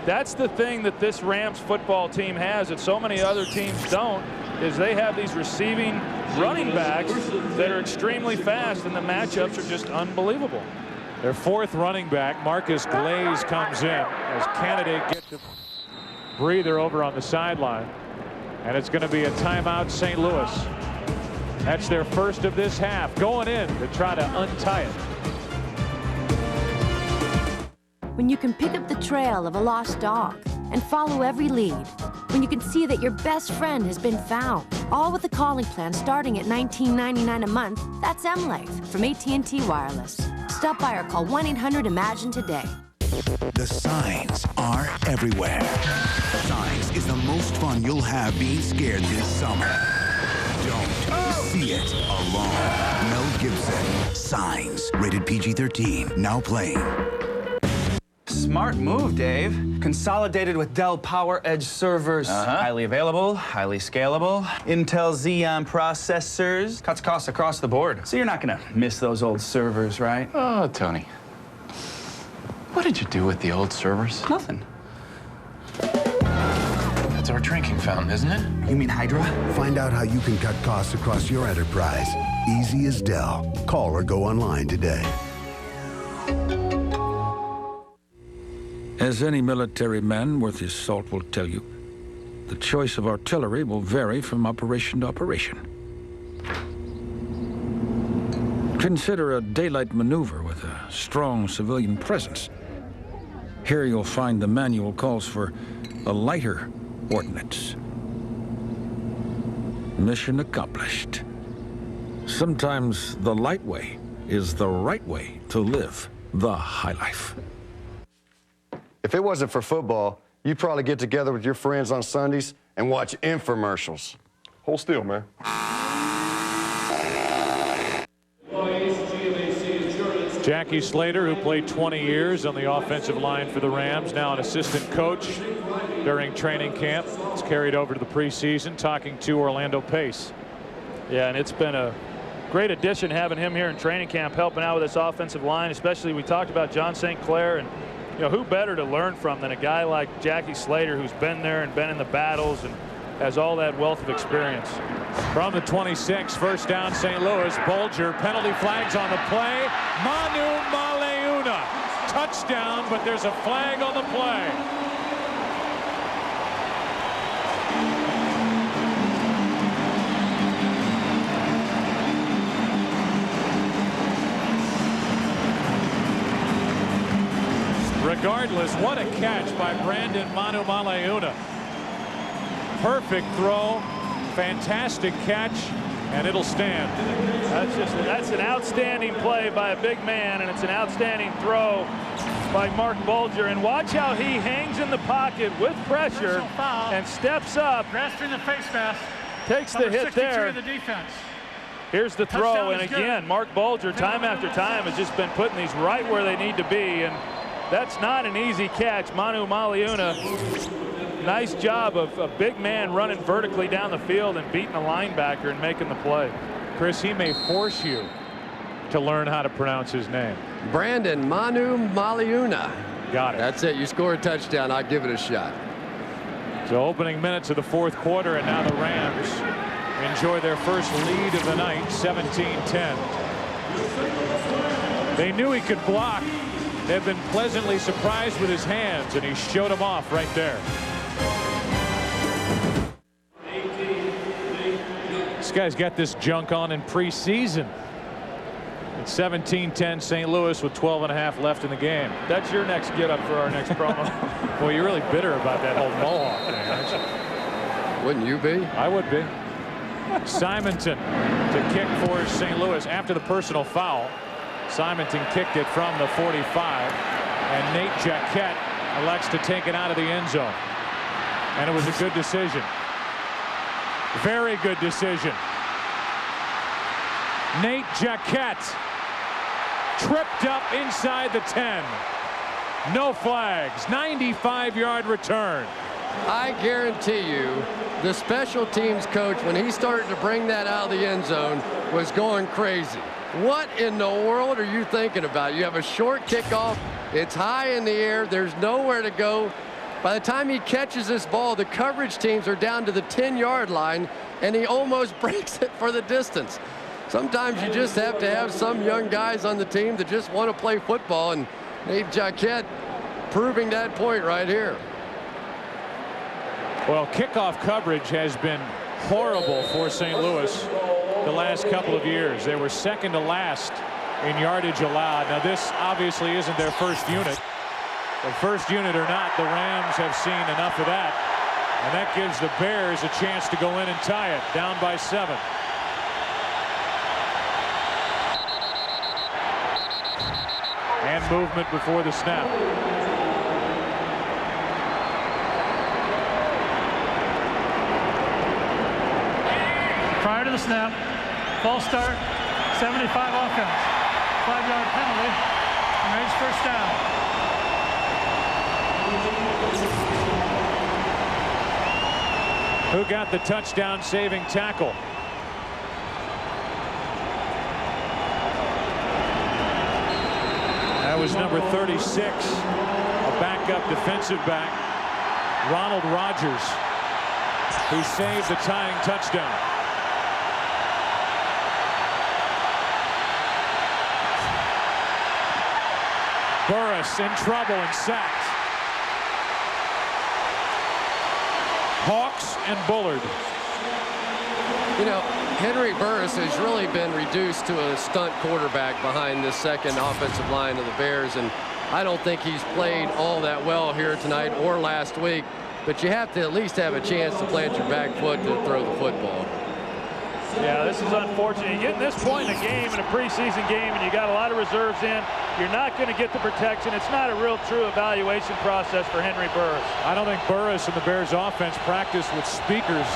that's the thing that this Rams football team has that so many other teams don't, is they have these receiving running backs that are extremely fast, and the matchups are just unbelievable. Their 4th running back, Marcus Glaze, comes in as Candidate gets a breather over on the sideline. And it's going to be a timeout, St. Louis. That's their first of this half, going in to try to untie it. When you can pick up the trail of a lost dog and follow every lead. When you can see that your best friend has been found. All with a calling plan starting at $19.99 a month. That's M-Life from AT&T Wireless. Stop by or call 1-800-IMAGINE today. The signs are everywhere. Signs is the most fun you'll have being scared this summer. Don't see it alone. Mel Gibson. Signs. Rated PG-13. Now playing. Smart move, Dave. Consolidated with Dell PowerEdge servers. Highly available, highly scalable. Intel Xeon processors. Cuts costs across the board. So you're not gonna miss those old servers, right? Oh, Tony. What did you do with the old servers? Nothing. It's our drinking fountain, isn't it? You mean Hydra? Find out how you can cut costs across your enterprise. Easy as Dell. Call or go online today. As any military man worth his salt will tell you, the choice of artillery will vary from operation to operation. Consider a daylight maneuver with a strong civilian presence. Here you'll find the manual calls for a lighter ordnance. Mission accomplished. Sometimes the light way is the right way to live the high life. If it wasn't for football, you'd probably get together with your friends on Sundays and watch infomercials. Hold still, man. Jackie Slater, who played 20 years on the offensive line for the Rams, now an assistant coach during training camp. It's carried over to the preseason, talking to Orlando Pace. Yeah, and it's been a great addition having him here in training camp, helping out with this offensive line, especially we talked about John St. Clair, and you know, who better to learn from than a guy like Jackie Slater, who's been there and been in the battles and has all that wealth of experience. From the 26, first down, St. Louis. Bulger, penalty flags on the play. Manu Maleuna, touchdown, but there's a flag on the play. Regardless, what a catch by Brandon Manu Maleuna. Perfect throw, fantastic catch, and it'll stand. That's an outstanding play by a big man, and it's an outstanding throw by Mark Bulger. And watch how he hangs in the pocket with pressure and steps up. Grasping the face mask. Takes the hit there. In the defense. Here's the throw, and again, Mark Bulger, time after time, has just been putting these right where they need to be, and that's not an easy catch. Manu Maleuna, nice job of a big man running vertically down the field and beating a linebacker and making the play. Chris, he may force you to learn how to pronounce his name. Brandon Manu Maleuna. Got it. That's it. You score a touchdown, I'll give it a shot. So opening minutes of the fourth quarter, and now the Rams enjoy their first lead of the night, 17-10. They knew he could block. They've been pleasantly surprised with his hands, and he showed them off right there. This guy's got this junk on in preseason. It's 17-10 St. Louis with 12.5 left in the game. That's your next get up for our next promo. Boy, you're really bitter about that whole Mohawk thing, aren't you? Wouldn't you be? I would be. Simonton to kick for St. Louis after the personal foul. Simonton kicked it from the 45, and Nate Jaquette elects to take it out of the end zone. And it was a good decision. Very good decision. Nate Jaquette tripped up inside the 10. No flags. 95-yard return. I guarantee you the special teams coach, when he started to bring that out of the end zone, was going crazy. What in the world are you thinking about? You have a short kickoff. It's high in the air. There's nowhere to go. By the time he catches this ball, the coverage teams are down to the 10-yard line, and he almost breaks it for the distance. Sometimes you just have to have some young guys on the team that just want to play football, and Nate Jaquette proving that point right here. Well, kickoff coverage has been horrible for St. Louis the last couple of years. They were second to last in yardage allowed. Now, this obviously isn't their first unit. But first unit or not, the Rams have seen enough of that. And that gives the Bears a chance to go in and tie it, down by 7. And movement before the snap. Prior to the snap, false start, 75 offense, 5-yard penalty, remains first down. Who got the touchdown saving tackle? That was number 36, a backup defensive back, Ronald Rogers, who saved the tying touchdown. Burris in trouble and sacked. Hawks and Bullard. You know, Henry Burris has really been reduced to a stunt quarterback behind this second offensive line of the Bears, and I don't think he's played all that well here tonight or last week, but you have to at least have a chance to plant your back foot to throw the football. Yeah, this is unfortunate. You get in this point in a game, in a preseason game, and you got a lot of reserves in, you're not going to get the protection. It's not a real true evaluation process for Henry Burris. I don't think Burris and the Bears offense practiced with speakers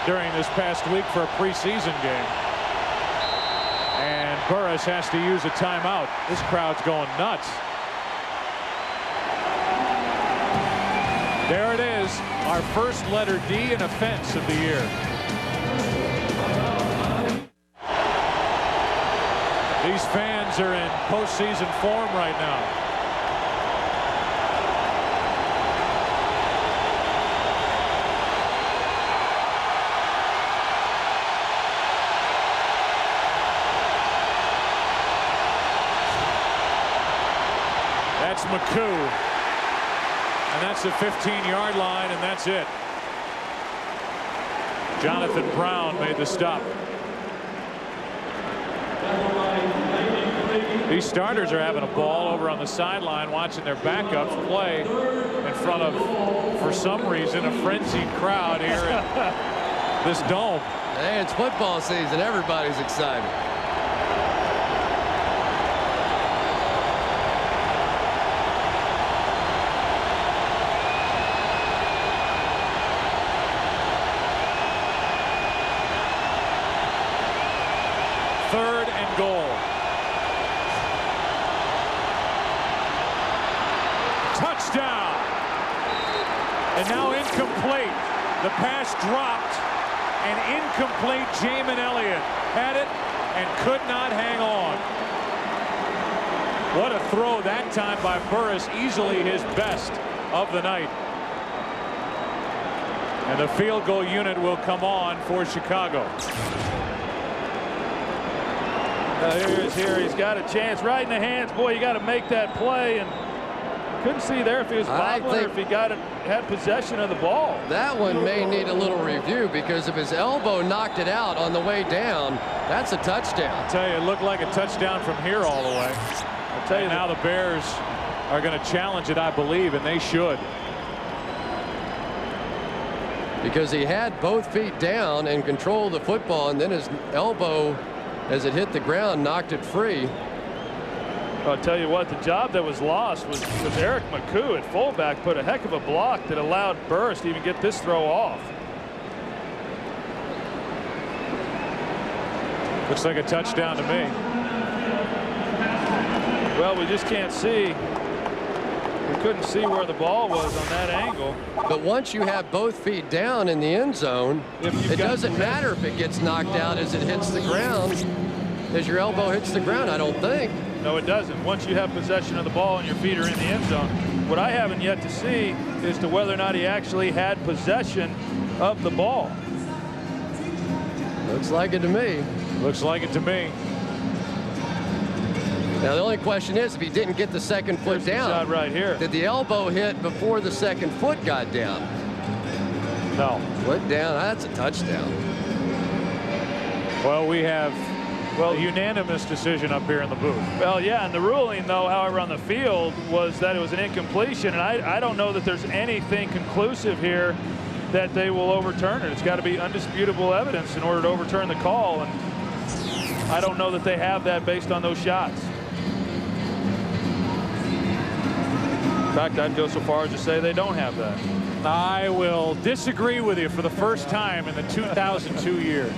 during this past week for a preseason game. And Burris has to use a timeout. This crowd's going nuts. There it is, our first letter D in offense of the year. These fans are in postseason form right now. That's McCoo. And that's the 15-yard line, and that's it. Jonathan Brown made the stop. These starters are having a ball over on the sideline watching their backups play in front of, for some reason, a frenzied crowd here in this dome. Hey, it's football season. Everybody's excited. Third and goal. Touchdown. And now incomplete. The pass dropped. And incomplete. Jamin Elliott had it and could not hang on. What a throw that time by Burris. Easily his best of the night. And the field goal unit will come on for Chicago. Here he's got a chance right in the hands. Boy, you got to make that play, and couldn't see there if he was bobbling or if he had possession of the ball. That one may need a little review, because if his elbow knocked it out on the way down, that's a touchdown. I tell you, it looked like a touchdown from here all the way. I tell you, now the Bears are going to challenge it, I believe, and they should. Because he had both feet down and controlled the football, and then his elbow, as it hit the ground, knocked it free. I'll tell you what, the job that was lost was Eric McCoo at fullback put a heck of a block that allowed Burris to even get this throw off. Looks like a touchdown to me. Well, we just can't see. We couldn't see where the ball was on that angle. But once you have both feet down in the end zone, it doesn't matter if it gets knocked out as it hits the ground, as your elbow hits the ground, I don't think. No, it doesn't. Once you have possession of the ball and your feet are in the end zone. What I haven't yet to see is to whether or not he actually had possession of the ball. Looks like it to me. Looks like it to me. Now the only question is, if he didn't get the second foot down, shot right here. Did the elbow hit before the second foot got down? No. Foot down, that's a touchdown. Well, we have a unanimous decision up here in the booth. Well, yeah, and the ruling, though, however, on the field was that it was an incompletion, and I don't know that there's anything conclusive here that they will overturn it. It's got to be undisputable evidence in order to overturn the call, and I don't know that they have that based on those shots. In fact, I'd go so far as to say they don't have that. I will disagree with you for the first time in the 2002 year.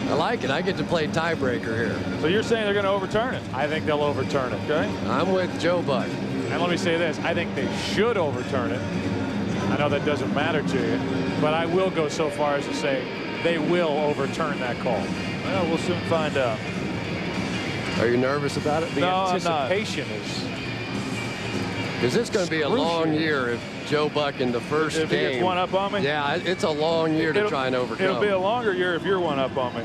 I like it. I get to play tiebreaker here. So you're saying they're going to overturn it? I think they'll overturn it. Okay. I'm with Joe Buck. And let me say this. I think they should overturn it. I know that doesn't matter to you, but I will go so far as to say they will overturn that call. Well, we'll soon find out. Are you nervous about it? The anticipation is. Because it's going to be a long year if Joe Buck in the first if game. If he gets one up on me? Yeah, it's a long year to try and overcome. It'll be a longer year if you're one up on me.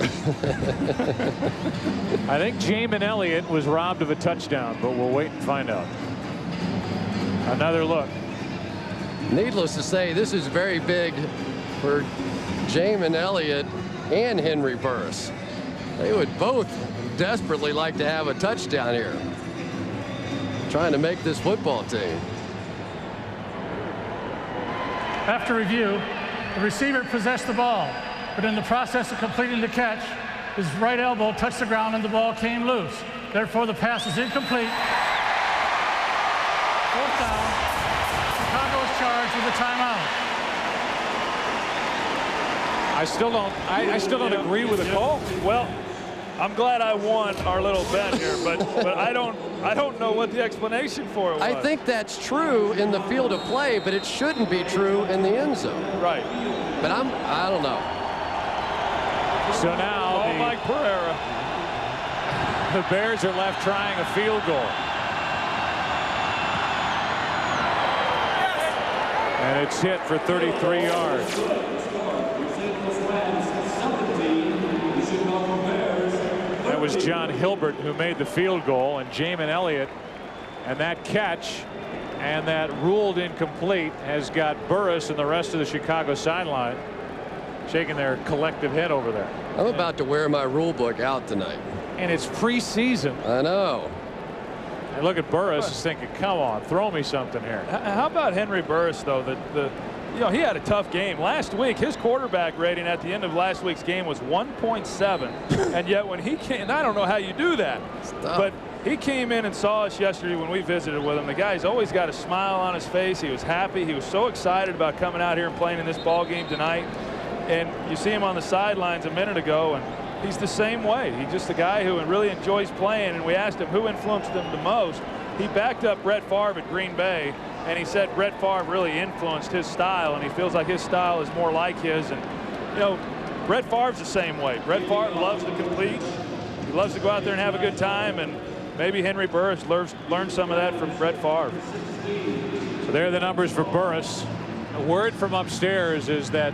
I think Jamin Elliott was robbed of a touchdown, but we'll wait and find out. Another look. Needless to say, this is very big for Jamin Elliott and Henry Burris. They would both desperately like to have a touchdown here, trying to make this football team. After review, the receiver possessed the ball, but in the process of completing the catch, his right elbow touched the ground and the ball came loose. Therefore, the pass is incomplete. Fourth down. Chicago is charged with a timeout. I still don't agree with the call. Well, I'm glad I won our little bet here, but I don't know what the explanation for it was. I think that's true in the field of play, but it shouldn't be true in the end zone. Right. But I don't know. So now Mike Pereira. The Bears are left trying a field goal. And it's hit for 33 yards. That was John Hilbert who made the field goal, and Jamin Elliott, and that catch and that ruled incomplete has got Burris and the rest of the Chicago sideline shaking their collective head over there. I'm about to wear my rule book out tonight. And it's preseason. I know. And look at Burris is thinking, come on, throw me something here. How about Henry Burris, though? He had a tough game. Last week, his quarterback rating at the end of last week's game was 1.7. And yet when he came, and I don't know how you do that, but he came in and saw us yesterday when we visited with him. The guy's always got a smile on his face. He was happy. He was so excited about coming out here and playing in this ball game tonight. And you see him on the sidelines a minute ago, and he's the same way. He's just a guy who really enjoys playing, and we asked him who influenced him the most. He backed up Brett Favre at Green Bay, and he said Brett Favre really influenced his style, and he feels like his style is more like his. And, Brett Favre's the same way. Brett Favre loves to compete. He loves to go out there and have a good time, and maybe Henry Burris learned some of that from Brett Favre. So there are the numbers for Burris. Word from upstairs is that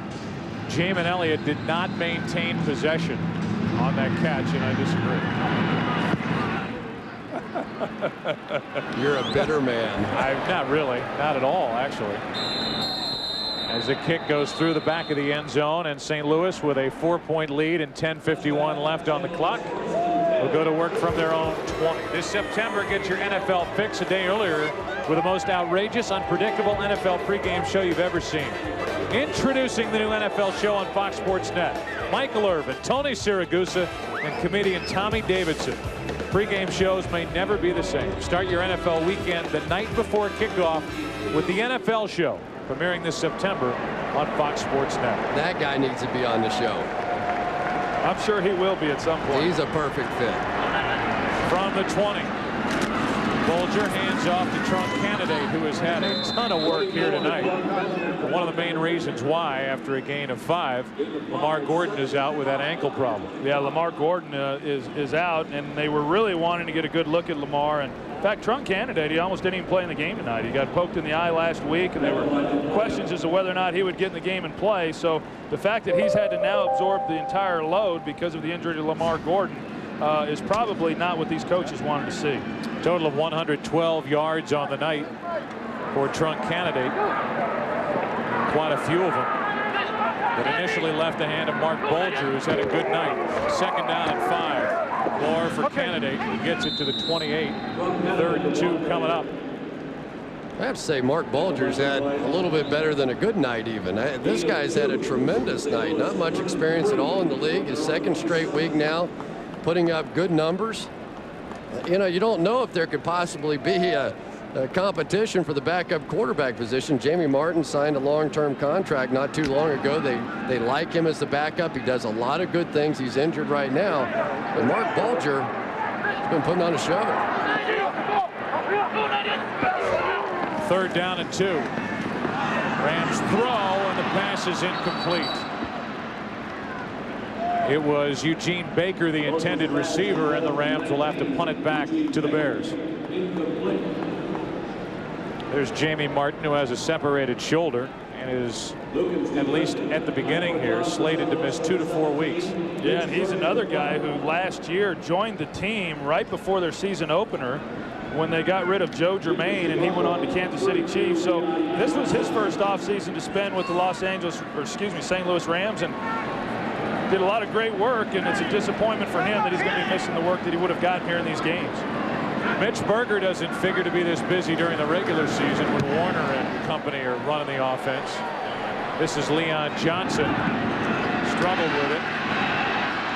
Jamin Elliott did not maintain possession on that catch, and I disagree. You're a bitter man. Not really. Not at all, actually. As the kick goes through the back of the end zone, and St. Louis with a 4-point lead and 10:51 left on the clock will go to work from their own 20. This September, get your NFL picks a day earlier with the most outrageous, unpredictable NFL pregame show you've ever seen. Introducing the new NFL show on Fox Sports Net. Michael Irvin, Tony Siragusa, and comedian Tommy Davidson. Pregame shows may never be the same. Start your NFL weekend the night before kickoff with the NFL show, premiering this September on Fox Sports Net. That guy needs to be on the show. I'm sure he will be at some point. He's a perfect fit. From the 20. Bulger hands off to Trunk Candidate, who has had a ton of work here tonight. And one of the main reasons why, after a gain of 5, Lamar Gordon is out with that ankle problem. Yeah, Lamar Gordon is out, and they were really wanting to get a good look at Lamar. And in fact, Trunk Candidate, he almost didn't even play in the game tonight. He got poked in the eye last week, and there were questions as to whether or not he would get in the game and play. So the fact that he's had to now absorb the entire load because of the injury to Lamar Gordon is probably not what these coaches wanted to see. Total of 112 yards on the night for Trunk Candidate. Quite a few of them. But initially left the hand of Mark Bulger, who's had a good night. 2nd down and 5. More for Candidate, who gets it to the 28. 3rd and 2 coming up. I have to say, Mark Bulger's had a little bit better than a good night even. This guy's had a tremendous night. Not much experience at all in the league. His 2nd straight week now, putting up good numbers. You know, you don't know if there could possibly be a competition for the backup quarterback position. Jamie Martin signed a long-term contract not too long ago. They like him as the backup. He does a lot of good things. He's injured right now. But Mark Bulger has been putting on a show. 3rd down and 2. Rams throw, and the pass is incomplete. It was Eugene Baker, the intended receiver, and the Rams will have to punt it back to the Bears. There's Jamie Martin, who has a separated shoulder and is, at least at the beginning here, slated to miss 2 to 4 weeks. Yeah, and he's another guy who last year joined the team right before their season opener when they got rid of Joe Germain, and he went on to Kansas City Chiefs. So this was his first offseason to spend with the St. Louis Rams, and did a lot of great work, and it's a disappointment for him that he's going to be missing the work that he would have gotten here in these games. Mitch Berger doesn't figure to be this busy during the regular season when Warner and company are running the offense. This is Leon Johnson. Struggled with it.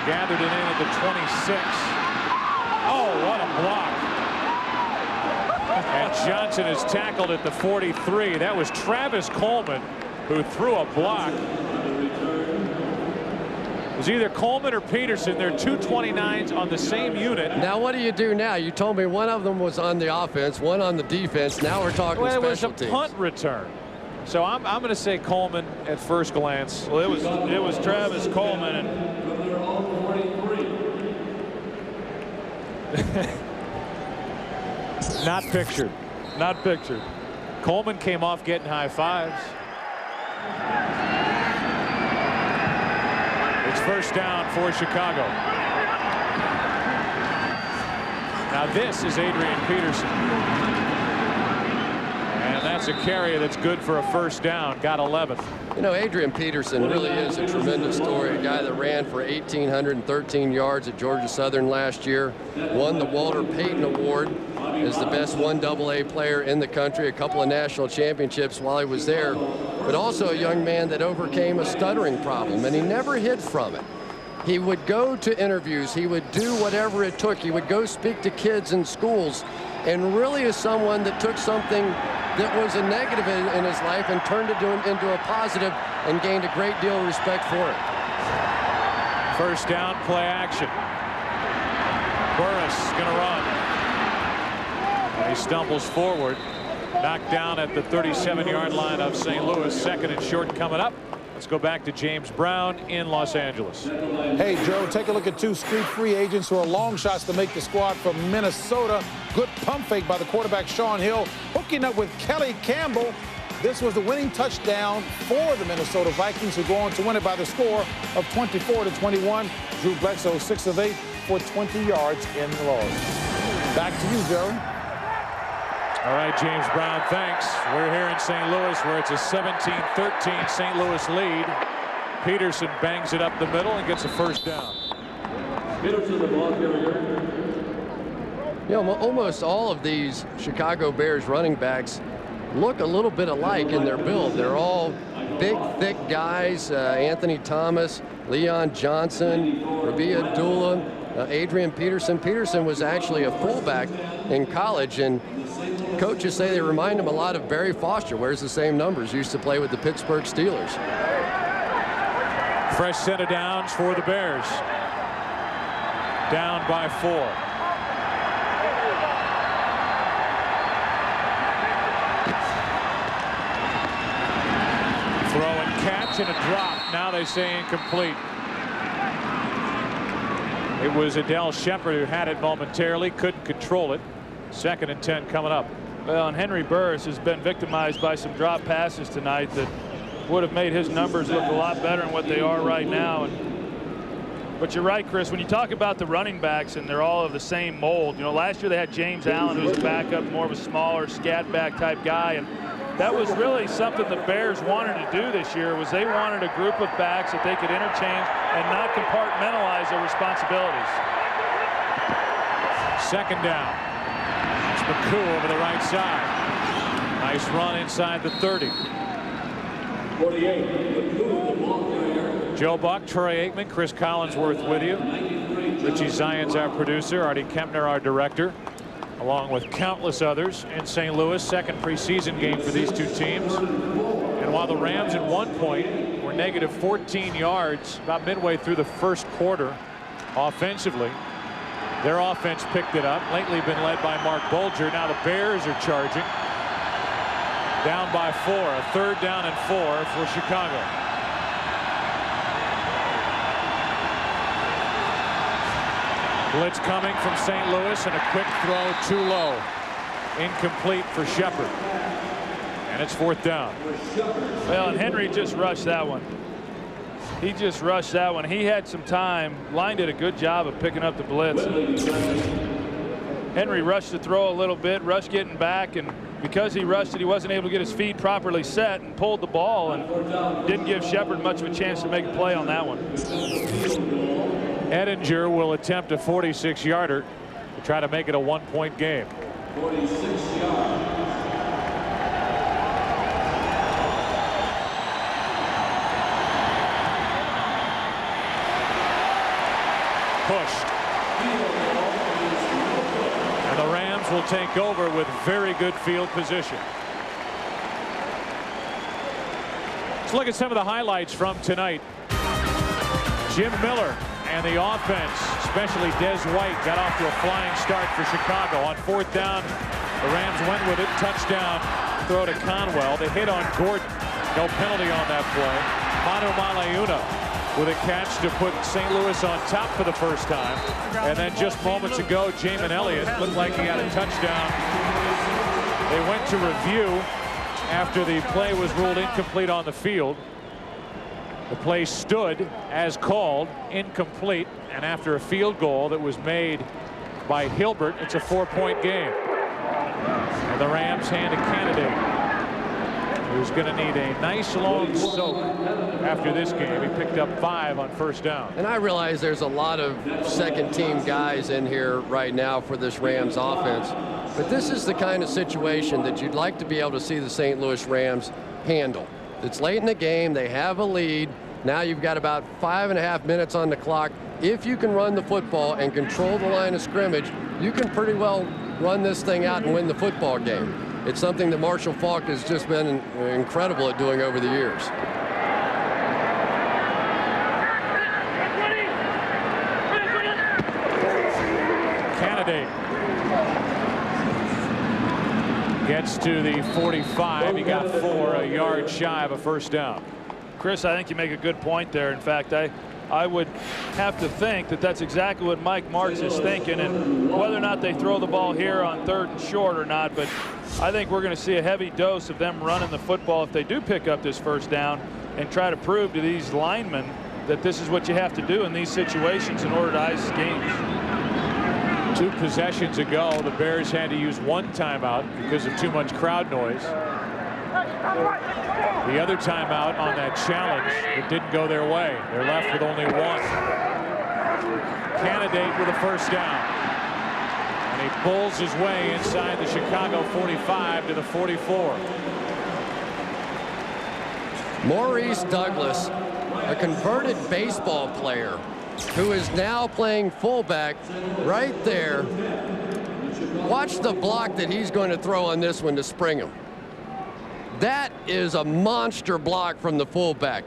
Gathered it in at the 26. Oh, what a block. And Johnson is tackled at the 43. That was Travis Coleman who threw a block. It was either Coleman or Peterson. They're 229s on the same unit. Now what do you do now? You told me one of them was on the offense, one on the defense. Now we're talking special teams. It was a punt return. So I'm going to say Coleman at first glance. Well, it was Travis Coleman, and not pictured. Not pictured. Coleman came off getting high fives. It's 1st down for Chicago. Now this is Adrian Peterson. And that's a carry that's good for a 1st down. Got 11th. You know, Adrian Peterson really is a tremendous story. A guy that ran for 1,813 yards at Georgia Southern last year. Won the Walter Payton Award as the best 1AA player in the country. A couple of national championships while he was there. But also a young man that overcame a stuttering problem, and he never hid from it. He would go to interviews. He would do whatever it took. He would go speak to kids in schools, and really is someone that took something that was a negative in his life and turned it into a positive and gained a great deal of respect for it. 1st down, play action. Burris is going to run. And he stumbles forward. Knocked down at the 37-yard line of St. Louis. 2nd and short coming up. Let's go back to James Brown in Los Angeles. Hey, Joe, take a look at 2 street free agents who are long shots to make the squad from Minnesota. Good pump fake by the quarterback, Sean Hill, hooking up with Kelly Campbell. This was the winning touchdown for the Minnesota Vikings, who go on to win it by the score of 24-21. Drew Bledsoe 6 of 8 for 20 yards in the loss. Back to you, Joe. All right, James Brown, thanks. We're here in St. Louis where it's a 17-13 St. Louis lead. Peterson bangs it up the middle and gets a first down. You know, almost all of these Chicago Bears running backs look a little bit alike in their build. They're all big, thick guys. Anthony Thomas, Leon Johnson, Rabi Abdullah, Adrian Peterson. Peterson was actually a fullback in college, and coaches say they remind him a lot of Barry Foster. Wears the same numbers. Used to play with the Pittsburgh Steelers. Fresh set of downs for the Bears. Down by 4. Throw and catch and a drop. Now they say incomplete. It was Adele Shepard who had it momentarily, couldn't control it. 2nd and 10 coming up. Well, and Henry Burris has been victimized by some drop passes tonight that would have made his numbers look a lot better than what they are right now. But you're right, Chris, when you talk about the running backs and they're all of the same mold. You know, last year they had James Allen, who was a backup, more of a smaller scat back type guy, and that was really something the Bears wanted to do this year. Was they wanted a group of backs that they could interchange and not compartmentalize their responsibilities. 2nd down. It's McCoo over the right side. Nice run inside the 30. 48. Joe Buck, Troy Aikman, Chris Collinsworth with you. Richie Zion's our producer, Artie Kempner our director, along with countless others in St. Louis. 2nd preseason game for these two teams. And while the Rams at one point were negative 14 yards about midway through the first quarter offensively, their offense picked it up. Lately been led by Mark Bulger. Now the Bears are charging. Down by 4. A 3rd down and 4 for Chicago. Blitz coming from St. Louis, and a quick throw too low. Incomplete for Shepard. And it's 4th down. Well, and Henry just rushed that one. He just rushed that one. He had some time. Line did a good job of picking up the blitz. Henry rushed the throw a little bit, rushed getting back, and because he rushed it, he wasn't able to get his feet properly set and pulled the ball and didn't give Shepard much of a chance to make a play on that one. Edinger will attempt a 46-yarder to try to make it a 1-point game. 46 yards. Pushed. And the Rams will take over with very good field position. Let's look at some of the highlights from tonight. Jim Miller and the offense, especially Des White, got off to a flying start for Chicago. On 4th down, the Rams went with it. Touchdown throw to Conwell. They hit on Gordon. No penalty on that play. Manu Malauna with a catch to put St. Louis on top for the first time. And then just moments ago, Jamin Elliott looked like he had a touchdown. They went to review after the play was ruled incomplete on the field. The play stood as called, incomplete, and after a field goal that was made by Hilbert, it's a 4-point game. And the Rams hand a candidate who's going to need a nice long soak after this game. He picked up 5 on 1st down. And I realize there's a lot of second-team guys in here right now for this Rams offense, but this is the kind of situation that you'd like to be able to see the St. Louis Rams handle. It's late in the game. They have a lead. Now you've got about 5.5 minutes on the clock. If you can run the football and control the line of scrimmage, you can pretty well run this thing out and win the football game. It's something that Marshall Faulk has just been incredible at doing over the years. Candidate gets to the 45. He got 4, a yard shy of a 1st down. Chris, I think you make a good point there. In fact, I I would have to think that that's exactly what Mike Martz is thinking, and whether or not they throw the ball here on 3rd and short or not, but I think we're going to see a heavy dose of them running the football if they do pick up this 1st down and try to prove to these linemen that this is what you have to do in these situations in order to ice games. 2 possessions ago, the Bears had to use 1 timeout because of too much crowd noise. The other timeout on that challenge, it didn't go their way. They're left with only 1. Candidate with a 1st down. And he pulls his way inside the Chicago 45 to the 44. Maurice Douglas, a converted baseball player who is now playing fullback right there. Watch the block that he's going to throw on this one to spring him. That is a monster block from the fullback.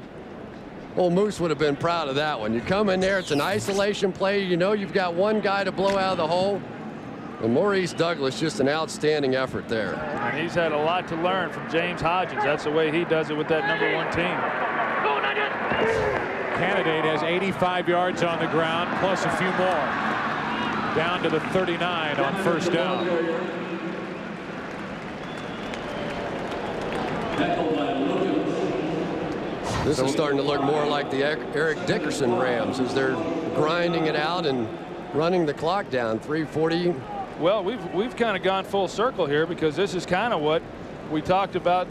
Old Moose would have been proud of that one. You come in there, it's an isolation play. You know you've got 1 guy to blow out of the hole. And Maurice Douglas, just an outstanding effort there. And he's had a lot to learn from James Hodgins. That's the way he does it with that #1 team. Candidate has 85 yards on the ground, plus a few more. Down to the 39 on 1st down. This is starting to look more like the Eric Dickerson Rams as they're grinding it out and running the clock down. 3:40. Well, we've kind of gone full circle here, because this is kind of what we talked about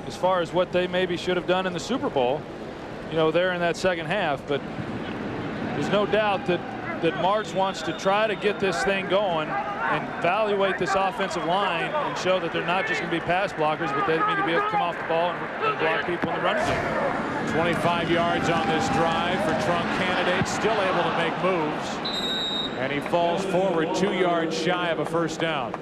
as far as what they maybe should have done in the Super Bowl. You know, there in that 2nd half. But there's no doubt that Martz wants to try to get this thing going and evaluate this offensive line and show that they're not just going to be pass blockers, but they need to be able to come off the ball and block people in the running game. 25 yards on this drive for Trunk Candidate, still able to make moves. And he falls forward 2 yards shy of a 1st down.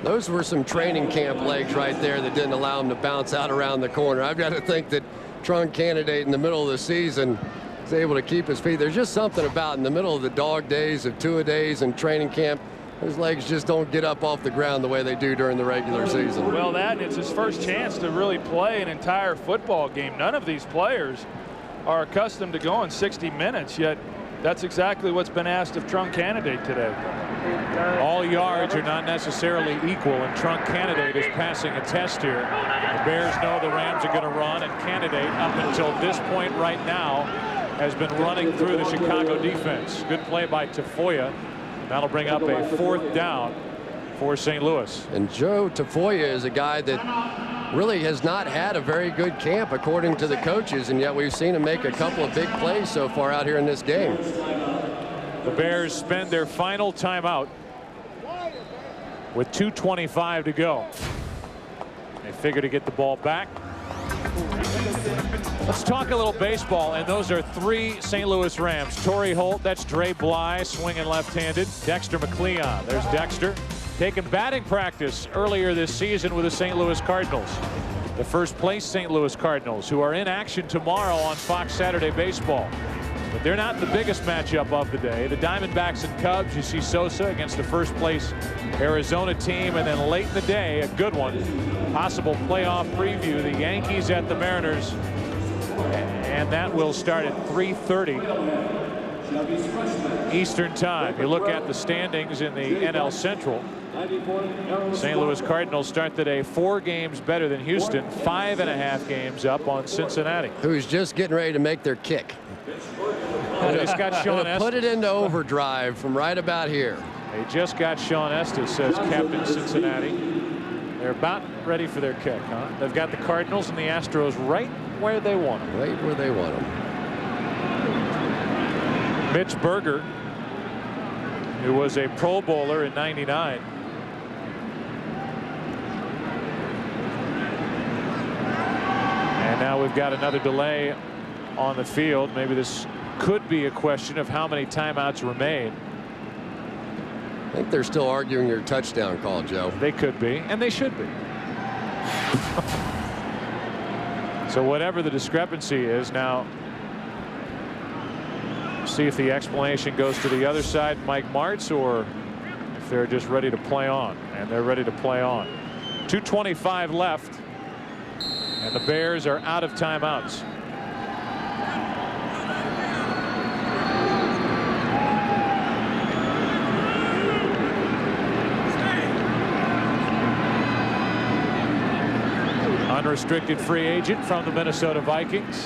Those were some training camp legs right there that didn't allow him to bounce out around the corner. I've got to think that Trunk Candidate in the middle of the season is able to keep his feet. There's just something about in the middle of the dog days of 2-a-days and training camp, his legs just don't get up off the ground the way they do during the regular season. Well, that it's his first chance to really play an entire football game. None of these players are accustomed to going 60 minutes, yet that's exactly what's been asked of Trunk Candidate today. All yards are not necessarily equal, and Trunk Candidate is passing a test here. The Bears know the Rams are going to run, and Candidate, up until this point right now, has been running through the Chicago defense. Good play by Tafoya. That'll bring up a 4th down for St. Louis. And Joe Tafoya is a guy that really has not had a very good camp according to the coaches, and yet we've seen him make a couple of big plays so far out here in this game. The Bears spend their final timeout with 2:25 to go. They figure to get the ball back. Let's talk a little baseball, and those are 3 St. Louis Rams. Torrey Holt, that's Dre Bly, swinging left-handed. Dexter McLeon, there's Dexter, taking batting practice earlier this season with the St. Louis Cardinals. The first-place St. Louis Cardinals, who are in action tomorrow on Fox Saturday Baseball. But they're not the biggest matchup of the day. The Diamondbacks and Cubs, you see Sosa against the first-place Arizona team, and then late in the day, a good one, possible playoff preview, the Yankees at the Mariners, and that will start at 3:30 Eastern Time. You look at the standings in the NL Central. St. Louis Cardinals start the day 4 games better than Houston, 5.5 games up on Cincinnati, who's just getting ready to make their kick. They just got Sean Estes. Put it into overdrive from right about here. They just got Sean Estes, says Captain Cincinnati. They're about ready for their kick, huh? They've got the Cardinals and the Astros right where they want them. Right where they want them. Mitch Berger, who was a Pro Bowler in '99. And now we've got another delay on the field. Maybe this could be a question of how many timeouts remain. I think they're still arguing your touchdown call, Joe. They could be, and they should be. So whatever the discrepancy is now, see if the explanation goes to the other side, Mike Martz, or if they're just ready to play on. And they're ready to play on. 2:25 left, and the Bears are out of timeouts. Unrestricted free agent from the Minnesota Vikings.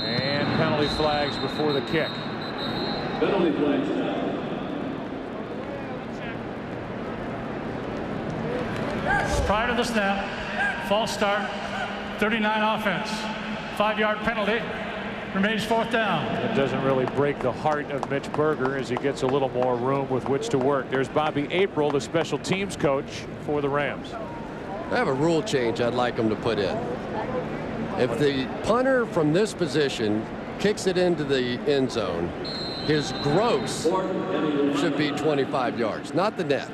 And penalty flags before the kick. Penalty flags. Prior to the snap, false start, 39 offense, 5-yard penalty, remains 4th down. It doesn't really break the heart of Mitch Berger as he gets a little more room with which to work. There's Bobby April, the special teams coach for the Rams. I have a rule change I'd like them to put in. If the punter from this position kicks it into the end zone, his gross should be 25 yards, not the net.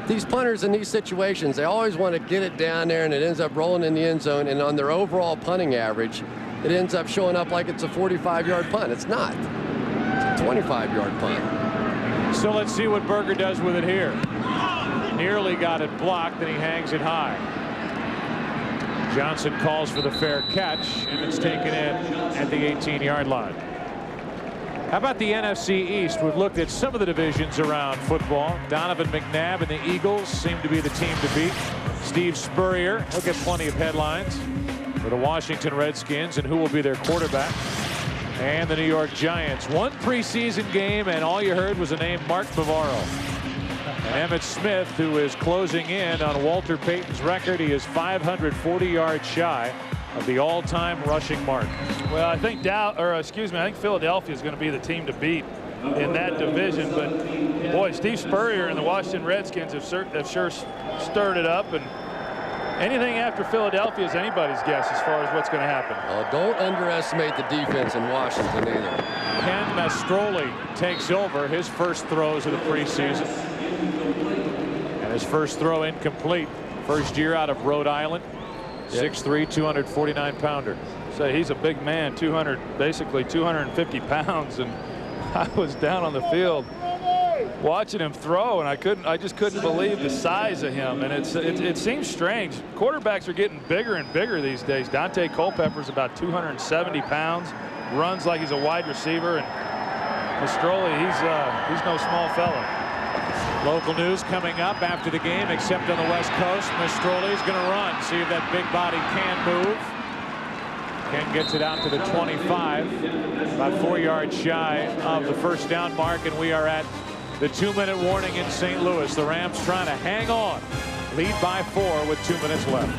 These punters in these situations, they always want to get it down there and it ends up rolling in the end zone, and on their overall punting average, it ends up showing up like it's a 45-yard punt. It's not. It's a 25-yard punt. So let's see what Berger does with it here. Nearly got it blocked, and he hangs it high. Johnson calls for the fair catch, and it's taken in at the 18-yard line. How about the NFC East? We've looked at some of the divisions around football. Donovan McNabb and the Eagles seem to be the team to beat. Steve Spurrier, he'll get plenty of headlines for the Washington Redskins and who will be their quarterback. And the New York Giants. One preseason game, and all you heard was the name Mark Bavaro. And Emmitt Smith, who is closing in on Walter Payton's record. He is 540 yards shy of the all-time rushing mark. Well, I think I think Philadelphia is going to be the team to beat in that division. But boy, Steve Spurrier and the Washington Redskins have sure stirred it up, and anything after Philadelphia is anybody's guess as far as what's going to happen. Oh, don't underestimate the defense in Washington either. Ken Mastroli takes over his first throws of the preseason, and his first throw incomplete. First year out of Rhode Island. 6'3", 249-pounder. So he's a big man, basically 250 pounds, and I was down on the field watching him throw, and I just couldn't believe the size of him. And it seems strange. Quarterbacks are getting bigger and bigger these days. Dante Culpepper's about 270 pounds, runs like he's a wide receiver, and Mastroli, he's no small fella. Local news coming up after the game, except on the West Coast. Mastroli's going to run, see if that big body can move. Ken gets it out to the 25, about 4 yards shy of the first down mark, and we are at the 2-minute warning in St. Louis. The Rams trying to hang on, lead by 4 with 2 minutes left.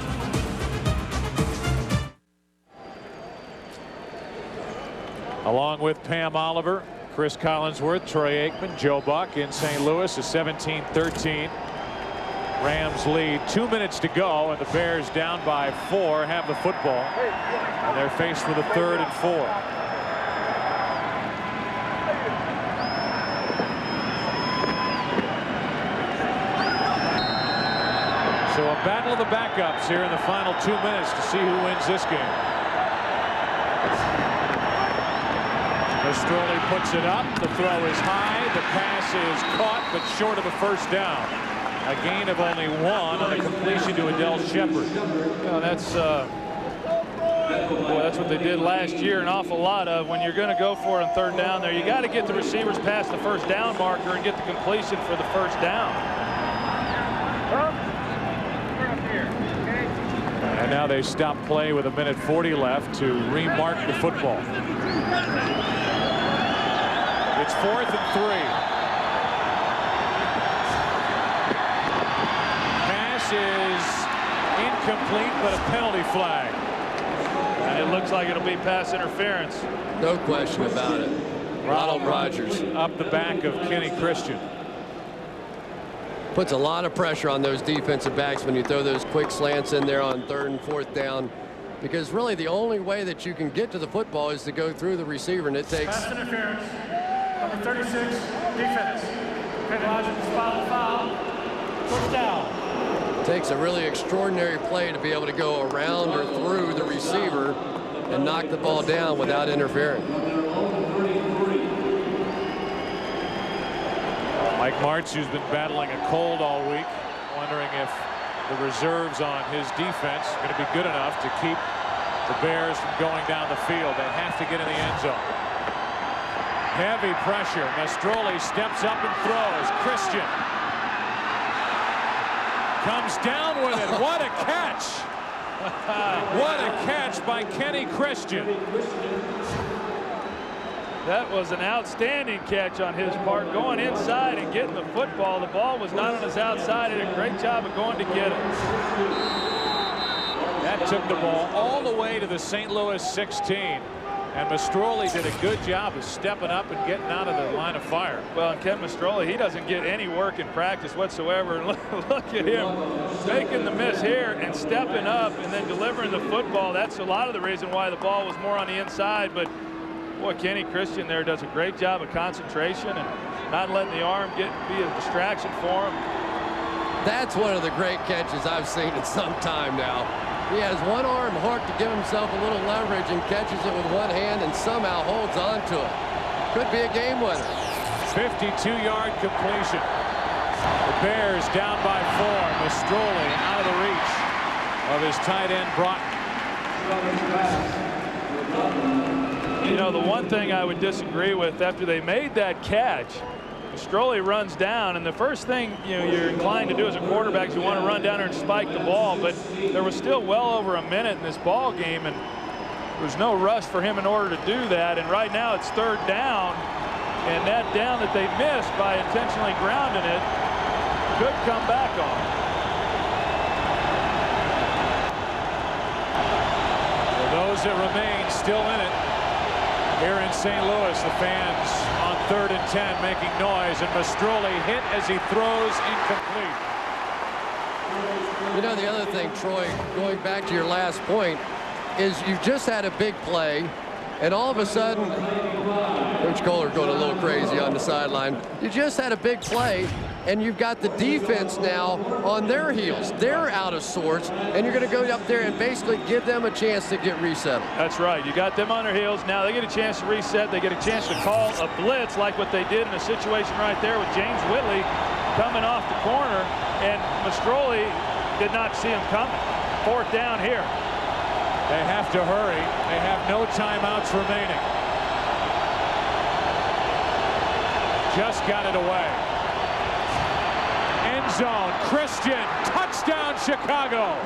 Along with Pam Oliver, Chris Collinsworth, Troy Aikman, Joe Buck in St. Louis, a 17-13 Rams lead. 2 minutes to go, and the Bears down by 4 have the football, and they're faced with a 3rd and 4. So a battle of the backups here in the final 2 minutes to see who wins this game. Mastroli puts it up. The throw is high. The pass is caught, but short of the first down. A gain of only 1 on a completion to Adele Shepard. Well, that's what they did last year, an awful lot of. When you're going to go for it on 3rd down there, you got to get the receivers past the first down marker and get the completion for the first down. And now they stop play with 1:40 left to remark the football. It's 4th and 3. Pass is incomplete, but a penalty flag. And it looks like it'll be pass interference. No question about it. Ronald Rogers up the back of Kenny Christian. Puts a lot of pressure on those defensive backs when you throw those quick slants in there on 3rd and 4th down, because really the only way that you can get to the football is to go through the receiver, and it takes. Pass interference. Number 36, defense. Penalizes foul. First down. Takes a really extraordinary play to be able to go around or through the receiver and knock the ball down without interfering. Mike Martz, who's been battling a cold all week, wondering if the reserves on his defense are going to be good enough to keep the Bears from going down the field. They have to get in the end zone. Heavy pressure. Mastroli steps up and throws. Comes down with it. What a catch. What a catch by Kenny Christian. That was an outstanding catch on his part, going inside and getting the football. The ball was not on his outside. He did a great job of going to get it. That took the ball all the way to the St. Louis 16. And Mastroli did a good job of stepping up and getting out of the line of fire. Well, and Ken Mastroli, he doesn't get any work in practice whatsoever. And look at him making the miss here and stepping up and then delivering the football. That's a lot of the reason why the ball was more on the inside. But boy, Kenny Christian there does a great job of concentration and not letting the arm be a distraction for him. That's one of the great catches I've seen in some time now. He has one arm hooked to give himself a little leverage and catches it with one hand and somehow holds on to it. Could be a game winner. 52-yard completion. The Bears down by 4. Mastroli out of the reach of his tight end, Broughton. You know, the one thing I would disagree with after they made that catch, Mastroli runs down, and the first thing you're inclined to do as a quarterback is you want to run down there and spike the ball, but there was still well over a minute in this ball game, and there was no rush for him in order to do that. And right now it's 3rd down, and that down that they missed by intentionally grounding it could come back on. For those that remain still in it here in St. Louis, the fans on 3rd and 10 making noise, and Mastroli hit as he throws incomplete. You know, the other thing, Troy, going back to your last point, is you just had a big play, and all of a sudden, Coach Kohler going a little crazy on the sideline. You just had a big play, and you've got the defense now on their heels. They're out of sorts, and you're going to go up there and basically give them a chance to get resettled. That's right. You got them on their heels. Now they get a chance to reset. They get a chance to call a blitz like what they did in a situation right there with James Whitley coming off the corner, and Mastroli did not see him coming. 4th down here. They have to hurry. They have no timeouts remaining. Just got it away. End zone. Christian. Touchdown, Chicago.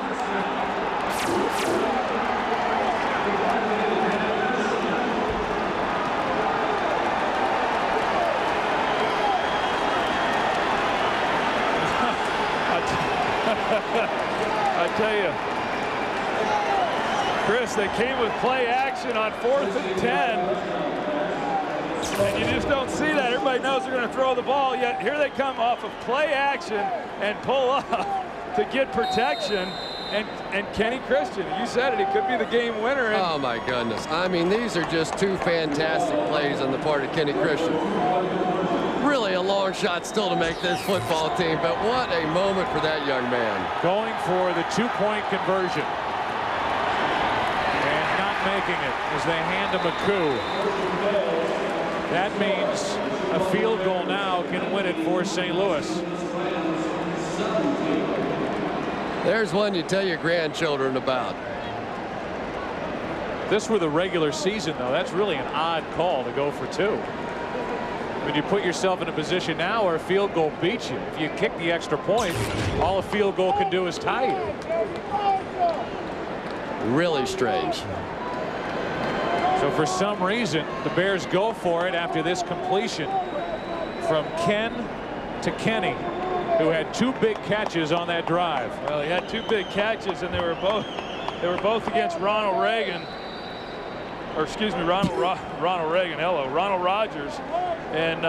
I tell you, Chris, they came with play action on 4th and 10. And you just don't see that. Everybody knows they're going to throw the ball, yet here they come off of play action and pull up to get protection. And Kenny Christian, you said it, he could be the game winner. Oh, my goodness. I mean, these are just 2 fantastic plays on the part of Kenny Christian. Really a long shot still to make this football team, but what a moment for that young man. Going for the 2-point conversion. And not making it as they hand him a coup. That means a field goal now can win it for St. Louis. There's one you tell your grandchildren about. This were the regular season, though. That's really an odd call to go for 2. When you put yourself in a position now where a field goal beats you, if you kick the extra point, all a field goal can do is tie you. Really strange. So for some reason, the Bears go for it after this completion from Ken to Kenny, who had 2 big catches on that drive. Well, he had 2 big catches, and they were both against Ronald Reagan, or excuse me, Ronald Reagan. Hello, Ronald Rogers, and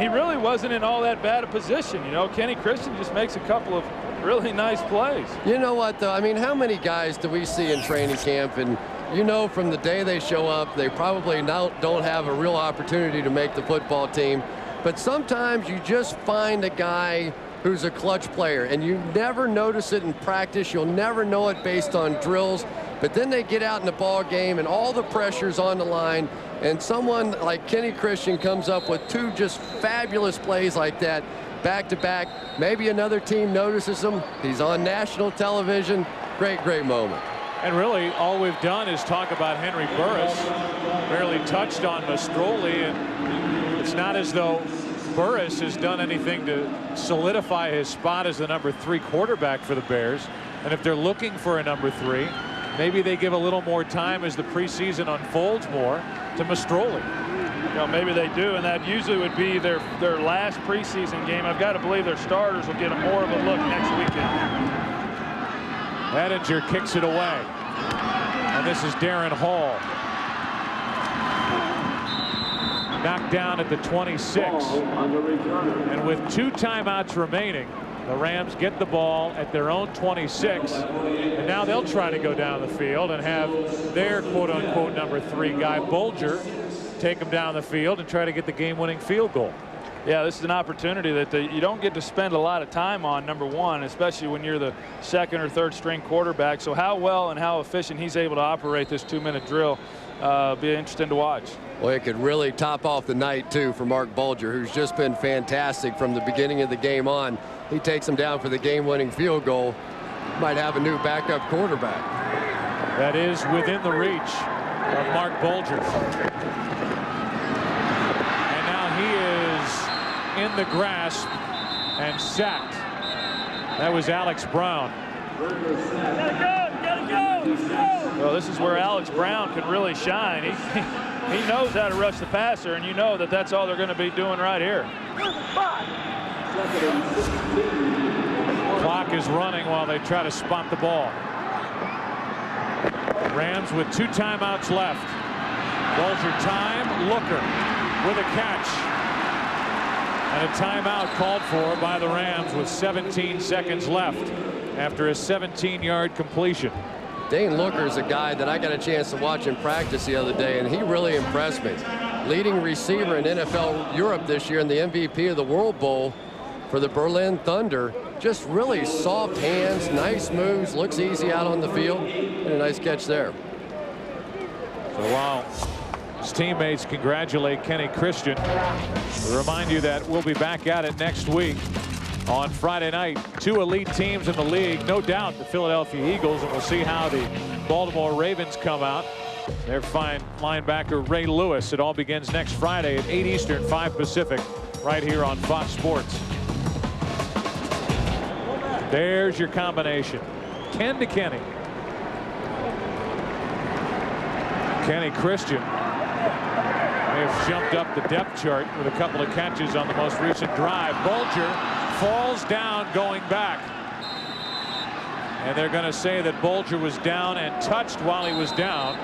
he really wasn't in all that bad a position. You know, Kenny Christian just makes a couple of really nice plays. You know what, though? I mean, how many guys do we see in training camp, and you know, from the day they show up, they probably don't have a real opportunity to make the football team. But sometimes you just find a guy who's a clutch player, and you never notice it in practice. You'll never know it based on drills. But then they get out in the ball game, and all the pressure's on the line, and someone like Kenny Christian comes up with 2 just fabulous plays like that, back-to-back. Maybe another team notices him. He's on national television. Great, great moment. And really, all we've done is talk about Henry Burris. Barely touched on Mastroli, and it's not as though Burris has done anything to solidify his spot as the number 3 quarterback for the Bears. And if they're looking for a number 3, maybe they give a little more time as the preseason unfolds more to Mastroli. You know, maybe they do, and that usually would be their last preseason game. I've got to believe their starters will get more of a look next weekend. Ettinger kicks it away. And this is Darren Hall. Knocked down at the 26. And with 2 timeouts remaining, the Rams get the ball at their own 26. And now they'll try to go down the field and have their quote-unquote number 3 guy, Bulger, take them down the field and try to get the game-winning field goal. Yeah, this is an opportunity that you don't get to spend a lot of time on, number 1, especially when you're the 2nd or 3rd string quarterback. So how well and how efficient he's able to operate this 2-minute drill be interesting to watch. Well, it could really top off the night, too, for Mark Bulger, who's just been fantastic from the beginning of the game on. He takes him down for the game-winning field goal. Might have a new backup quarterback. That is within the reach of Mark Bulger. And now he is in the grasp and sacked. That was Alex Brown. Well, this is where Alex Brown can really shine. He knows how to rush the passer, and you know that that's all they're going to be doing right here. Clock is running while they try to spot the ball. Rams with 2 timeouts left. Bulger time, Looker with a catch. And a timeout called for by the Rams with 17 seconds left after a 17-yard completion. Dane Looker is a guy that I got a chance to watch in practice the other day, and he really impressed me. Leading receiver in NFL Europe this year and the MVP of the World Bowl for the Berlin Thunder. Just really soft hands, nice moves, looks easy out on the field, and a nice catch there. So while his teammates congratulate Kenny Christian, we remind you that we'll be back at it next week on Friday night. 2 elite teams in the league, no doubt the Philadelphia Eagles, and we'll see how the Baltimore Ravens come out. Their fine linebacker Ray Lewis. It all begins next Friday at 8 Eastern, 5 Pacific, right here on Fox Sports. There's your combination. Ken to Kenny. Kenny Christian may have jumped up the depth chart with a couple of catches on the most recent drive. Bulger falls down going back. And they're going to say that Bulger was down and touched while he was down.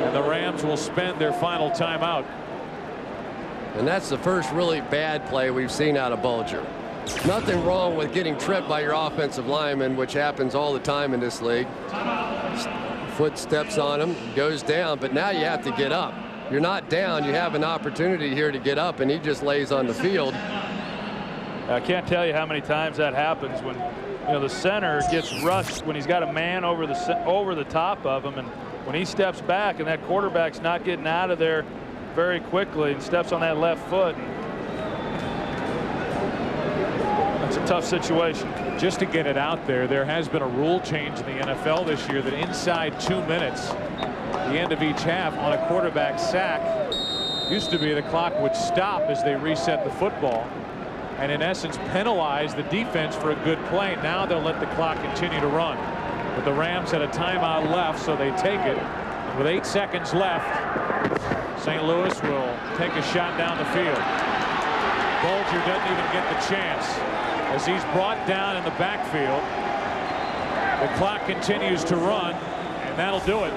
And the Rams will spend their final timeout. And that's the first really bad play we've seen out of Bulger. Nothing wrong with getting tripped by your offensive lineman, which happens all the time in this league. Foot steps on him, goes down, but now you have to get up. You're not down. You have an opportunity here to get up, and he just lays on the field. I can't tell you how many times that happens when the center gets rushed when he's got a man over the top of him, and when he steps back and that quarterback's not getting out of there very quickly and steps on that left foot. It's a tough situation. Just to get it out there, there has been a rule change in the NFL this year that inside 2 minutes, the end of each half on a quarterback sack, used to be the clock would stop as they reset the football and in essence penalize the defense for a good play. Now they'll let the clock continue to run. But the Rams had a timeout left, so they take it. With 8 seconds left, St. Louis will take a shot down the field. Bulger doesn't even get the chance as he's brought down in the backfield. The clock continues to run, and that'll do it.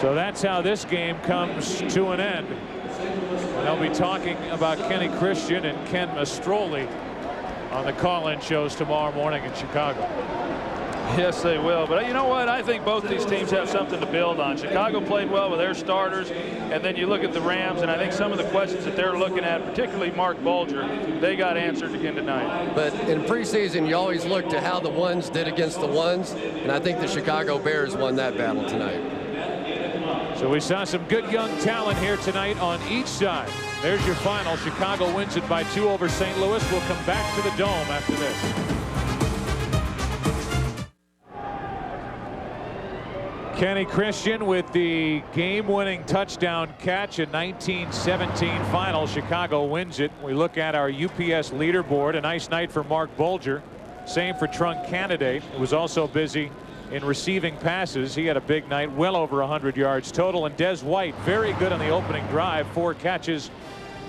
So that's how this game comes to an end. And they'll be talking about Kenny Christian and Ken Mastroli on the call-in shows tomorrow morning in Chicago. Yes, they will. But you know what? I think both these teams have something to build on. Chicago played well with their starters, and then you look at the Rams, and I think some of the questions that they're looking at, particularly Mark Bulger, they got answered again tonight. But in preseason, you always look to how the ones did against the ones, and I think the Chicago Bears won that battle tonight. So we saw some good young talent here tonight on each side. There's your final. Chicago wins it by 2 over St. Louis. We'll come back to the Dome after this. Kenny Christian with the game-winning touchdown catch, a 19-17 final. Chicago wins it. We look at our UPS leaderboard. A nice night for Mark Bulger. Same for Trunk Candidate. It was also busy in receiving passes. He had a big night, well over 100 yards total. And Des White, very good on the opening drive, 4 catches,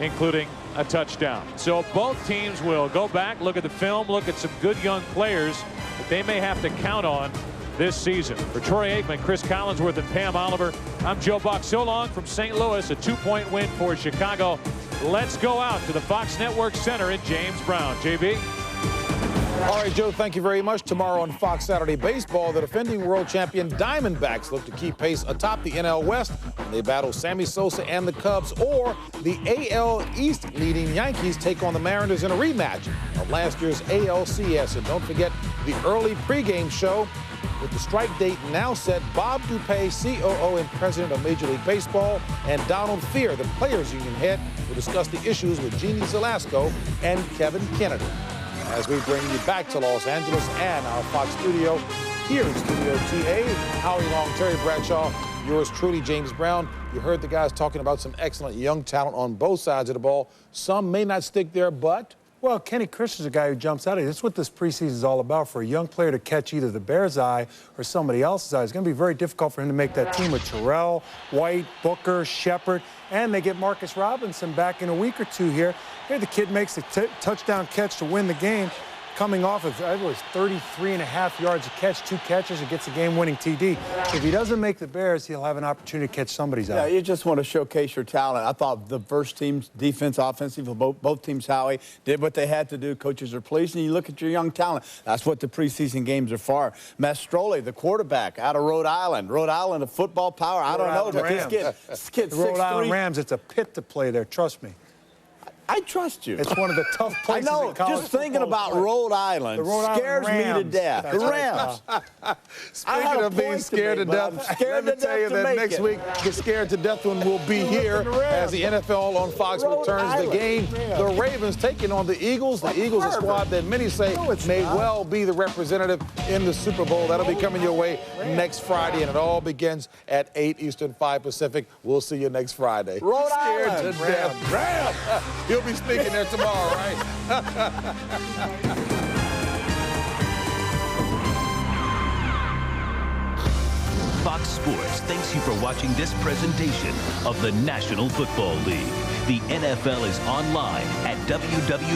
including a touchdown. So both teams will go back, look at the film, look at some good young players that they may have to count on this season. For Troy Aikman, Chris Collinsworth, and Pam Oliver, I'm Joe Buck. So long from St. Louis, a 2-point win for Chicago. Let's go out to the Fox Network Center in James Brown. JB? All right, Joe, thank you very much. Tomorrow on Fox Saturday Baseball, the defending world champion Diamondbacks look to keep pace atop the NL West when they battle Sammy Sosa and the Cubs, or the AL East leading Yankees take on the Mariners in a rematch of last year's ALCS. And don't forget the early pregame show with the strike date now set. Bob Dupay, COO and president of Major League Baseball, and Donald Fear, the Players Union head, will discuss the issues with Jeannie Zelasco and Kevin Kennedy. As we bring you back to Los Angeles and our Fox studio, here in Studio TA, Howie Long, Terry Bradshaw, yours truly, James Brown. You heard the guys talking about some excellent young talent on both sides of the ball. Some may not stick there, but... Well, Kenny Christian's a guy who jumps out of it. That's what this preseason is all about. For a young player to catch either the Bears' eye or somebody else's eye, it's going to be very difficult for him to make that team with Terrell, White, Booker, Shepard, and they get Marcus Robinson back in a week or two here. Here the kid makes a touchdown catch to win the game, coming off of, I was 33.5 yards a catch, 2 catches, and gets a game-winning TD. If he doesn't make the Bears, he'll have an opportunity to catch somebody's eye. Yeah, you just want to showcase your talent. I thought the first team's defense, offensive, both teams, Howie, did what they had to do. Coaches are pleased, and you look at your young talent. That's what the preseason games are for. Mastrolli, the quarterback, out of Rhode Island. Rhode Island, a football power. I don't know, but this kid's 6'3". The Rhode Island Rams, it's a pit to play there, trust me. I trust you. It's one of the tough places. I know. In college just thinking about Rhode Island scares me to death. The Rams. Speaking of being scared to death, let me tell you that next week the scared to death one will be here as the NFL on Fox returns the game. The Ravens taking on the Eagles. The Eagles, a squad that many say may well be the representative in the Super Bowl. That'll be coming your way next Friday, and it all begins at 8 Eastern, 5 Pacific. We'll see you next Friday. Rhode Scared Island. to death. Rams. You'll be speaking there tomorrow, right? Fox Sports thanks you for watching this presentation of the National Football League. The NFL is online at www.nfl.com.